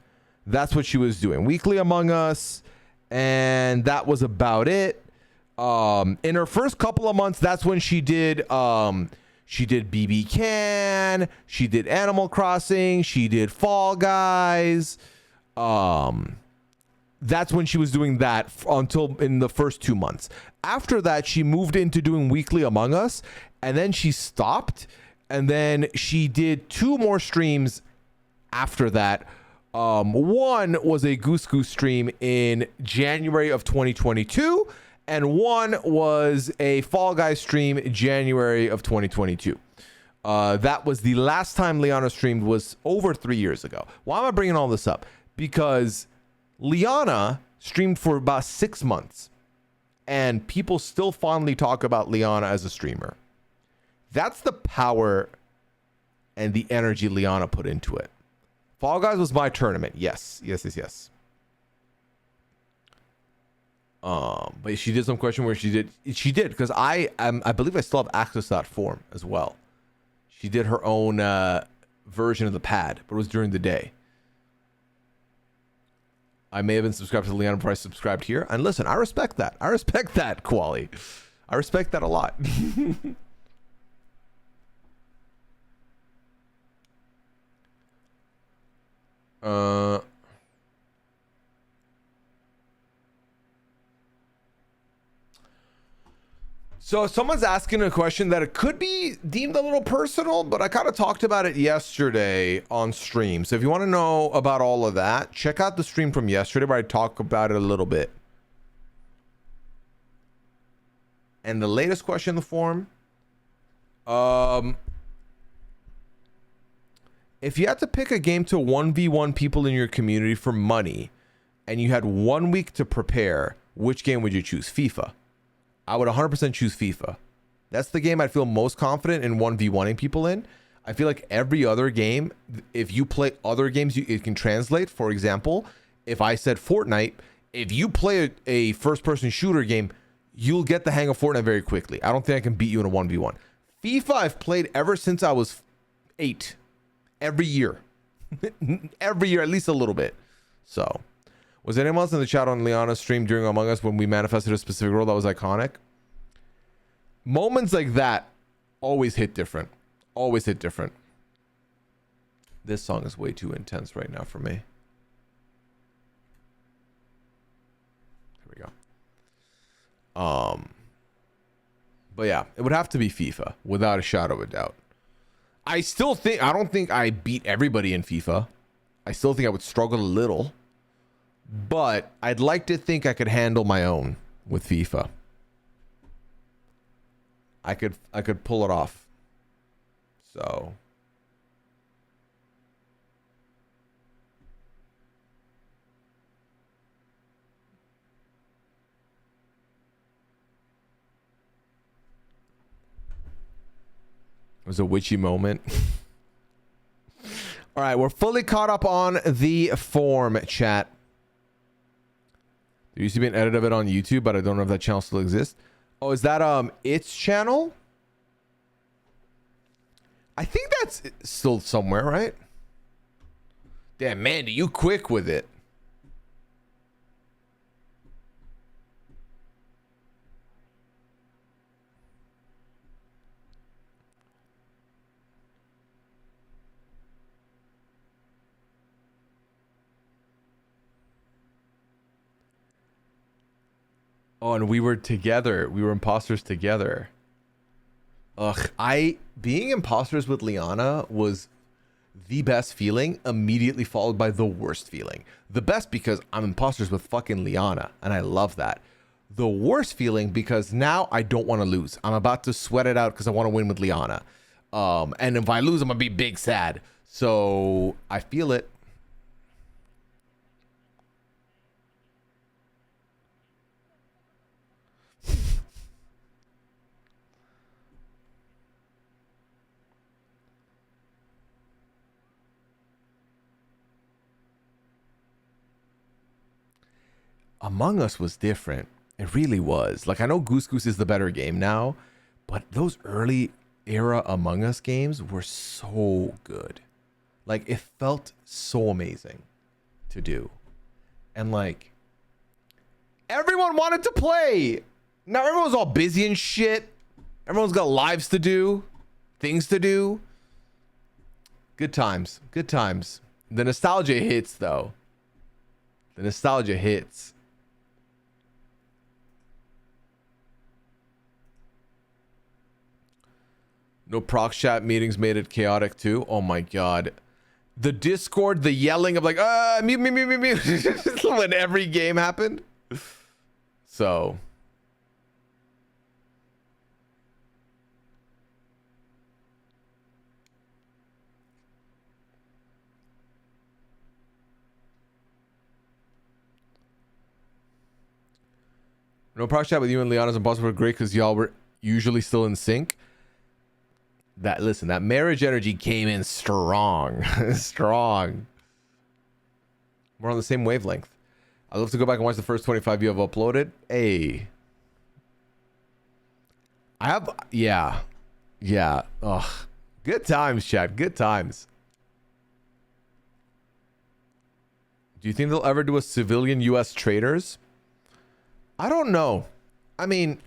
That's what she was doing. Weekly Among Us. And that was about it. In her first couple of months, that's when she did BB Can. She did Animal Crossing. She did Fall Guys. That's when she was doing that until in the first 2 months. After that, she moved into doing weekly Among Us, and then she stopped. And then she did 2 more streams after that. One was a Goose Goose stream in January of 2022, and one was a Fall Guys stream in January of 2022. That was the last time Liana streamed, was over 3 years ago. Why am I bringing all this up? Because Liana streamed for about 6 months, and people still fondly talk about Liana as a streamer. That's the power and the energy Liana put into it. Fall Guys was my tournament. Yes. But she did some question where she did, because I believe I still have access to that form as well. She did her own version of the pad, but it was during the day. I may have been subscribed to Liana before I subscribed here. And listen, I respect that. I respect that, Quali. I respect that a lot. So someone's asking a question that it could be deemed a little personal, but I kind of talked about it yesterday on stream. So if you want to know about all of that, check out the stream from yesterday where I talk about it a little bit. And the latest question in the forum, if you had to pick a game to 1v1 people in your community for money and you had 1 week to prepare, which game would you choose? FIFA. I would 100% choose FIFA. That's the game I'd feel most confident in 1v1ing people in. I feel like every other game, if you play other games, it can translate. For example, if I said Fortnite, if you play a first-person shooter game, you'll get the hang of Fortnite very quickly. I don't think I can beat you in a 1v1. FIFA, I've played ever since I was 8. Every year. Every year, at least a little bit. So, was anyone else in the chat on Liana's stream during Among Us when we manifested a specific role that was iconic? Moments like that always hit different. Always hit different. This song is way too intense right now for me. Here we go. But yeah, it would have to be FIFA without a shadow of a doubt. I don't think I beat everybody in FIFA. I still think I would struggle a little, but I'd like to think I could handle my own with FIFA. I could pull it off. So it was a witchy moment. All right, we're fully caught up on the form, chat. There used to be an edit of it on YouTube, but I don't know if that channel still exists. Oh, is that its channel? I think that's still somewhere, right? Damn, Mandy, you quick with it. Oh, and we were together. We were imposters together. Ugh, being imposters with Liana was the best feeling, immediately followed by the worst feeling. The best because I'm imposters with fucking Liana, and I love that. The worst feeling because now I don't want to lose. I'm about to sweat it out because I want to win with Liana. And if I lose, I'm gonna be big sad. So I feel it. Among Us was different. It really was. Like, I know Goose Goose is the better game now, but those early era Among Us games were so good. Like, it felt so amazing to do. And like, everyone wanted to play. Now everyone's all busy and shit. Everyone's got lives to do, things to do. Good times. Good times. The nostalgia hits, though. The nostalgia hits. No proc chat meetings made it chaotic too. Oh my god. The Discord, the yelling of like, mute, when every game happened. So. No proc chat with you and Liana's impossible were great because y'all were usually still in sync. That marriage energy came in strong. Strong. We're on the same wavelength. I'd love to go back and watch the first 25 you have uploaded. Hey. Yeah. Ugh. Good times, chat. Good times. Do you think they'll ever do a civilian US traders? I don't know. I mean,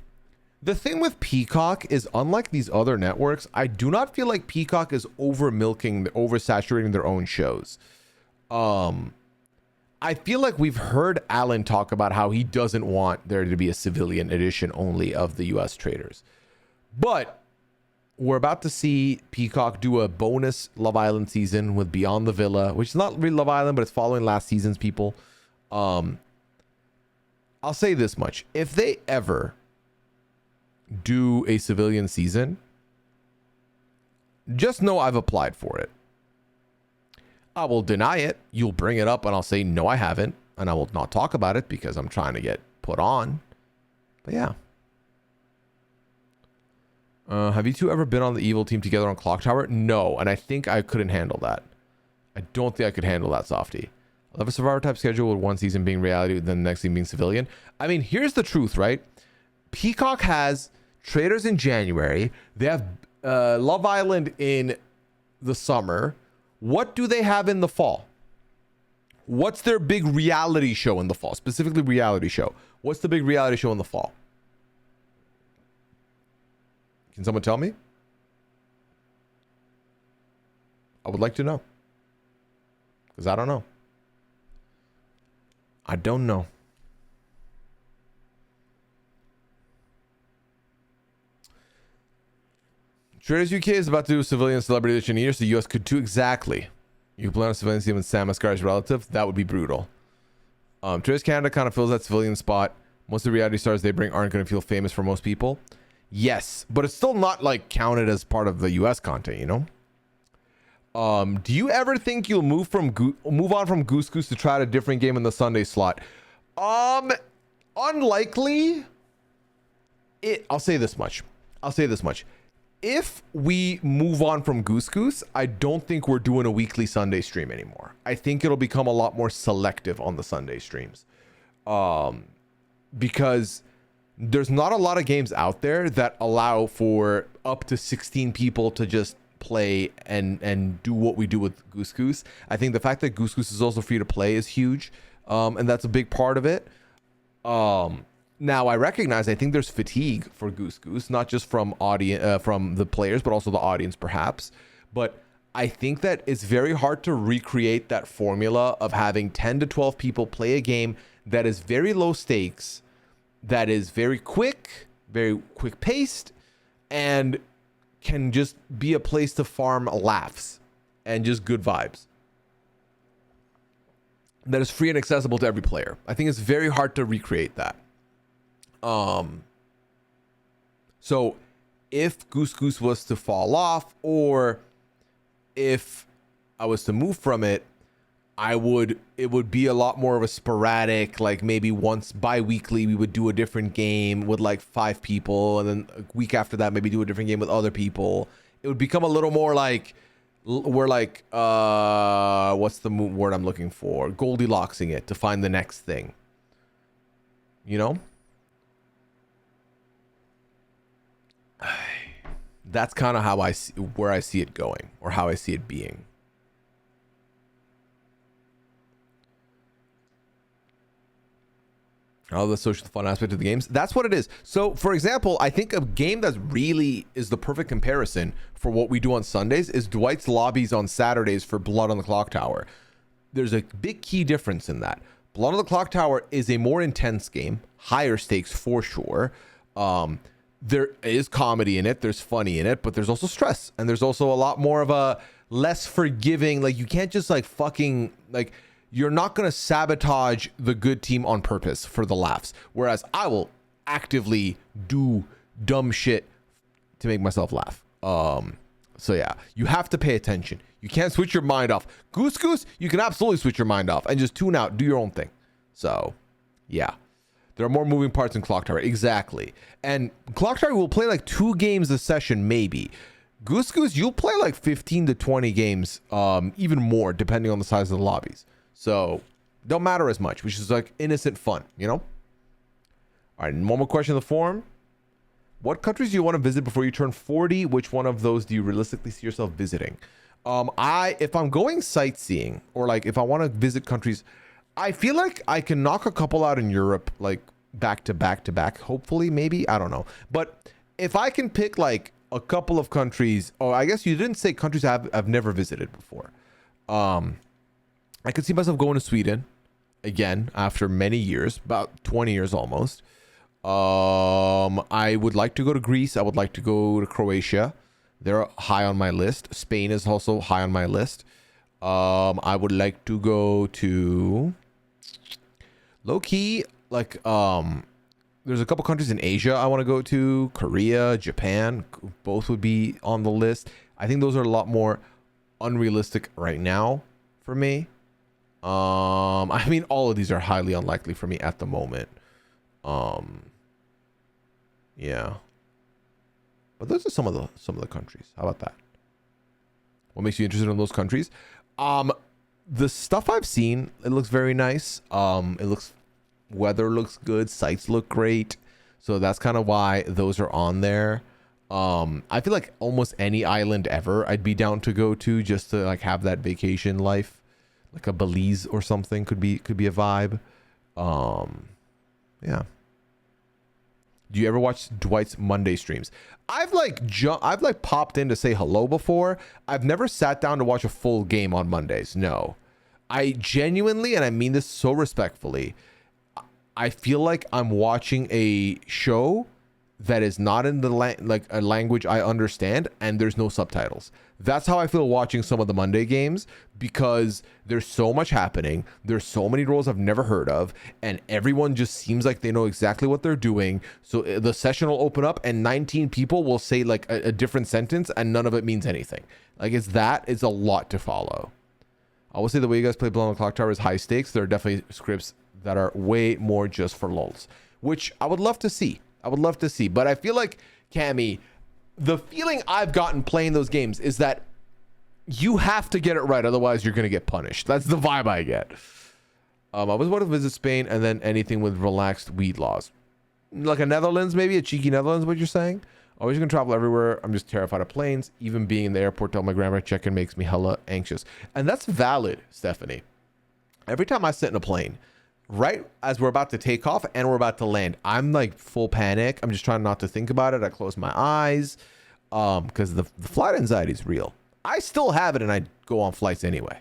the thing with Peacock is, unlike these other networks, I do not feel like Peacock is oversaturating their own shows. I feel like we've heard Alan talk about how he doesn't want there to be a civilian edition only of the US traders. But we're about to see Peacock do a bonus Love Island season with Beyond the Villa, which is not really Love Island, but it's following last season's people. I'll say this much. If they ever do a civilian season, just know I've applied for it. I will deny it. You'll bring it up and I'll say, no, I haven't. And I will not talk about it because I'm trying to get put on. But yeah. Have you two ever been on the evil team together on Clock Tower? No. And I think I couldn't handle that. I don't think I could handle that, Softy. I love a Survivor type schedule with one season being reality, then the next season being civilian. I mean, here's the truth, right? Peacock has Traitors in January. They have Love Island in the summer. What do they have in the fall? What's their big reality show in the fall? Specifically reality show. What's the big reality show in the fall? Can someone tell me? I would like to know. Because I don't know. I don't know. Traders UK is about to do a civilian celebrity edition here, so the US could too. Exactly. You could play on a civilian team with Sam Asghari's relative. That would be brutal. Traders Canada kind of fills that civilian spot. Most of the reality stars they bring aren't going to feel famous for most people. Yes, but it's still not like counted as part of the US content, you know? Do you ever think you'll move on from Goose Goose to try a different game in the Sunday slot? Unlikely. I'll say this much. If we move on from Goose Goose, I don't think we're doing a weekly Sunday stream anymore. I think it'll become a lot more selective on the Sunday streams. Because there's not a lot of games out there that allow for up to 16 people to just play and do what we do with Goose Goose. I think the fact that Goose Goose is also free to play is huge, and that's a big part of it. Now I recognize I think there's fatigue for Goose Goose, not just from from the players, but also the audience perhaps. But I think that it's very hard to recreate that formula of having 10 to 12 people play a game that is very low stakes, that is very quick paced, and can just be a place to farm laughs and just good vibes. That is free and accessible to every player. I think it's very hard to recreate that. So if Goose Goose was to fall off, or if I was to move from it, it would be a lot more of a sporadic, like maybe once bi-weekly we would do a different game with like 5 people, and then a week after that maybe do a different game with other people. It would become a little more like we're like what's the word I'm looking for? Goldilocks-ing it to find the next thing. You know? That's kind of how where I see it going, or how I see it being. Oh, the social fun aspect of the games. That's what it is. So, for example, I think a game that really is the perfect comparison for what we do on Sundays is Dwight's Lobbies on Saturdays for Blood on the Clock Tower. There's a big key difference in that. Blood on the Clock Tower is a more intense game, higher stakes for sure. There is comedy in it, there's funny in it, but there's also stress, and there's also a lot more of a less forgiving, like you can't just like fucking, like you're not going to sabotage the good team on purpose for the laughs. Whereas I will actively do dumb shit to make myself laugh. So yeah, you have to pay attention. You can't switch your mind off. Goose Goose, you can absolutely switch your mind off and just tune out, do your own thing. So yeah, there are more moving parts in Clock Tower. Exactly. And Clock Tower will play like 2 games a session, maybe. Goose Goose, you'll play like 15 to 20 games, even more, depending on the size of the lobbies. So don't matter as much, which is like innocent fun, you know? All right, one more question in the forum. What countries do you want to visit before you turn 40? Which one of those do you realistically see yourself visiting? If I'm going sightseeing, or like if I want to visit countries, I feel like I can knock a couple out in Europe, like back to back to back, hopefully, maybe, I don't know. But if I can pick like a couple of countries, oh, I guess you didn't say countries I've never visited before. I could see myself going to Sweden again after many years, about 20 years almost. I would like to go to Greece. I would like to go to Croatia. They're high on my list. Spain is also high on my list. I would like to go to low key, like there's a couple countries in Asia I want to go to. Korea, Japan, both would be on the list. I think those are a lot more unrealistic right now for me. I mean, all of these are highly unlikely for me at the moment. Yeah. But those are some of the countries. How about that? What makes you interested in those countries? The stuff I've seen, it looks very nice. Weather looks good, sites look great. So that's kind of why those are on there. I feel like almost any island ever I'd be down to go to just to like have that vacation life. Like a Belize or something could be a vibe. Yeah. Do you ever watch Dwight's Monday streams? I've popped in to say hello before. I've never sat down to watch a full game on Mondays. No. I genuinely, and I mean this so respectfully, I feel like I'm watching a show that is not in the like a language I understand, and there's no subtitles. That's how I feel watching some of the Monday games, because there's so much happening. There's so many roles I've never heard of, and everyone just seems like they know exactly what they're doing. So the session will open up and 19 people will say like a different sentence and none of it means anything. Like it's a lot to follow. I will say the way you guys play Blood on the Clock Tower is high stakes. There are definitely scripts that are way more just for lulz, which I would love to see. But I feel like, Cammy, the feeling I've gotten playing those games is that you have to get it right, otherwise you're going to get punished. That's the vibe I get. I was want to visit Spain and then anything with relaxed weed laws. Like a Netherlands, maybe a cheeky Netherlands, what you're saying? Always going to travel everywhere. I'm just terrified of planes. Even being in the airport to help my grandma check in makes me hella anxious. And that's valid, Stephanie. Every time I sit in a plane, right as we're about to take off and we're about to land, I'm like full panic. I'm just trying not to think about it. I close my eyes because the flight anxiety is real. I still have it and I go on flights anyway.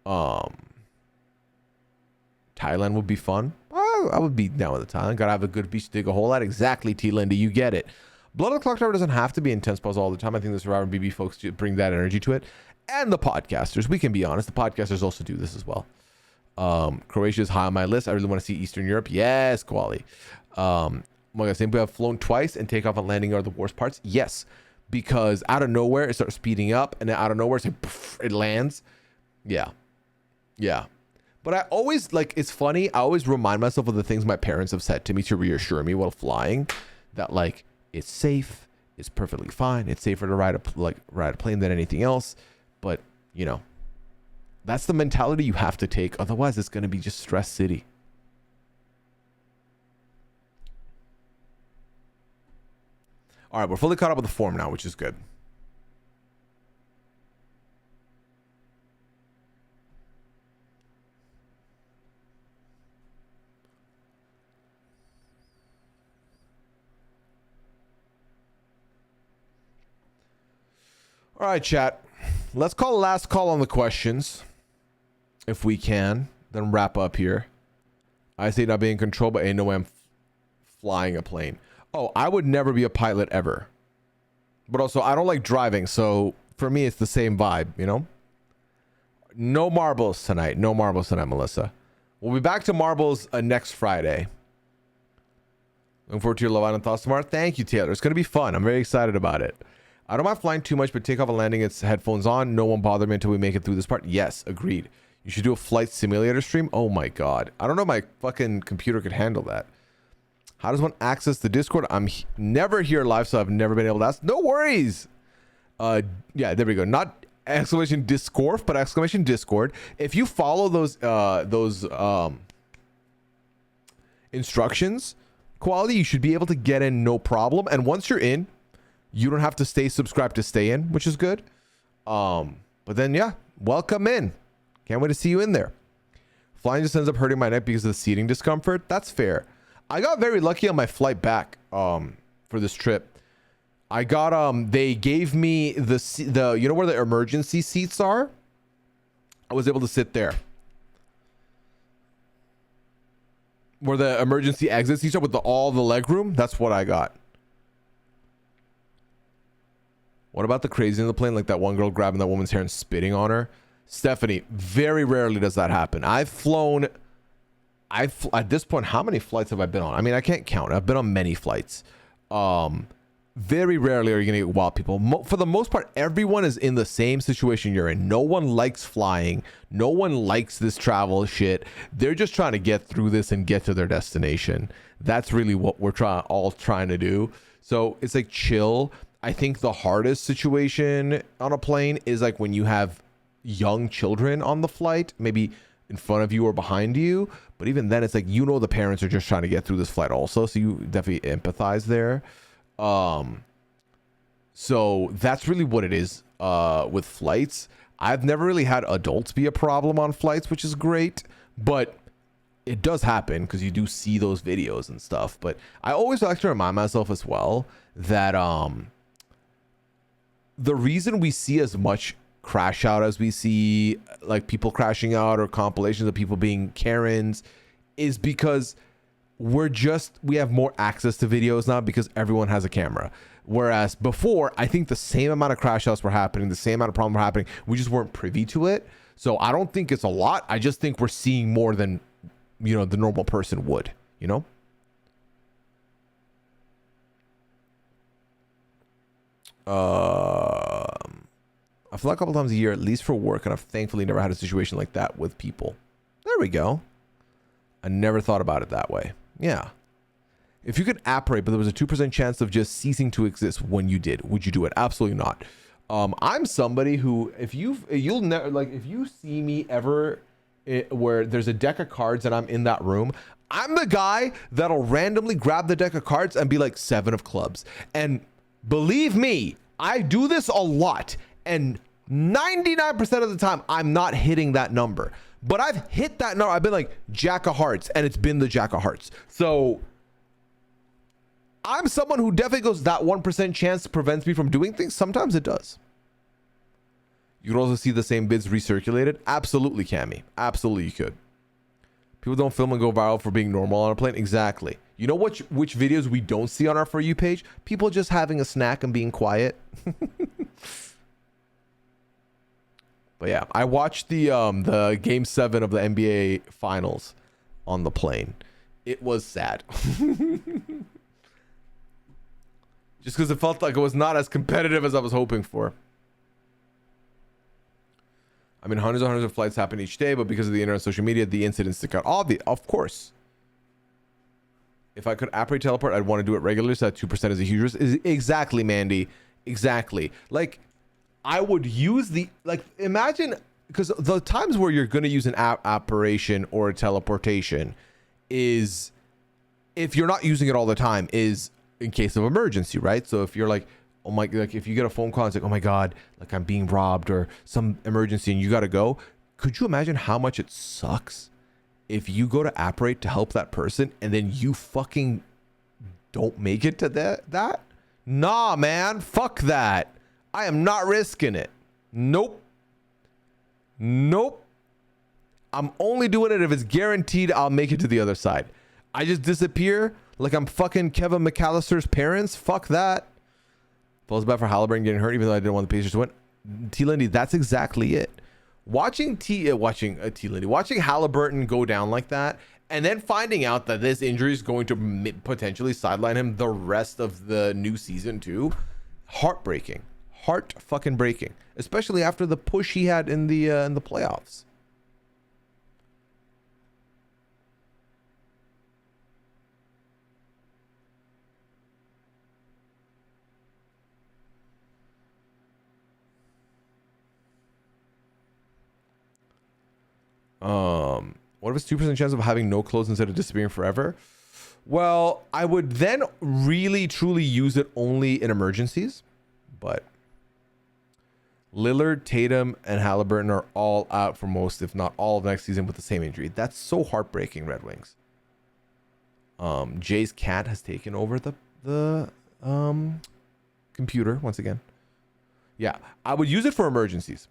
Thailand would be fun. I would be down with the Thailand. Gotta have a good beach to dig a hole at. Exactly, T. Linda, you get it. Blood on the Clock Tower doesn't have to be intense puzzle all the time. I think the Survivor BB folks bring that energy to it. And the podcasters, we can be honest, the podcasters also do this as well. Croatia is high on my list. I really want to see Eastern Europe. Yes, Quali. Oh my God, same people have flown twice and takeoff and landing are the worst parts. Yes, because out of nowhere it starts speeding up, and then out of nowhere it lands. Yeah. But I always it's funny. I always remind myself of the things my parents have said to me to reassure me while flying, that like it's safe, it's perfectly fine, it's safer to ride a plane than anything else. But you know, that's the mentality you have to take. Otherwise, it's going to be just stress city. All right, we're fully caught up with the form now, which is good. All right, chat. Let's call a last call on the questions, if we can, then wrap up here. I say not being in control, but ain't no way I'm flying a plane. Oh, I would never be a pilot ever. But also, I don't like driving, so for me, it's the same vibe, you know? No marbles tonight. No marbles tonight, Melissa. We'll be back to marbles next Friday. Looking forward to your Love Island thoughts tomorrow. Thank you, Taylor. It's going to be fun. I'm very excited about it. I don't mind flying too much, but takeoff and landing, it's headphones on. No one bother me until we make it through this part. Yes, agreed. You should do a flight simulator stream. Oh my God. I don't know if my fucking computer could handle that. How does one access the Discord? I'm never here live, so I've never been able to ask. No worries. Yeah, there we go. Not exclamation Discord, but exclamation Discord. If you follow those instructions, Quality, you should be able to get in no problem. And once you're in, you don't have to stay subscribed to stay in, which is good. But then, yeah, welcome in. Can't wait to see you in there. Flying just ends up hurting my neck because of the seating discomfort. That's fair. I got very lucky on my flight back for this trip. I got they gave me the you know where the emergency seats are? I was able to sit there. Where the emergency exit seats are with all the leg room, that's what I got. What about the crazy in the plane? Like that one girl grabbing that woman's hair and spitting on her? Stephanie, very rarely does that happen. At this point, how many flights have I been on? I mean, I can't count. I've been on many flights. very rarely are you gonna get wild people. For the most part, everyone is in the same situation you're in. No one likes flying. No one likes this travel shit. They're just trying to get through this and get to their destination. That's really what we're all trying to do. So it's like chill. I think the hardest situation on a plane is like when you have young children on the flight, maybe in front of you or behind you. But even then, it's like, you know, the parents are just trying to get through this flight also. So you definitely empathize there. So that's really what it is with flights. I've never really had adults be a problem on flights, which is great, but it does happen because you do see those videos and stuff. But I always like to remind myself as well that the reason we see as much crash out as we see, like people crashing out or compilations of people being Karens, is because we have more access to videos now because everyone has a camera. Whereas before, I think the same amount of crash outs were happening, the same amount of problems were happening. We just weren't privy to it. So I don't think it's a lot. I just think we're seeing more than, you know, the normal person would, you know? I fly a couple times a year, at least for work, and I've thankfully never had a situation like that with people. There we go. I never thought about it that way. Yeah. If you could apparate, but there was a 2% chance of just ceasing to exist when you did, would you do it? Absolutely not. I'm somebody who, if you see me ever where there's a deck of cards and I'm in that room, I'm the guy that'll randomly grab the deck of cards and be like 7 of clubs. And believe me, I do this a lot. And 99% of the time, I'm not hitting that number. But I've hit that number. I've been like Jack of Hearts, and it's been the Jack of Hearts. So I'm someone who definitely goes, that 1% chance prevents me from doing things. Sometimes it does. You can also see the same bids recirculated. Absolutely, Cammy. Absolutely, you could. People don't film and go viral for being normal on a plane. Exactly. You know which videos we don't see on our For You page? People just having a snack and being quiet. But yeah, I watched the Game 7 of the NBA Finals on the plane. It was sad. Just because it felt like it was not as competitive as I was hoping for. I mean, hundreds and hundreds of flights happen each day, but because of the internet and social media, the incidents stick out. Of course. If I could apparate teleport, I'd want to do it regularly, so that 2% is a huge risk. Exactly, Mandy. Exactly. Like, I would use imagine, because the times where you're going to use an apparition or a teleportation is, if you're not using it all the time, is in case of emergency, right? So if you're like, oh my, like if you get a phone call, it's like, oh my God, like I'm being robbed or some emergency and you got to go. Could you imagine how much it sucks if you go to apparate to help that person and then you fucking don't make it to that? Nah, man, fuck that. I am not risking it. Nope. I'm only doing it if it's guaranteed I'll make it to the other side. I just disappear like I'm fucking Kevin McAllister's parents. Fuck that. Feels bad for Halliburton getting hurt, even though I didn't want the Pacers to win. T. Lindy, that's exactly it. Watching Halliburton go down like that, and then finding out that this injury is going to potentially sideline him the rest of the new season too. Heartbreaking. Heart fucking breaking, especially after the push he had in the playoffs. What if it's 2% chance of having no clothes instead of disappearing forever? Well, I would then really truly use it only in emergencies, but Lillard, Tatum, and Halliburton are all out for most, if not all, of next season with the same injury. That's so heartbreaking, Red Wings. Jay's cat has taken over the computer once again. Yeah, I would use it for emergencies.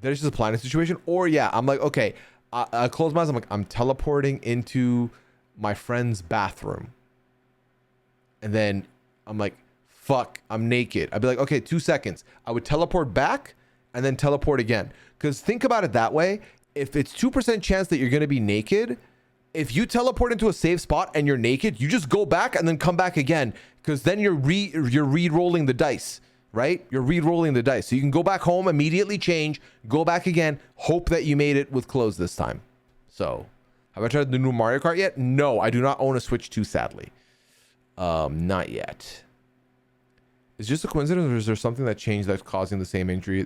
There's just a planning situation. Or yeah, I'm like, okay, I close my eyes. I'm like, I'm teleporting into my friend's bathroom. And then I'm like, fuck, I'm naked. I'd be like, okay, 2 seconds. I would teleport back and then teleport again. Because think about it that way. If it's 2% chance that you're going to be naked if you teleport into a safe spot and you're naked, you just go back and then come back again, because then you're re-rolling the dice, right? You're re-rolling the dice. So you can go back home, immediately change, go back again, hope that you made it with clothes this time. So, have I tried the new Mario Kart yet? No, I do not own a Switch 2, sadly. Not yet. Is it just a coincidence, or is there something that changed that's causing the same injury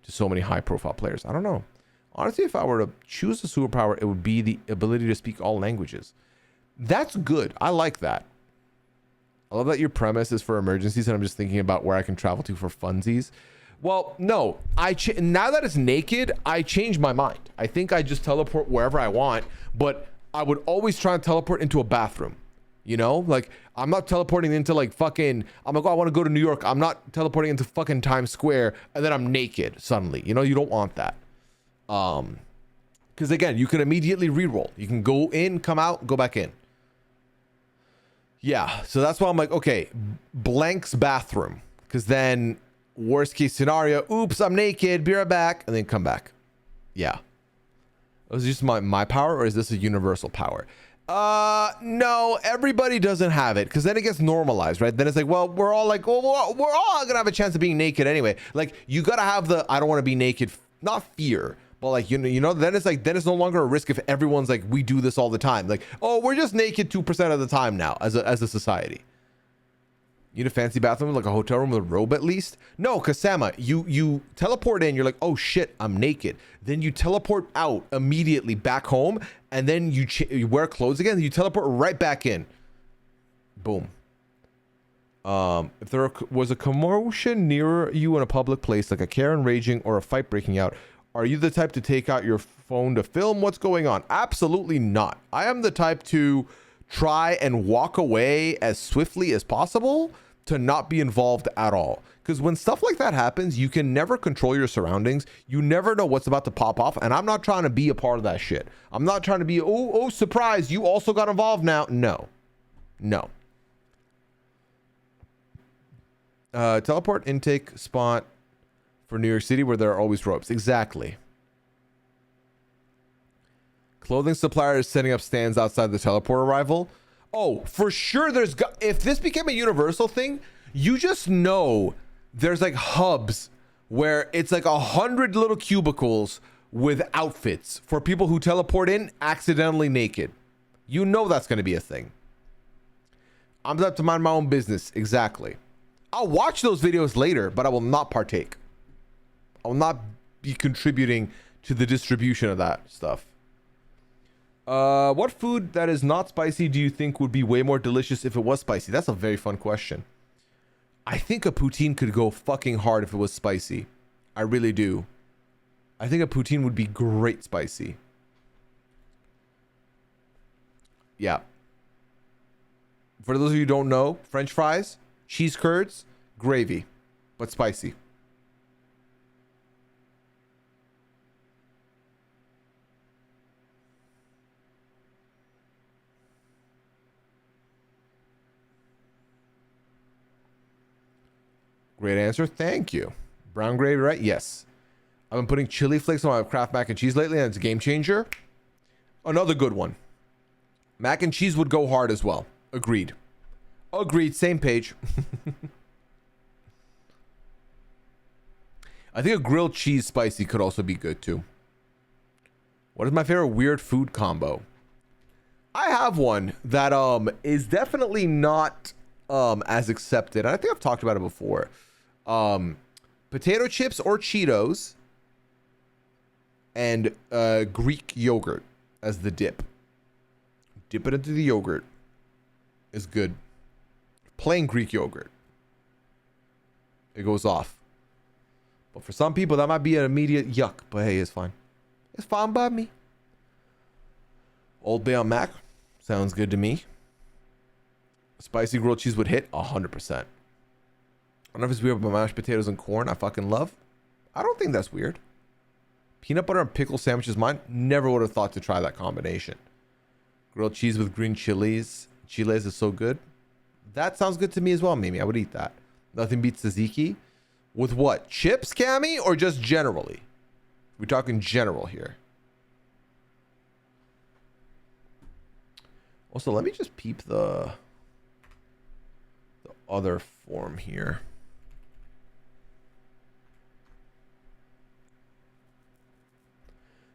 to so many high-profile players? I don't know. Honestly, if I were to choose a superpower, it would be the ability to speak all languages. That's good. I like that. I love that your premise is for emergencies, and I'm just thinking about where I can travel to for funsies. Well, no. Now that it's naked, I changed my mind. I think I just teleport wherever I want, but I would always try and teleport into a bathroom. You know, like, I'm not teleporting into like fucking, I'm like, oh, I want to go to New York. I'm not teleporting into fucking Times Square and then I'm naked suddenly. You know, you don't want that. Because again, you can immediately reroll. You can go in, come out, go back in. Yeah, so that's why I'm like, okay, blank's bathroom. Because then, worst case scenario, oops, I'm naked, be right back, and then come back. Yeah. Was this just my power, or is this a universal power? No, everybody doesn't have it, because then it gets normalized, right? Then it's like, well, we're all gonna have a chance of being naked anyway. Like, you gotta have the I don't want to be naked, not fear, but like, you know, then it's like, then it's no longer a risk if everyone's like, we do this all the time. Like, oh, we're just naked 2% of the time now as a society. You need a fancy bathroom, like a hotel room with a robe at least? No, because Sama, you teleport in, you're like, oh shit, I'm naked. Then you teleport out immediately back home, and then you wear clothes again, you teleport right back in. Boom. If there was a commotion near you in a public place, like a Karen raging or a fight breaking out, are you the type to take out your phone to film what's going on? Absolutely not. I am the type to try and walk away as swiftly as possible to not be involved at all. Because when stuff like that happens, you can never control your surroundings. You never know what's about to pop off. And I'm not trying to be a part of that shit. I'm not trying to be, oh, surprise, you also got involved now. No. No. Teleport intake spot for New York City where there are always ropes. Exactly. Clothing supplier is setting up stands outside the teleport arrival. Oh, for sure if this became a universal thing, you just know there's like hubs where it's like 100 little cubicles with outfits for people who teleport in accidentally naked. You know that's going to be a thing. I'm up to mind my own business. Exactly. I'll watch those videos later, but I will not partake. I will not be contributing to the distribution of that stuff. What food that is not spicy do you think would be way more delicious if it was spicy? That's a very fun question. I think a poutine could go fucking hard if it was spicy. I really do. I think a poutine would be great spicy. Yeah. For those of you who don't know, French fries, cheese curds, gravy, but spicy. Great answer. Thank you. Brown gravy, right? Yes. I've been putting chili flakes on my Kraft mac and cheese lately, and it's a game changer. Another good one. Mac and cheese would go hard as well. Agreed. Agreed. Same page. I think a grilled cheese spicy could also be good too. What is my favorite weird food combo? I have one that is definitely not as accepted. And I think I've talked about it before. Potato chips or Cheetos and Greek yogurt as the dip. Dip it into the yogurt is good. Plain Greek yogurt, it goes off. But for some people, that might be an immediate yuck. But hey, it's fine. It's fine by me. Old Bay on Mac sounds good to me. Spicy grilled cheese would hit 100%. I don't know if it's weird, but mashed potatoes and corn I fucking love. I don't think that's weird. Peanut butter and pickle sandwiches, mine. Never would have thought to try that combination. Grilled cheese with green chilies. Chiles is so good. That sounds good to me as well, Mimi. I would eat that. Nothing beats tzatziki. With what? Chips, Cammy? Or just generally? We're talking general here. Also, let me just peep the other form here.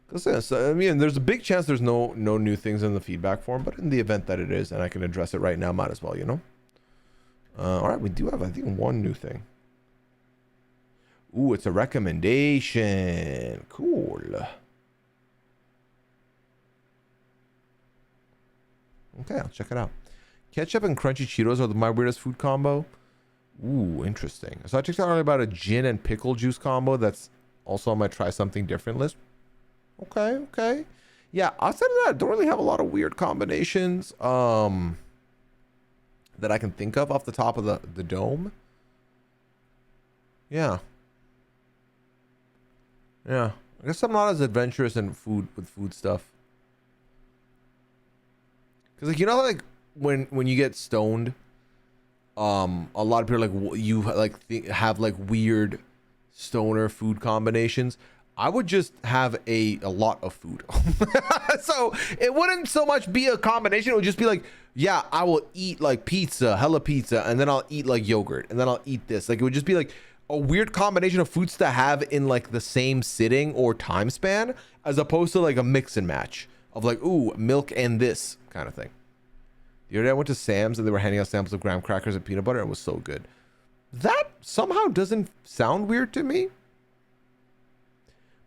Because I mean, there's a big chance there's no new things in the feedback form, but in the event that it is, and I can address it right now, might as well, you know. All right, we do have, I think, one new thing. Ooh, it's a recommendation. Cool. Okay, I'll check it out. Ketchup and crunchy Cheetos are my weirdest food combo. Ooh, interesting. So I checked out earlier about a gin and pickle juice combo. That's also on my try something different list. Okay. Yeah, outside of that, I don't really have a lot of weird combinations that I can think of off the top of the dome. Yeah. I guess I'm not as adventurous in food stuff. Cause like, you know, like when you get stoned, a lot of people are like, you like have like weird stoner food combinations. I would just have a lot of food. So it wouldn't so much be a combination. It would just be like, yeah, I will eat like pizza, hella pizza, and then I'll eat like yogurt, and then I'll eat this. Like it would just be like a weird combination of foods to have in like the same sitting or time span, as opposed to like a mix and match of like, ooh, milk and this kind of thing. The other day I went to Sam's and they were handing out samples of graham crackers and peanut butter. It was so good. That somehow doesn't sound weird to me.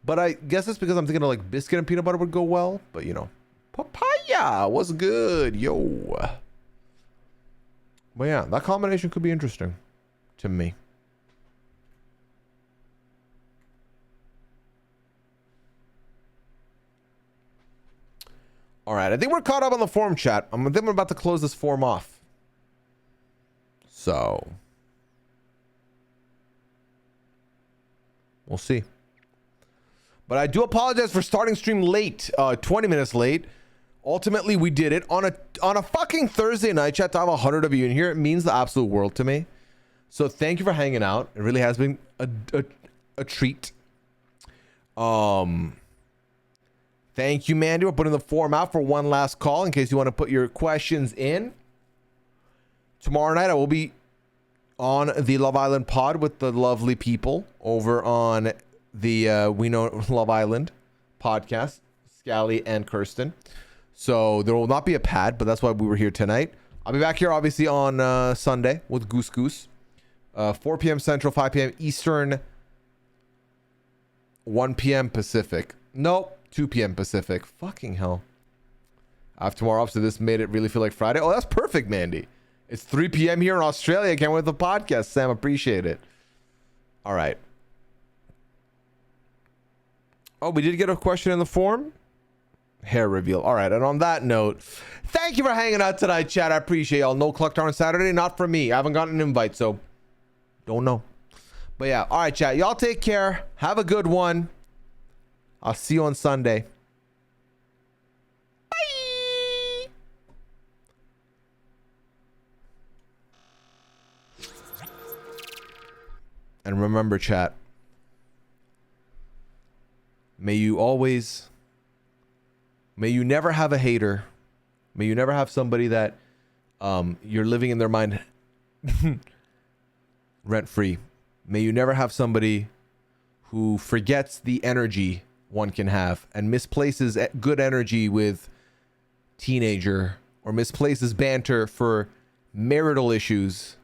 But I guess it's because I'm thinking of like biscuit and peanut butter would go well. But you know, papaya was good, yo. But yeah, that combination could be interesting to me. All right, I think we're caught up on the forum chat. I think we're about to close this forum off. So we'll see. But I do apologize for starting stream late, 20 minutes late. Ultimately, we did it on a fucking Thursday night. Chat, to have 100 of you in here, it means the absolute world to me. So thank you for hanging out. It really has been a treat. Thank you, Mandy, for putting the form out for one last call in case you want to put your questions in. Tomorrow night, I will be on the Love Island pod with the lovely people over on the We Know Love Island podcast, Scally and Kirsten. So there will not be a pad, but that's why we were here tonight. I'll be back here, obviously, on Sunday with Goose Goose. 4 p.m. Central, 5 p.m. Eastern, 1 p.m. Pacific. Nope. 2 p.m. Pacific. Fucking hell. I have tomorrow off, so this made it really feel like Friday. Oh, that's perfect, Mandy. It's 3 p.m. here in Australia. I can't wait for the podcast, Sam. Appreciate it. All right. Oh, we did get a question in the forum. Hair reveal. All right. And on that note, thank you for hanging out tonight, chat. I appreciate y'all. No Cluck Tower on Saturday. Not for me. I haven't gotten an invite, so don't know. But yeah. All right, chat. Y'all take care. Have a good one. I'll see you on Sunday. Bye. And remember, chat, may you never have a hater. May you never have somebody that you're living in their mind rent free. May you never have somebody who forgets the energy one can have and misplaces good energy with teenager, or misplaces banter for marital issues.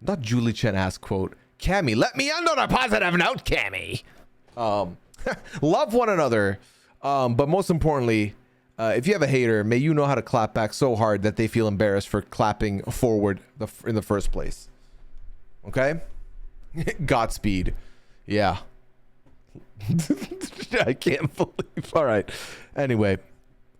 Not Julie Chen ass quote. Cammy, let me end on a positive note, Cammy. Love one another. But most importantly, if you have a hater, may you know how to clap back so hard that they feel embarrassed for clapping forward in the first place. Okay? Godspeed. Yeah. I can't believe. All right. Anyway.